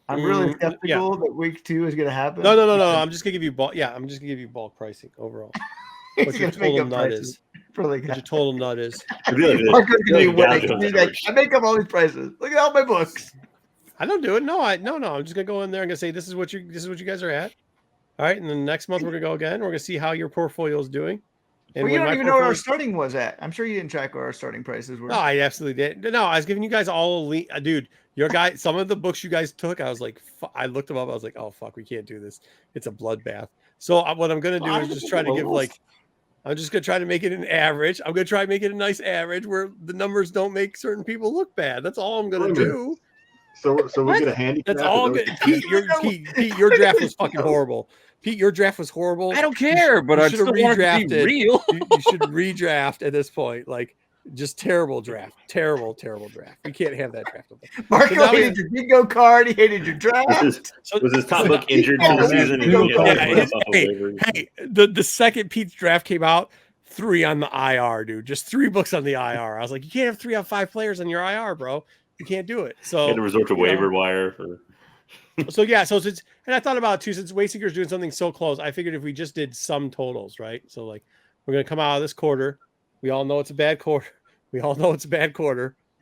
I'm really skeptical that week 2 is going to happen. No. I'm just gonna give you bulk. Yeah, I'm just gonna give you bulk pricing overall. He's What your gonna make total up nut prices is. for like What your total nut is. Marco's gonna be Really winning. down to He's the like, numbers. I make up all these prices. Look at all my books. I don't do it. No. I'm just gonna go in there and gonna say this is what you guys are at. All right, and then next month we're gonna go again. We're gonna see how your portfolio is doing. And Well, you when don't my even know what our portfolio- starting was at. I'm sure you didn't track where our starting prices were. No, I absolutely did. No, I was giving you guys all dude. Your guy, some of the books you guys took, I was like, I looked them up. I was like, oh fuck, we can't do this. It's a bloodbath. So what I'm gonna do is just try to give like, I'm just gonna try to make it an average. I'm gonna try to make it a nice average where the numbers don't make certain people look bad. That's all I'm gonna do. So we get a handicap. That's all I'm gonna. Pete, your draft was fucking horrible. Pete, your draft was horrible. I don't care, but I still want it to be real. You should redraft at this point. Like, just terrible draft. Terrible draft. We can't have that draft. Marco hated your bingo card. He hated your draft. Was his top book injured for the season? Hey, the second Pete's draft came out, 3 on the IR, dude. Just 3 books on the IR. I was like, you can't have 3 out of 5 players on your IR, bro. You can't do it. So you had to resort to waiver wire. So since, and I thought about it too, since Wayseeker's doing something so close, I figured if we just did sum totals, right? So like, we're gonna come out of this quarter. We all know it's a bad quarter. It's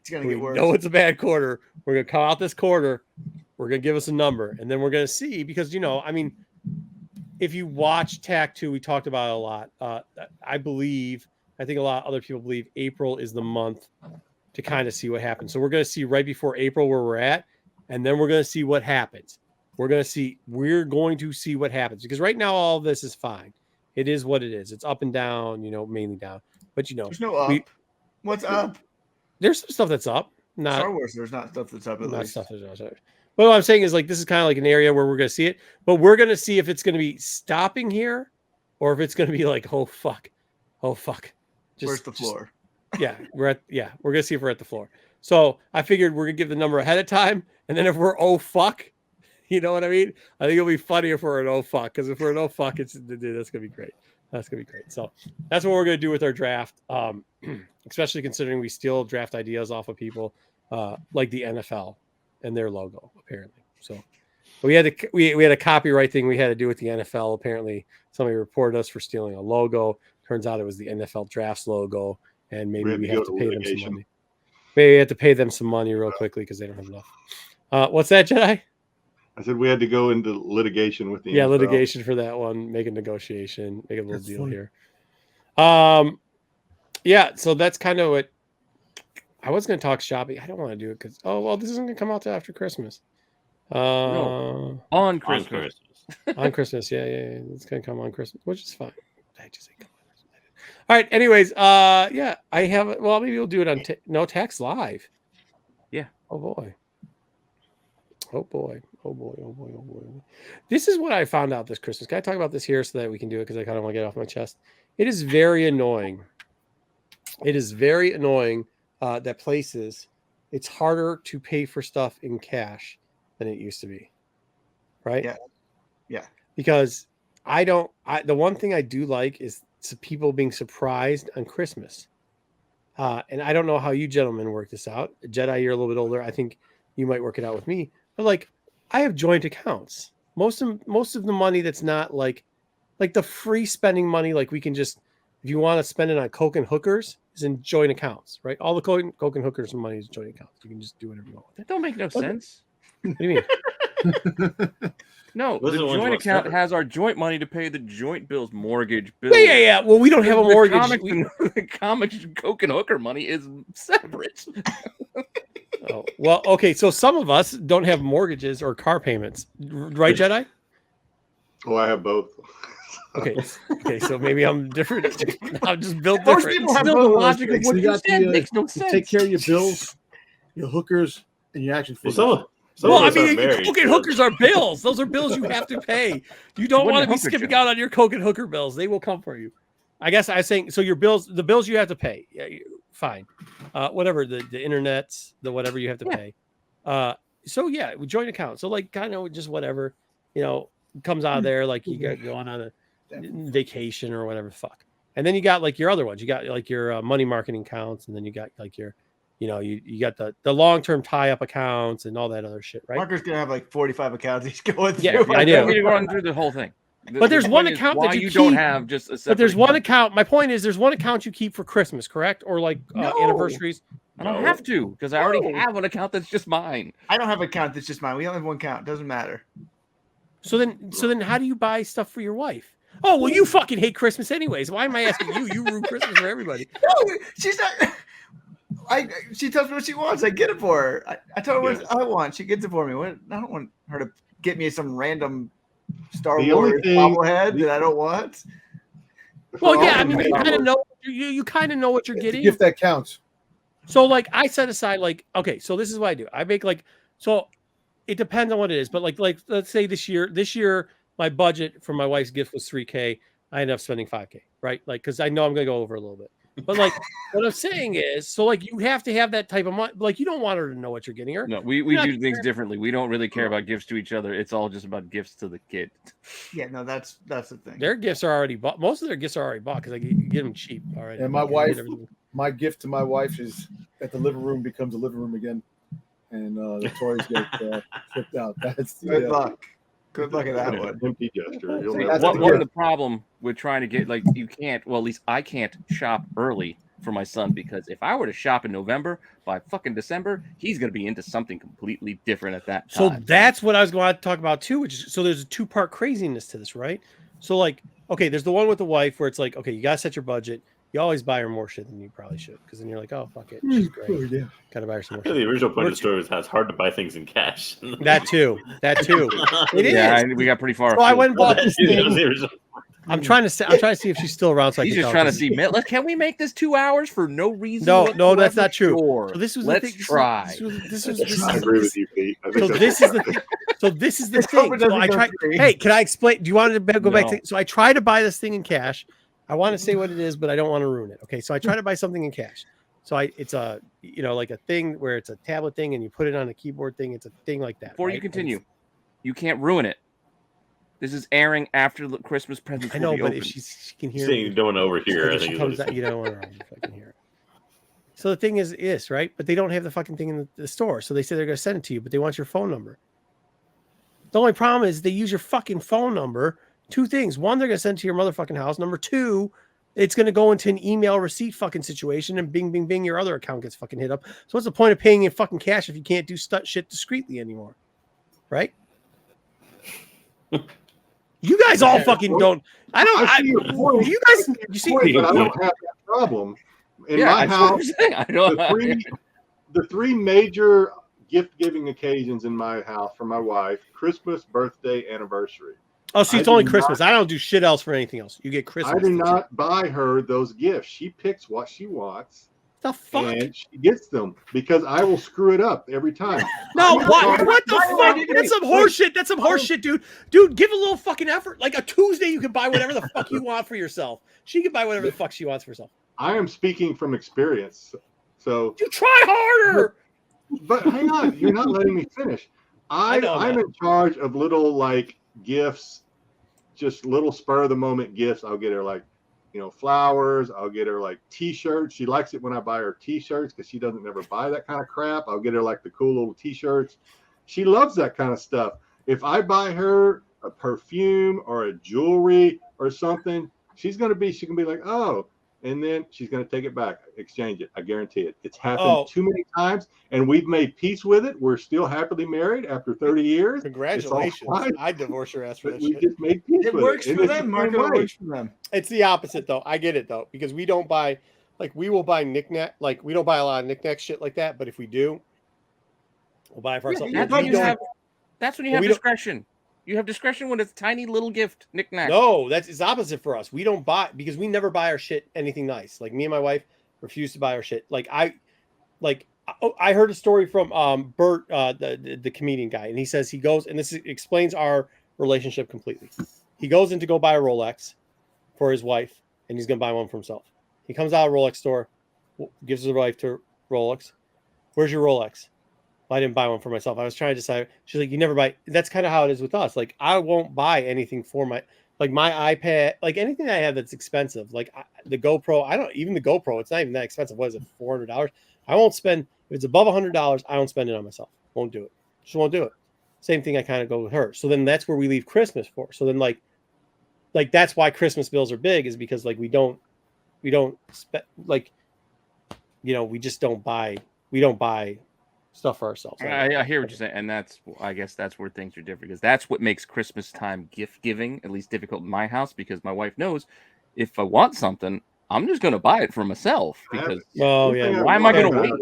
gonna get worse. Know it's a bad quarter. We're gonna come out this quarter. We're gonna give us a number, and then we're gonna see, because I mean, if you watch TAC 2, we talked about it a lot. I think a lot of other people believe April is the month to kind of see what happens. So we're gonna see right before April where we're at, and then we're gonna see what happens. We're going to see what happens, because right now all of this is fine. It is what it is. It's up and down, mainly down. But there's no up. What's up? There's some stuff that's up. Not Star Wars. There's not stuff that's up. At not least. Stuff that's up. But what I'm saying is, like, this is kind of like an area where we're going to see it. But we're going to see if it's going to be stopping here, or if it's going to be like, oh fuck. Where's the floor? We're going to see if we're at the floor. So I figured we're going to give the number ahead of time, and then if we're oh fuck. You know what I mean? I think it'll be funny if we're an oh fuck, because if we're an oh fuck, that's gonna be great. That's gonna be great. So that's what we're gonna do with our draft. Especially considering we steal draft ideas off of people like the NFL and their logo, apparently. So we had a copyright thing we had to do with the NFL. Apparently, somebody reported us for stealing a logo. Turns out it was the NFL Drafts logo, and maybe we have to pay them some money. Maybe we have to pay them some money real quickly because they don't have enough. What's that, Jedi? I said we had to go into litigation with the NFL. Litigation for that one. Make a negotiation. Make a little deal funny. Here. So that's kind of what I was going to talk shopping. I don't want to do it because this isn't going to come out till after Christmas. No. On Christmas. On Christmas, yeah. It's going to come on Christmas, which is fine. I just ain't coming. All right. Anyways, I have. Well, maybe we'll do it on Tax Live. Yeah. Oh boy. This is what I found out this Christmas. Can I talk about this here so that we can do it? Because I kind of want to get it off my chest. It is very annoying. That places, it's harder to pay for stuff in cash than it used to be. Right? Yeah. Because the one thing I do like is people being surprised on Christmas. And I don't know how you gentlemen work this out. Jedi, you're a little bit older. I think you might work it out with me. But like, I have joint accounts. Most of the money that's not like the free spending money, like we can just, if you want to spend it on Coke and hookers, is in joint accounts, right? All the Coke and hookers money is joint accounts. You can just do whatever you want. That don't make no sense. What do you mean? No, the joint account has our joint money to pay the joint bills, mortgage bills. Yeah. Well, we don't have a mortgage. The comics Coke and hooker money is separate. Oh, well, okay. So some of us don't have mortgages or car payments, right, Jedi? Oh, I have both. Okay. So maybe I'm different. I'm just built Most different. people have Still, both the of those logic of things. what You you got said the, makes no sense. Take care of your bills, your hookers, and your action figures. Some Well, I of us are mean, married, Coke and hookers are bills. Those are bills you have to pay. You don't want to be skipping out on your Coke and hooker bills. They will come for you. I guess I was saying, so your bills, the bills you have to pay. Yeah, fine. Whatever, the internets, the whatever you have to pay. So yeah, joint account. So like kind of just whatever, comes out of there, like you got going on a vacation or whatever the fuck. And then you got like your other ones. You got like your money marketing accounts, and then you got like your, you got the long-term tie-up accounts and all that other shit, right? Marker's gonna have like 45 accounts he's going through. Yeah, I do. We need to run through the whole thing. But there's one account that you don't keep. have just a separate. But there's one account. My point is, there's one account you keep for Christmas, correct? Or like anniversaries. I don't have to because I already have an account that's just mine. I don't have an account that's just mine. We only have one account. Doesn't matter. So then, how do you buy stuff for your wife? Oh well, you fucking hate Christmas anyways. Why am I asking you? You ruin Christmas for everybody. No, she's not. She tells me what she wants. I get it for her. I tell her what I want. She gets it for me. I don't want her to get me some random Star Wars bobblehead that I don't want. Well, For yeah, all I mean, you the kind of members. know you kind of know what you're It's a getting. gift that counts. So like I set aside like, okay, so this is what I do. I make like, so it depends on what it is, but like let's say this year my budget for my wife's gift was $3K. I ended up spending $5K, right? Like, because I know I'm gonna go over a little bit. But like what I'm saying is, so like you have to have that type of money. Like you don't want her to know what you're getting her. No, we do things differently. We don't really care about gifts to each other. It's all just about gifts to the kid. Yeah, no, that's the thing. Their gifts are already bought. Most of their gifts are already bought because I get them cheap already. And my I get wife, everything. my gift to my wife is that the living room becomes a living room again, and the toys get flipped out. That's Good luck. Good luck at that one. Empty gesture. You'll See, never that's get One it. of the problem with trying to get, like, you can't, well, at least I can't shop early for my son, because if I were to shop in November, by fucking December, he's going to be into something completely different at that So time. that's what I was going to talk about too, which is, so there's a 2-part craziness to this, right? So like, okay, there's the one with the wife where it's like, okay, you got to set your budget. You always buy her more shit than you probably should, because then you're like, oh, fuck it, she's great. Oh, yeah. Gotta buy her some more The shit. original point of the story was how it's hard to buy things in cash. That too. It is. Yeah, we got pretty far. So I afield. went and bought this That was thing. the original. I'm trying to see if she's still around. So I He's can just tell trying to her. see, man, can we make this 2 hours for no reason? No, whatsoever? that's not true. Sure. So this was Let's the thing. try. This I agree with you, Pete. I think So that's- this is the thing. So this is the Let's hope thing. it So doesn't I go try. free. Hey, can I explain? Do you want to go back No. to? So I try to buy this thing in cash. I want to say what it is, but I don't want to ruin it. Okay, so I try to buy something in cash. So it's a like a thing where it's a tablet thing and you put it on a keyboard thing. It's a thing like that. Before you right? continue, you can't ruin it. This is airing after the Christmas presents. I will know, be but opened. if she can hear Saying you me, don't want to overhear. I if think she is what comes it's- out, you don't want her to fucking hear it. So the thing is this, right? But they don't have the fucking thing in the store. So they say they're going to send it to you, but they want your phone number. The only problem is they use your fucking phone number. 2 things. 1, they're going to send it to your motherfucking house. Number 2, it's going to go into an email receipt fucking situation, and bing, bing, bing, your other account gets fucking hit up. So what's the point of paying in fucking cash if you can't do shit discreetly anymore? Right? You guys all fucking don't. I see your point. You guys, you see, Point, but I don't have that problem. In my that's what I'm house, saying. I don't. the 3 major gift giving occasions in my house for my wife: Christmas, birthday, anniversary. oh, see, it's I only do Christmas. I don't do shit else for anything else. You get Christmas. I do not buy her those gifts. She picks what she wants, The fuck? and she gets them because I will screw it up every time. No, I'm what? sorry. What the fuck? That's some horseshit. That's some horseshit, dude. Dude, give a little fucking effort. Like a Tuesday, you can buy whatever the fuck you want for yourself. She can buy whatever the fuck she wants for herself. I am speaking from experience. So, You try harder. but hang on, you're not letting me finish. I know I'm that. in charge of little like gifts, just little spur of the moment gifts. I'll get her like, flowers. I'll get her like T-shirts. She likes it when I buy her T-shirts because she doesn't never buy that kind of crap. I'll get her like the cool little T-shirts. She loves that kind of stuff. If I buy her a perfume or a jewelry or something, she can be like, oh, and then she's going to take it back, exchange it. I guarantee it. It's happened too many times, and we've made peace with it. We're still happily married after 30 years. Congratulations. It's all fine. I'd divorce your ass for But that we shit. just made peace It with works it. And for it's them, the Marco. same It way. works for them. It's the opposite though. I get it though, because we don't buy, like we will buy knickknack, like we don't buy a lot of knickknack shit like that. But if we do, we'll buy it for ourselves. That's We when you don't- have. That's when you Well, have we don't- discretion. You have discretion when it's a tiny little gift, knickknack. No, it's opposite for us. We don't buy because we never buy our shit anything nice. Like me and my wife refuse to buy our shit. I heard a story from Bert, the comedian guy, and he says he goes, and explains our relationship completely. He goes in to go buy a Rolex for his wife, and he's gonna buy one for himself. He comes out of a Rolex store, gives his wife to Rolex. Where's your Rolex? Well, I didn't buy one for myself. I was trying to decide. She's like, you never buy. That's kind of how it is with us. Like, I won't buy anything for my iPad, like anything I have that's expensive. Like the GoPro, even the GoPro, it's not even that expensive. What is it, $400? I won't spend, if it's above $100, I won't spend it on myself. Won't do it. Just won't do it. Same thing, I kind of go with her. So then that's where we leave Christmas for. So then like that's why Christmas bills are big, is because like we don't spend, like, we just don't buy stuff for ourselves. I hear what you're saying, and I guess that's where things are different, because that's what makes Christmas time gift giving at least difficult in my house, because my wife knows if I want something, I'm just going to buy it for myself, because Well, yeah. why am I going to wait?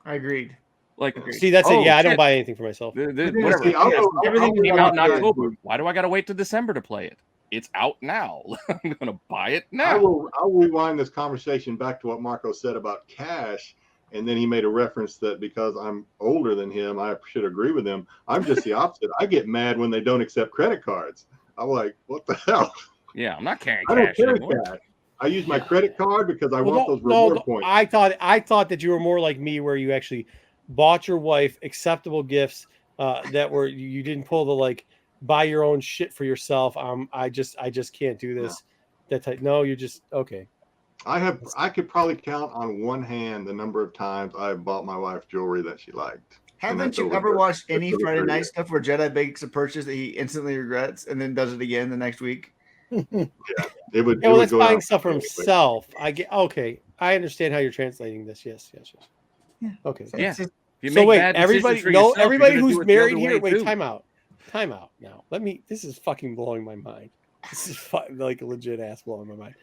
I agreed. Like, See, that's it. Yeah, I don't buy buy anything for myself. whatever. See, I'll go- Everything I'll came go out in back to October. Why do I got to wait to December to play it? It's out now. I'm gonna buy it I'll now. rewind this conversation back to what Marco said about cash, and then he made a reference that because I'm older than him, I should agree with him. I'm just the opposite. I get mad when they don't accept credit cards. I'm like, what the hell? Yeah, I'm not carrying I don't cash carry anymore. cash. I use my credit card because I Well, want those reward points. I thought that you were more like me, where you actually bought your wife acceptable gifts that were you didn't pull the like buy your own shit for yourself. I just can't do this. That type. No, you're just okay. I could probably count on one hand the number of times I've bought my wife jewelry that she liked. Haven't you ever watched any Friday night stuff where Jedi makes a purchase that he instantly regrets and then does it again the next week? It would. Yeah, well, it would that's go buying out stuff for anyway. himself. I get okay. I understand how you're translating this. Yes. Yeah. Okay. Yeah. It's just- If you So make wait, bad decisions everybody, for yourself, you're everybody gonna do who's it the married other here. way, Wait, too. time out now. This is fucking blowing my mind. This is like a legit ass blowing my mind.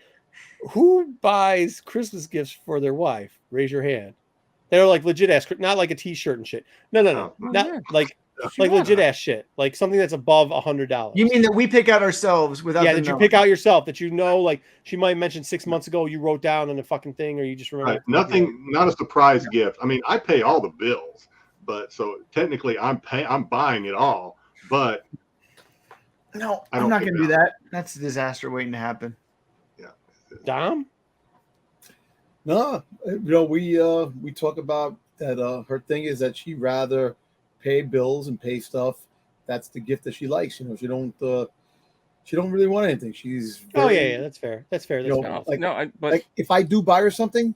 Who buys Christmas gifts for their wife? Raise your hand. They're like legit ass, not like a T-shirt and shit. No, Oh, not yeah. like She like wants legit it. ass shit, like something that's above $100. You mean that we pick out ourselves without yeah, them that you knowing? pick out yourself, that you know, like she might mention 6 months ago you wrote down on the fucking thing, or you just remember. right. Nothing, not a surprise gift. I mean, I pay all the bills, but so technically I'm buying it all, but No, I I'm don't not pick going to it do out. that. That's a disaster waiting to happen. Dom. No, we talk about that. Her thing is that she rather pay bills and pay stuff. That's the gift that she likes. She don't really want anything. She's very, That's fair. That's fair. You That's know, fair. But like if I do buy her something,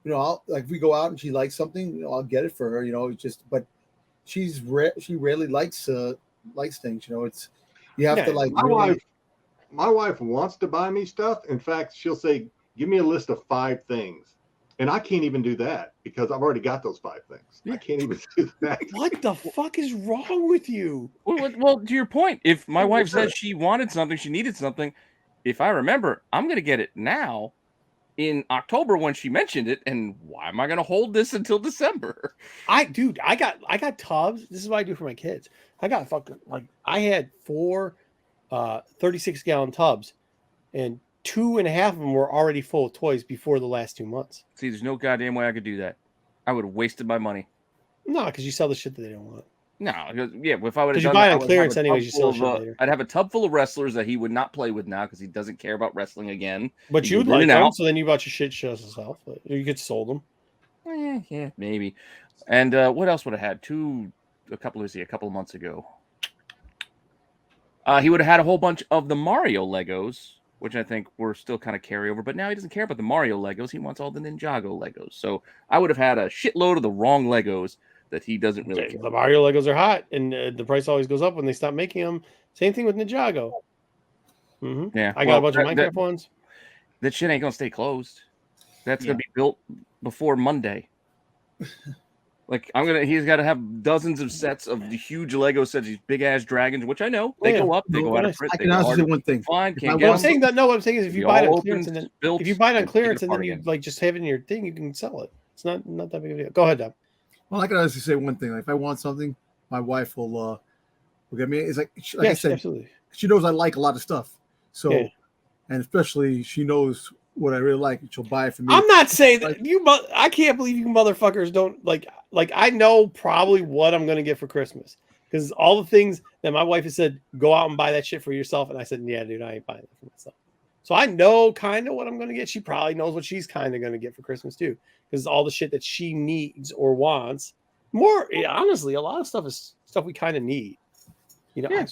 I'll like if we go out and she likes something, I'll get it for her. It's just, but she rarely likes things. It's you have to like my really, wife wants to buy me stuff. In fact, she'll say, "Give me a list of 5 things," and I can't even do that because I've already got those 5 things. I can't even do that. What the fuck is wrong with you? well, to your point, if my wife says she wanted something, she needed something, if I remember, I'm going to get it now in October when she mentioned it. And why am I going to hold this until December? I got tubs. This is what I do for my kids. I got fucking I had 4 36-gallon tubs, and 2.5 of them were already full of toys before the last 2 months. See, there's no goddamn way I could do that. I would have wasted my money. No, because you sell the shit that they don't want. No, yeah, if I would have Because you done buy that, it I on would clearance have a anyways, you tub sell full shit of, later. I'd have a tub full of wrestlers that he would not play with now because he doesn't care about wrestling again. But He's you'd in like and them, out. so then you bought your shit shows yourself. You could sold them. Yeah, maybe. And what else would I had? A couple of months ago. He would have had a whole bunch of the Mario Legos, which I think were still kind of carryover. But now he doesn't care about the Mario Legos. He wants all the Ninjago Legos. So I would have had a shitload of the wrong Legos that he doesn't really care. The Mario Legos are hot, and the price always goes up when they stop making them. Same thing with Ninjago. Mm-hmm. Yeah, I got a bunch of Minecraft ones. That shit ain't gonna stay closed. That's gonna be built before Monday. Like he's got to have dozens of sets of the huge Lego sets, these big ass dragons, which I know they go up, they go out of print. I can honestly say one thing. Fine, If can't I get What I'm want- them. saying that what I'm saying is if you Be buy it all on clearance, and opened, then built, if you buy it on and clearance take it and then apart you again. like just have it in your thing, you can sell it. It's not that big of a deal. Go ahead, Dom. Well, I can honestly say one thing. Like, if I want something, my wife will get me. It's like I Yes, said, absolutely. she knows I like a lot of stuff. So, Yeah. and especially she knows what I really like, and she'll buy it for me. I'm not saying that I can't believe you motherfuckers don't like I know probably what I'm gonna get for Christmas, because all the things that my wife has said, go out and buy that shit for yourself, and I said, yeah, dude, I ain't buying it for myself. So I know kind of what I'm gonna get. She probably knows what she's kind of gonna get for Christmas too, because all the shit that she needs or wants. Honestly, a lot of stuff is stuff we kind of need. I'm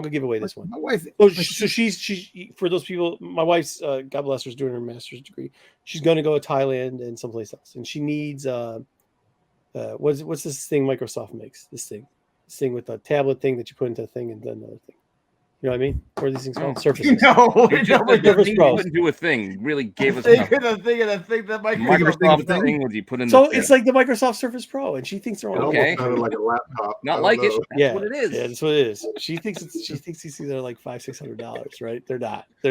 gonna give away this one. My wife. So she's for those people. My wife's God bless her, is doing her master's degree. She's going to go to Thailand and someplace else, and she needs what's this thing Microsoft makes? This thing with the tablet thing that you put into the thing and then another thing. You know what I mean? What are these things called? Surface. Surface Pro wouldn't do a thing. Really gave us nothing. that Microsoft thing was you put in. So it's like the Microsoft Surface Pro, and she thinks they're It all almost sounded like a laptop. Not like it. Yeah, That's what it is. Yeah, that's what it is. She thinks these things are like $500-$600, right? They're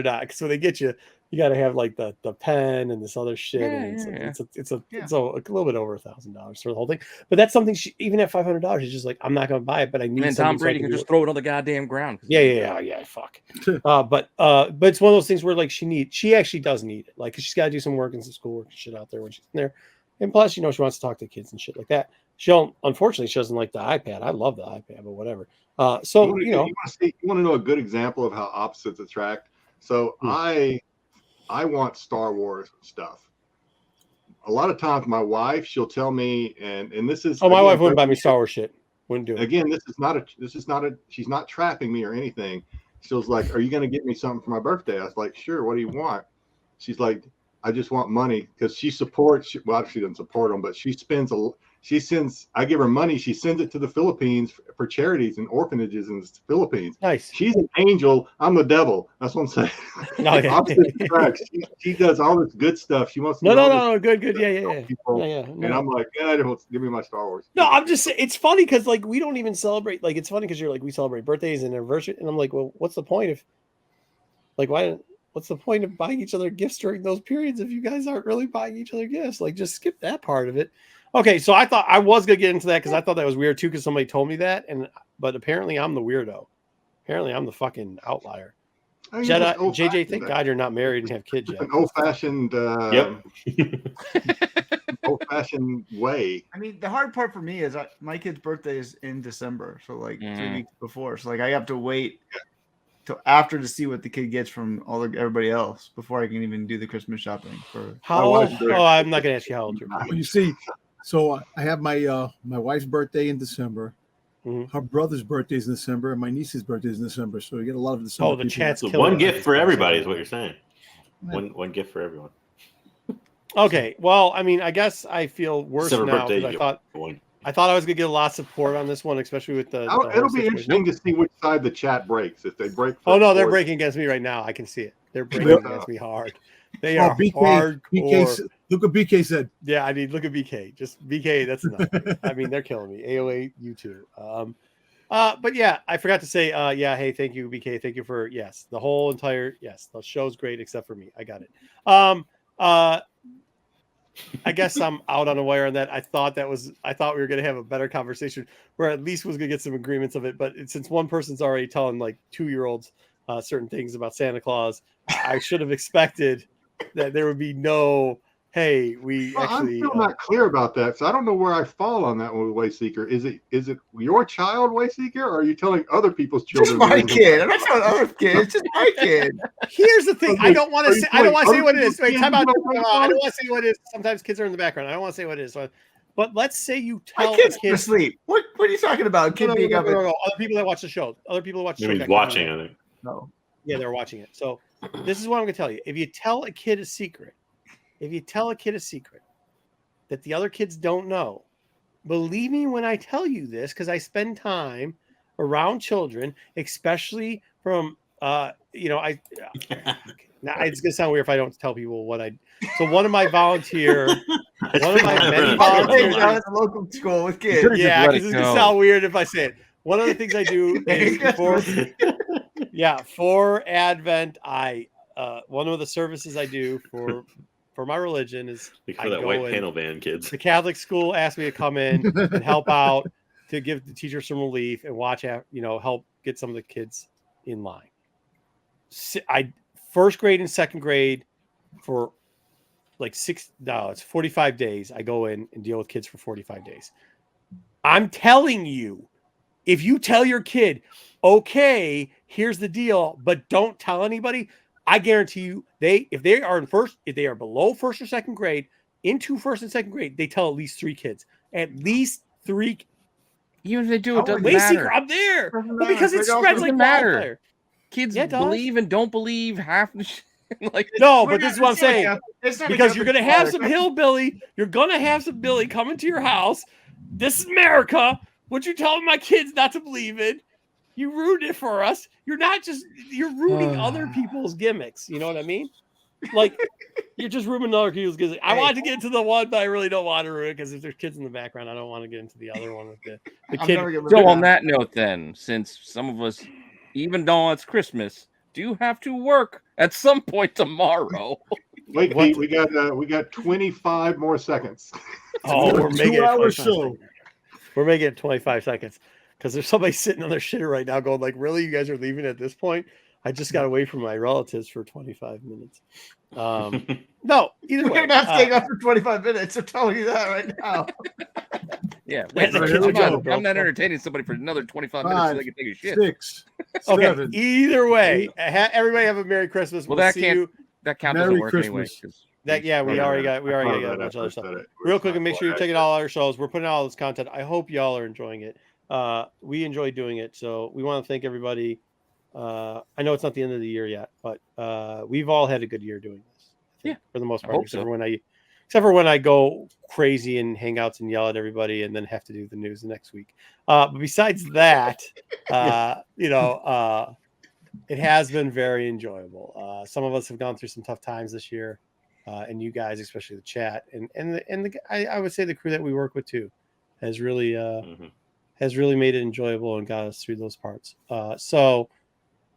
not. So they get you You got to have like the pen and this other shit, Yeah, and yeah. it's a little bit over $1,000 for the whole thing. But that's something she, even at $500, she's just like, I'm not going to buy it, but I need. And then something Tom Brady so can just throw it on the goddamn ground. Yeah. Fuck. But it's one of those things where like she actually does need it, like 'cause she's got to do some work and some schoolwork and shit out there when she's in there, and plus she wants to talk to kids and shit like that. Unfortunately, she doesn't like the iPad. I love the iPad, but whatever. So you want to know a good example of how opposites attract. So I want Star Wars stuff. A lot of times my wife, she'll tell me, and this is my wife wouldn't buy me Star Wars shit. Wouldn't do it. Again, she's not trapping me or anything. She was like, "Are you going to get me something for my birthday?" I was like, "Sure. What do you want?" She's like, "I just want money," because she doesn't support them, but I give her money. She sends it to the Philippines for charities and orphanages in the Philippines. Nice. She's an angel. I'm the devil. That's what I'm saying. She does all this good stuff. She wants to no. Good. Yeah. And I'm like, give me my Star Wars. No, I'm just saying it's funny because like we don't even celebrate. Like it's funny because you're like we celebrate birthdays and anniversary, and I'm like, well, what's the point of what's the point of buying each other gifts during those periods if you guys aren't really buying each other gifts? Like just skip that part of it. Okay, so I thought I was gonna get into that because I thought that was weird too because somebody told me that, but apparently I'm the weirdo. Apparently I'm the fucking outlier. JJ, thank God you're not married and have kids yet. An old-fashioned, old-fashioned way. I mean, the hard part for me is my kid's birthday is in December, so like 3 weeks before. So like I have to wait till after to see what the kid gets from everybody else before I can even do the Christmas shopping for. I'm not gonna ask you how old you're. Well, you see, so I have my wife's birthday in December. Mm-hmm. Her brother's birthday is in December, and my niece's birthday is in December. So you get a lot of December. The chat's so one gift for everybody is what you're saying. One gift for everyone. Okay, well, I mean, I guess I feel worse now because I thought I was gonna get a lot of support on this one, especially with the. It'll be interesting to see which side the chat breaks. If they break. Oh no, they're breaking against me right now. I can see it. They're breaking against me hard. They are hard. Look what BK said. Yeah, I mean, look at BK. Just BK. That's enough. I mean, they're killing me. AOA, you too. But yeah, I forgot to say. Hey, thank you, BK. Thank you for the whole entire the show's great except for me. I got it. I guess I'm out on a wire on that. I thought we were going to have a better conversation where at least was going to get some agreements of it. But since one person's already telling like 2-year-olds certain things about Santa Claus, I should have expected that there would be no, hey, I'm still not clear about that. So I don't know where I fall on that one with Wayseeker. Is it your child, Wayseeker, or are you telling other people's children? Just my kid. I'm not telling other kids. Just my kid. Here's the thing. I don't want to say. I don't want to say what it is. Wait, time out. I don't want to say what it is. Sometimes kids are in the background. I don't want to say what it is. But let's say you tell my kid's asleep. What are you talking about? Kid being up. No. Other people that watch the show. Other people that watch the show. He's watching. I think. No. Yeah, they're watching it. So this is what I'm going to tell you. If you tell a kid a secret that the other kids don't know, believe me when I tell you this, because I spend time around children, especially from, now it's going to sound weird if I don't tell people what I. So one of my many volunteers at a local school with kids. Yeah, because it's going to sound weird if I say it. One of the things I do is for Advent, one of the services I do for my religion is for that white panel band kids. The Catholic school asked me to come in and help out to give the teacher some relief and help get some of the kids in line. First grade and second grade for it's 45 days. I go in and deal with kids for 45 days. I'm telling you, if you tell your kid, okay, here's the deal, but don't tell anybody, I guarantee you, if they are below first or second grade, into first and second grade, they tell at least 3 kids. At least 3. Even if they do, it doesn't matter. I'm there. Well, because it spreads like wildfire. Kids believe and don't believe half the shit. But this is what I'm saying. Because you're gonna have some hillbilly, you're gonna have some Billy coming to your house. This is America. Would you tell my kids not to believe it? You ruined it for us. You're ruining other people's gimmicks. You know what I mean? Like, you're just ruining other people's gimmicks. I want to get into the one, but I really don't want to ruin it because if there's kids in the background, I don't want to get into the other one with the kid. So on that note, then, since some of us, even though it's Christmas, do have to work at some point tomorrow. Wait, Pete, we got 25 more seconds. Oh, we're making it 2-hour 25 show. seconds. We're making it 25 seconds because there's somebody sitting on their shitter right now going like, really? You guys are leaving at this point? I just got away from my relatives for 25 minutes. No, either way. We're not staying up for 25 minutes. I'm telling you that right now. Yeah, Wait, wait, here we go. I'm not entertaining somebody for another 25 minutes so they can take a shit. 6, Okay, 7. either way, everybody have a Merry Christmas. Well, We'll that see can't- you. That count Merry doesn't work anyway. Christmas. 'Cause We already got a bunch of other stuff. Real quick, and make sure you're checking all our shows. We're putting out all this content. I hope y'all are enjoying it. We enjoy doing it, so we want to thank everybody. I know it's not the end of the year yet, but we've all had a good year doing this. I think, for the most part, hope except so. for when I go crazy and hangouts and yell at everybody, and then have to do the news the next week. But besides that, it has been very enjoyable. Some of us have gone through some tough times this year, and you guys, especially the chat, I would say the crew that we work with too, has really made it enjoyable and got us through those parts. So,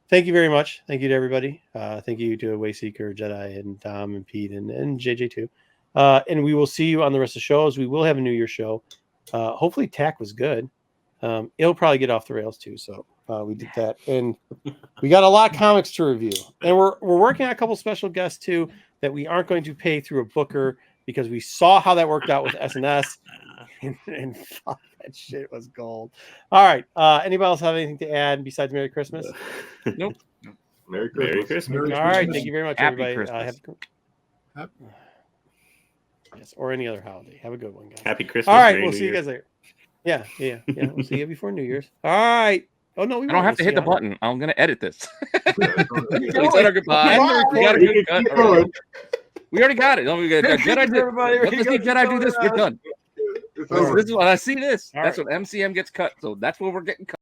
thank you very much. Thank you to everybody. Thank you to Wayseeker, Jedi, and Dom, and Pete, and JJ too. And we will see you on the rest of the shows. We will have a New Year's show. Hopefully, TAC was good. It'll probably get off the rails too. So we did that, and we got a lot of comics to review, and we're working on a couple special guests too that we aren't going to pay through a booker because we saw how that worked out with SNS, and fuck, that shit was gold. All right, anybody else have anything to add besides Merry Christmas? Nope. Merry Christmas. Merry Christmas. Merry All right, Christmas. thank you very much, Happy everybody. Christmas. Yes, or any other holiday. Have a good one, guys. Happy Christmas. All right, Merry we'll New see you Year. guys later. Yeah. We'll see you before New Year's. All right. Oh no, we I don't have won't. to We'll hit the see you button. I'm gonna edit this. Do We said our goodbye. Bye. We got a good cut Keep already. going. We already got it. We got Jedi. Everybody, Let's see Jedi do this. We're done. It's This over. is when I see this. All That's when MCM gets cut. So that's when we're getting cut.